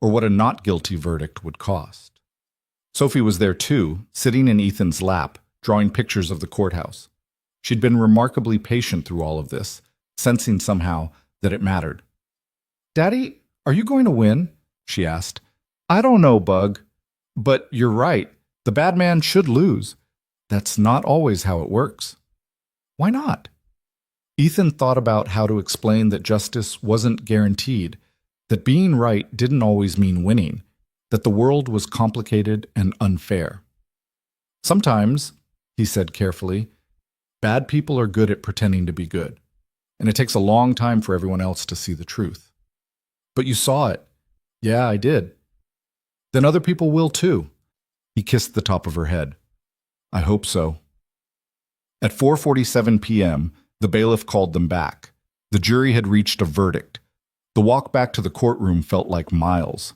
or what a not guilty verdict would cost. Sophie was there too, sitting in Ethan's lap, drawing pictures of the courthouse. She'd been remarkably patient through all of this, sensing somehow that it mattered. "Daddy, are you going to win?" she asked. "I don't know, Bug. But you're right. The bad man should lose. That's not always how it works." "Why not?" Ethan thought about how to explain that justice wasn't guaranteed, that being right didn't always mean winning, that the world was complicated and unfair. "Sometimes," he said carefully, "bad people are good at pretending to be good, and it takes a long time for everyone else to see the truth." "But you saw it." "Yeah, I did." "Then other people will too." He kissed the top of her head. "I hope so." At 4:47 p.m., the bailiff called them back. The jury had reached a verdict. The walk back to the courtroom felt like miles.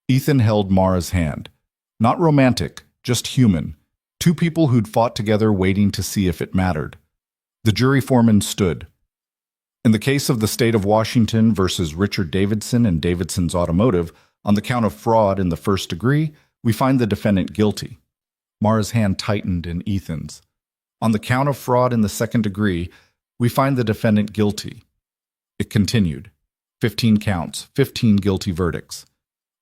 Ethan held Mara's hand. Not romantic, just human. Two people who'd fought together waiting to see if it mattered. The jury foreman stood. "In the case of the state of Washington versus Richard Davidson and Davidson's Automotive, on the count of fraud in the first degree, we find the defendant guilty." Mara's hand tightened in Ethan's. "On the count of fraud in the second degree, we find the defendant guilty." It continued. 15 counts, 15 guilty verdicts.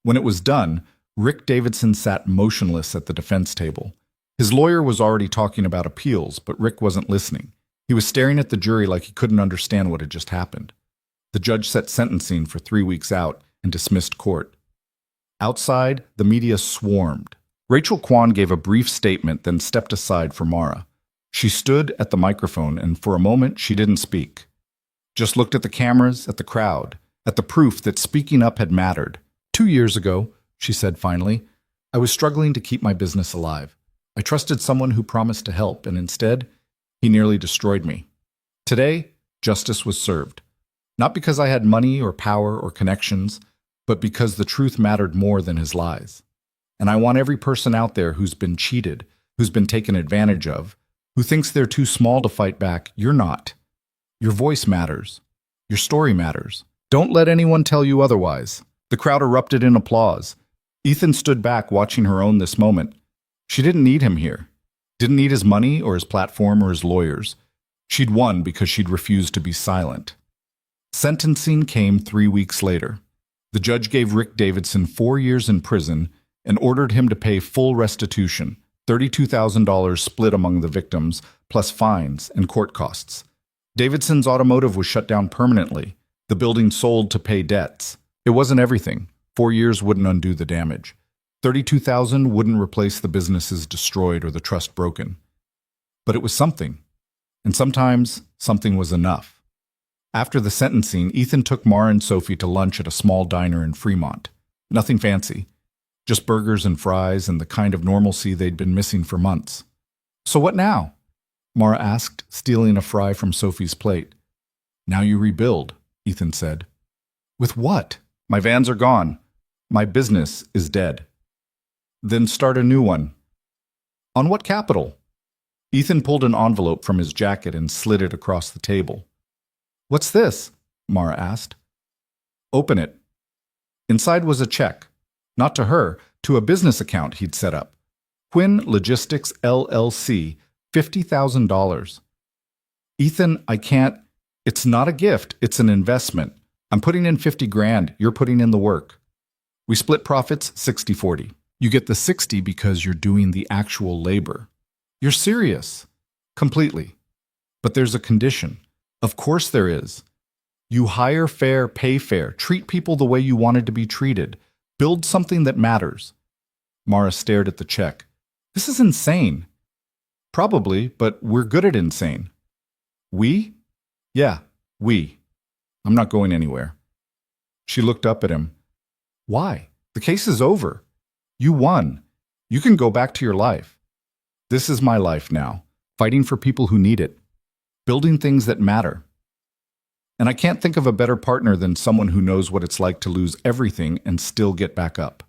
When it was done, Rick Davidson sat motionless at the defense table. His lawyer was already talking about appeals, but Rick wasn't listening. He was staring at the jury like he couldn't understand what had just happened. The judge set sentencing for 3 weeks out and dismissed court. Outside, the media swarmed. Rachel Kwan gave a brief statement, then stepped aside for Mara. She stood at the microphone, and for a moment she didn't speak. Just looked at the cameras, at the crowd, at the proof that speaking up had mattered. 2 years ago, she said finally, I was struggling to keep my business alive. I trusted someone who promised to help, and instead, he nearly destroyed me. Today, justice was served. Not because I had money or power or connections, but because the truth mattered more than his lies. And I want every person out there who's been cheated, who's been taken advantage of, who thinks they're too small to fight back. You're not. Your voice matters. Your story matters. Don't let anyone tell you otherwise. The crowd erupted in applause. Ethan stood back watching her own this moment. She didn't need him here. Didn't need his money or his platform or his lawyers. She'd won because she'd refused to be silent. Sentencing came 3 weeks later. The judge gave Rick Davidson 4 years in prison and ordered him to pay full restitution, $32,000 split among the victims, plus fines and court costs. Davidson's Automotive was shut down permanently. The building sold to pay debts. It wasn't everything. 4 years wouldn't undo the damage. $32,000 wouldn't replace the businesses destroyed or the trust broken. But it was something. And sometimes, something was enough. After the sentencing, Ethan took Mara and Sophie to lunch at a small diner in Fremont. Nothing fancy. Just burgers and fries and the kind of normalcy they'd been missing for months. So what now? Mara asked, stealing a fry from Sophie's plate. Now you rebuild, Ethan said. With what? My vans are gone. My business is dead. Then start a new one. On what capital? Ethan pulled an envelope from his jacket and slid it across the table. What's this? Mara asked. Open it. Inside was a check. Not to her, to a business account he'd set up. Quinn Logistics LLC, $50,000. Ethan, I can't. It's not a gift, it's an investment. I'm putting in 50 grand, you're putting in the work. We split profits 60-40. You get the 60 because you're doing the actual labor. You're serious. Completely. But there's a condition. Of course there is. You hire fair, pay fair, treat people the way you wanted to be treated. Build something that matters. Mara stared at the check. This is insane. Probably, but we're good at insane. We? Yeah, we. I'm not going anywhere. She looked up at him. Why? The case is over. You won. You can go back to your life. This is my life now, fighting for people who need it, building things that matter. And I can't think of a better partner than someone who knows what it's like to lose everything and still get back up.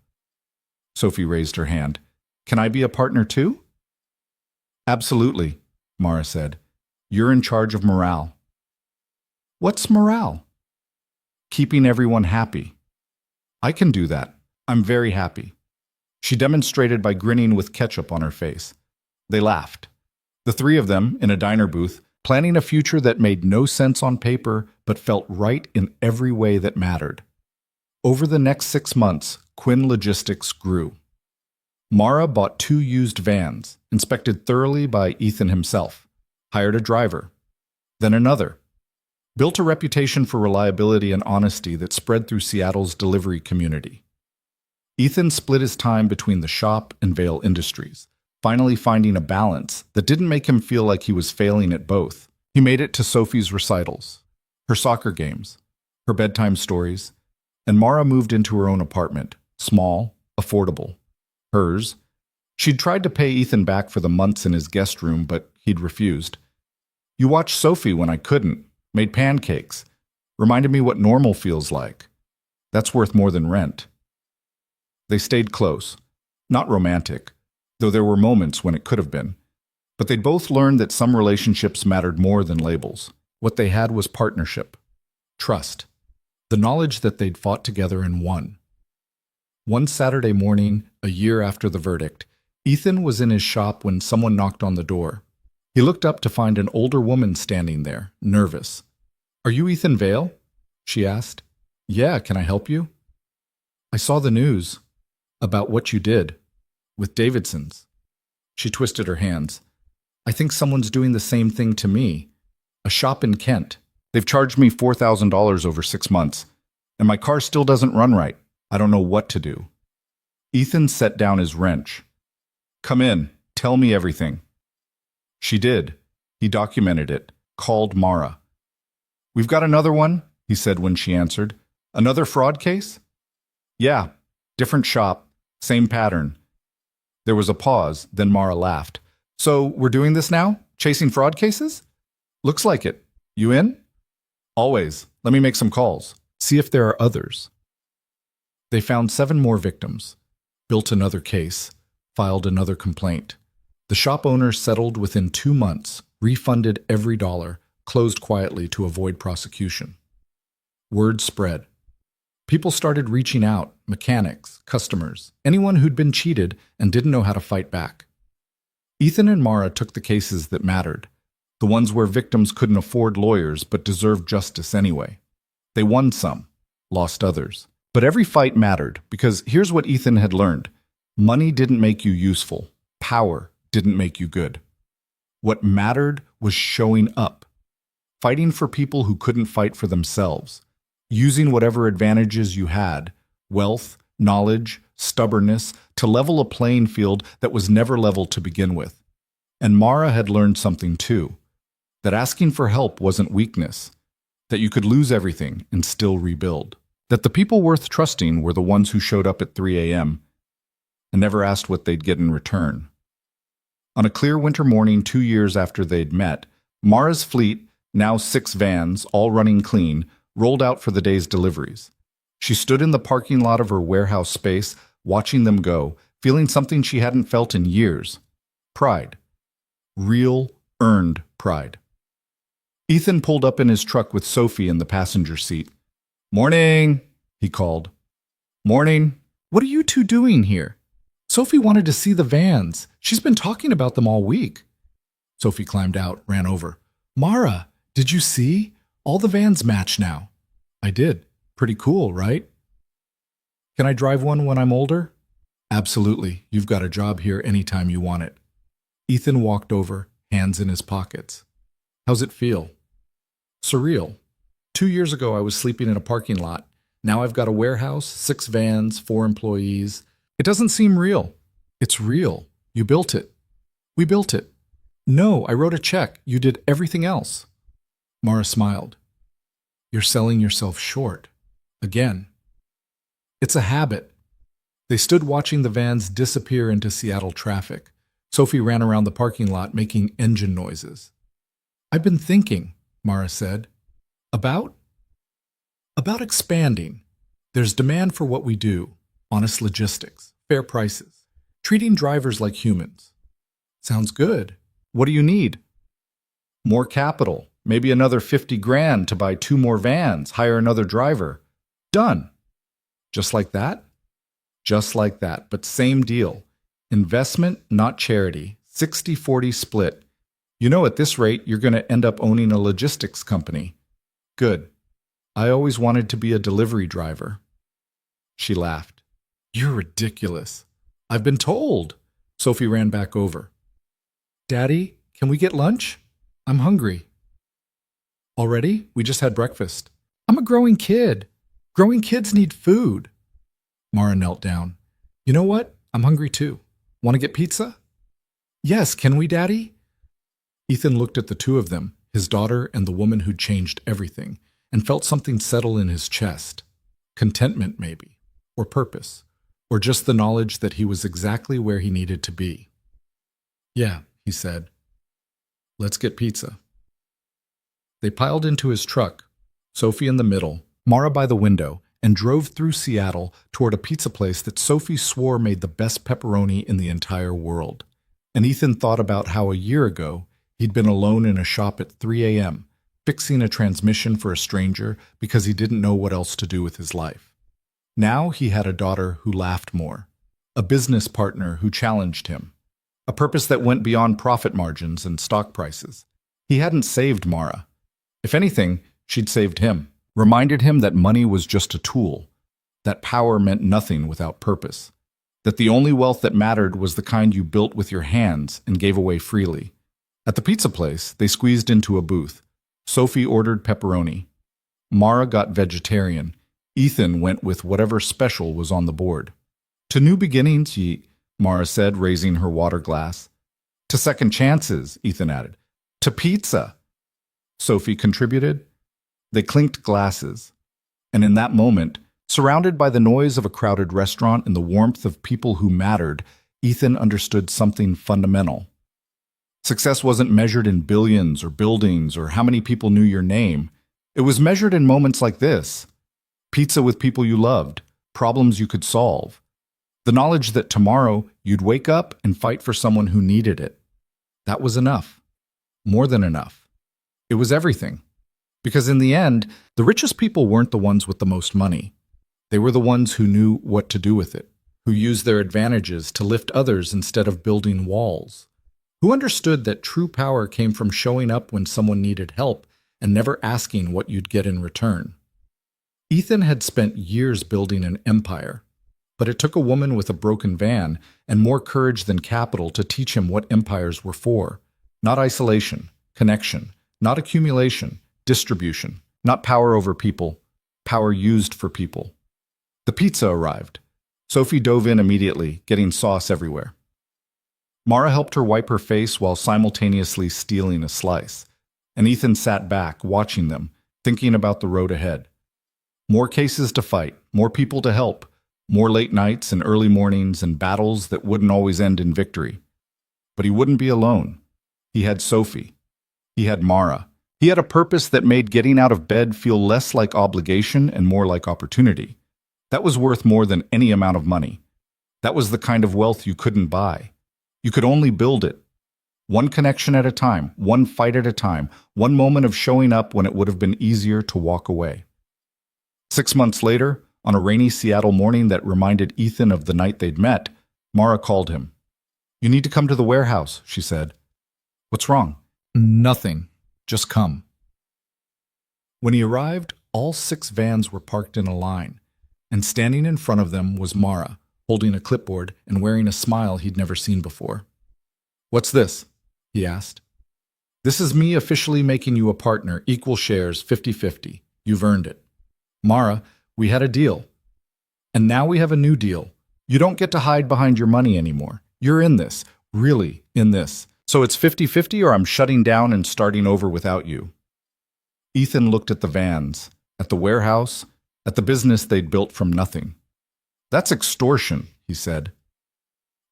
Sophie raised her hand. Can I be a partner too? Absolutely, Mara said. You're in charge of morale. What's morale? Keeping everyone happy. I can do that. I'm very happy. She demonstrated by grinning with ketchup on her face. They laughed. The three of them, in a diner booth, planning a future that made no sense on paper but felt right in every way that mattered. Over the next 6 months, Quinn Logistics grew. Mara bought 2 used vans, inspected thoroughly by Ethan himself, hired a driver, then another, built a reputation for reliability and honesty that spread through Seattle's delivery community. Ethan split his time between the shop and Vail Industries, finally finding a balance that didn't make him feel like he was failing at both. He made it to Sophie's recitals, her soccer games, her bedtime stories, and Mara moved into her own apartment, small, affordable. Hers. She'd tried to pay Ethan back for the months in his guest room, but he'd refused. You watched Sophie when I couldn't, made pancakes, reminded me what normal feels like. That's worth more than rent. They stayed close, not romantic, though there were moments when it could have been. But they'd both learned that some relationships mattered more than labels. What they had was partnership, trust, the knowledge that they'd fought together and won. One Saturday morning, a year after the verdict, Ethan was in his shop when someone knocked on the door. He looked up to find an older woman standing there, nervous. Are you Ethan Vail? She asked. Yeah, can I help you? I saw the news about what you did with Davidson's. She twisted her hands. I think someone's doing the same thing to me. A shop in Kent. They've charged me $4,000 over 6 months, and my car still doesn't run right. I don't know what to do. Ethan set down his wrench. Come in. Tell me everything. She did. He documented it, called Mara. We've got another one, he said when she answered. Another fraud case? Yeah, different shop, same pattern. There was a pause, then Mara laughed. So we're doing this now? Chasing fraud cases? Looks like it. You in? Always. Let me make some calls. See if there are others. They found 7 more victims, built another case, filed another complaint. The shop owner settled within 2 months, refunded every dollar, closed quietly to avoid prosecution. Word spread. People started reaching out, mechanics, customers, anyone who'd been cheated and didn't know how to fight back. Ethan and Mara took the cases that mattered, the ones where victims couldn't afford lawyers but deserved justice anyway. They won some, lost others. But every fight mattered, because here's what Ethan had learned. Money didn't make you useful. Power didn't make you good. What mattered was showing up, fighting for people who couldn't fight for themselves, using whatever advantages you had, wealth, knowledge, stubbornness, to level a playing field that was never level to begin with. And Mara had learned something too, that asking for help wasn't weakness, that you could lose everything and still rebuild. That the people worth trusting were the ones who showed up at 3 a.m. and never asked what they'd get in return. On a clear winter morning 2 years after they'd met, Mara's fleet, now 6 vans, all running clean, rolled out for the day's deliveries. She stood in the parking lot of her warehouse space, watching them go, feeling something she hadn't felt in years. Pride. Real, earned pride. Ethan pulled up in his truck with Sophie in the passenger seat. Morning, he called. Morning. What are you two doing here? Sophie wanted to see the vans. She's been talking about them all week. Sophie climbed out, ran over. Mara, did you see? All the vans match now. I did. Pretty cool, right? Can I drive one when I'm older? Absolutely. You've got a job here anytime you want it. Ethan walked over, hands in his pockets. How's it feel? Surreal. 2 years ago, I was sleeping in a parking lot. Now I've got a warehouse, 6 vans, 4 employees. It doesn't seem real. It's real. You built it. We built it. No, I wrote a check. You did everything else. Mara smiled. You're selling yourself short. Again. It's a habit. They stood watching the vans disappear into Seattle traffic. Sophie ran around the parking lot making engine noises. I've been thinking, Mara said. About? About expanding. There's demand for what we do. Honest logistics. Fair prices. Treating drivers like humans. Sounds good. What do you need? More capital. Maybe another 50 grand to buy 2 more vans, hire another driver. Done. Just like that? Just like that, but same deal. Investment, not charity. 60-40 split. You know, at this rate, you're going to end up owning a logistics company. Good. I always wanted to be a delivery driver. She laughed. You're ridiculous. I've been told. Sophie ran back over. Daddy, can we get lunch? I'm hungry. Already? We just had breakfast. I'm a growing kid. Growing kids need food. Mara knelt down. You know what? I'm hungry too. Want to get pizza? Yes, can we, Daddy? Ethan looked at the two of them, his daughter and the woman who'd changed everything, and felt something settle in his chest. Contentment, maybe, or purpose, or just the knowledge that he was exactly where he needed to be. Yeah, he said. Let's get pizza. They piled into his truck, Sophie in the middle, Mara by the window, and drove through Seattle toward a pizza place that Sophie swore made the best pepperoni in the entire world. And Ethan thought about how a year ago he'd been alone in a shop at 3 a.m., fixing a transmission for a stranger because he didn't know what else to do with his life. Now he had a daughter who laughed more, a business partner who challenged him, a purpose that went beyond profit margins and stock prices. He hadn't saved Mara. If anything, she'd saved him, reminded him that money was just a tool, that power meant nothing without purpose, that the only wealth that mattered was the kind you built with your hands and gave away freely. At the pizza place, they squeezed into a booth. Sophie ordered pepperoni. Mara got vegetarian. Ethan went with whatever special was on the board. To new beginnings, Mara said, raising her water glass. To second chances, Ethan added. To pizza, Sophie contributed. They clinked glasses. And in that moment, surrounded by the noise of a crowded restaurant and the warmth of people who mattered, Ethan understood something fundamental. Success wasn't measured in billions or buildings or how many people knew your name. It was measured in moments like this. Pizza with people you loved, problems you could solve. The knowledge that tomorrow you'd wake up and fight for someone who needed it. That was enough. More than enough. It was everything. Because in the end, the richest people weren't the ones with the most money. They were the ones who knew what to do with it, who used their advantages to lift others instead of building walls, who understood that true power came from showing up when someone needed help and never asking what you'd get in return. Ethan had spent years building an empire, but it took a woman with a broken van and more courage than capital to teach him what empires were for. Not isolation, connection, not accumulation, distribution, not power over people, power used for people. The pizza arrived. Sophie dove in immediately, getting sauce everywhere. Mara helped her wipe her face while simultaneously stealing a slice, and Ethan sat back, watching them, thinking about the road ahead. More cases to fight, more people to help, more late nights and early mornings and battles that wouldn't always end in victory. But he wouldn't be alone. He had Sophie. He had Mara. He had a purpose that made getting out of bed feel less like obligation and more like opportunity. That was worth more than any amount of money. That was the kind of wealth you couldn't buy. You could only build it. One connection at a time, one fight at a time, one moment of showing up when it would have been easier to walk away. 6 months later, on a rainy Seattle morning that reminded Ethan of the night they'd met, Mara called him. You need to come to the warehouse, she said. What's wrong? Nothing. Just come. When he arrived, all 6 vans were parked in a line, and standing in front of them was Mara, holding a clipboard and wearing a smile he'd never seen before. What's this? He asked. This is me officially making you a partner, equal shares, 50-50. You've earned it. Mara, we had a deal. And now we have a new deal. You don't get to hide behind your money anymore. You're in this, really in this. So it's 50-50 or I'm shutting down and starting over without you. Ethan looked at the vans, at the warehouse, at the business they'd built from nothing. That's extortion, he said.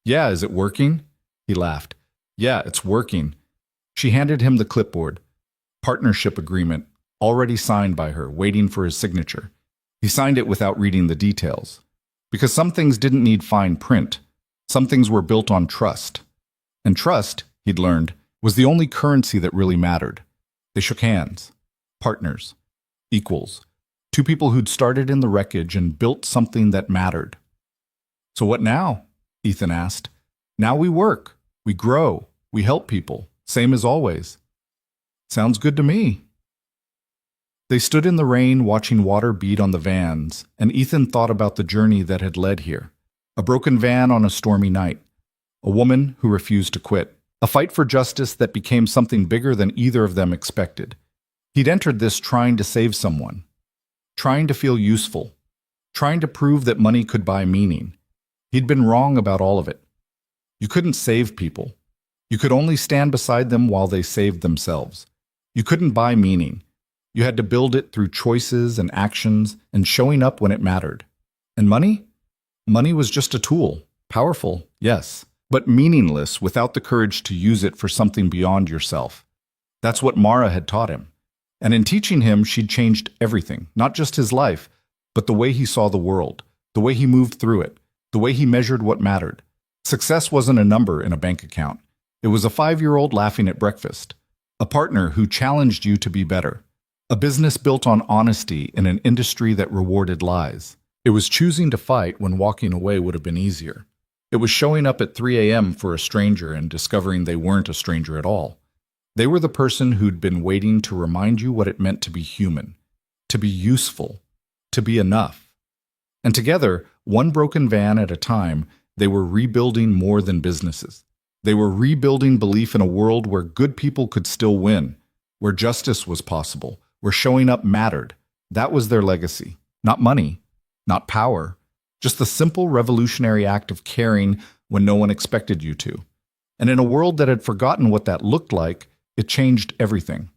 Yeah, is it working? He laughed. Yeah, it's working. She handed him the clipboard. Partnership agreement, already signed by her, waiting for his signature. He signed it without reading the details. Because some things didn't need fine print. Some things were built on trust. And trust, he'd learned, was the only currency that really mattered. They shook hands. Partners. Equals. Two people who'd started in the wreckage and built something that mattered. So what now? Ethan asked. Now we work. We grow. We help people. Same as always. Sounds good to me. They stood in the rain watching water beat on the vans, and Ethan thought about the journey that had led here. A broken van on a stormy night. A woman who refused to quit. A fight for justice that became something bigger than either of them expected. He'd entered this trying to save someone. Trying to feel useful. Trying to prove that money could buy meaning. He'd been wrong about all of it. You couldn't save people. You could only stand beside them while they saved themselves. You couldn't buy meaning. You had to build it through choices and actions and showing up when it mattered. And money? Money was just a tool. Powerful, yes, but meaningless without the courage to use it for something beyond yourself. That's what Mara had taught him. And in teaching him, she'd changed everything, not just his life, but the way he saw the world, the way he moved through it, the way he measured what mattered. Success wasn't a number in a bank account. It was a 5-year-old laughing at breakfast, a partner who challenged you to be better, a business built on honesty in an industry that rewarded lies. It was choosing to fight when walking away would have been easier. It was showing up at 3 a.m. for a stranger and discovering they weren't a stranger at all. They were the person who'd been waiting to remind you what it meant to be human, to be useful, to be enough. And together, one broken van at a time, they were rebuilding more than businesses. They were rebuilding belief in a world where good people could still win, where justice was possible, where showing up mattered. That was their legacy. Not money, not power, just the simple revolutionary act of caring when no one expected you to. And in a world that had forgotten what that looked like, it changed everything.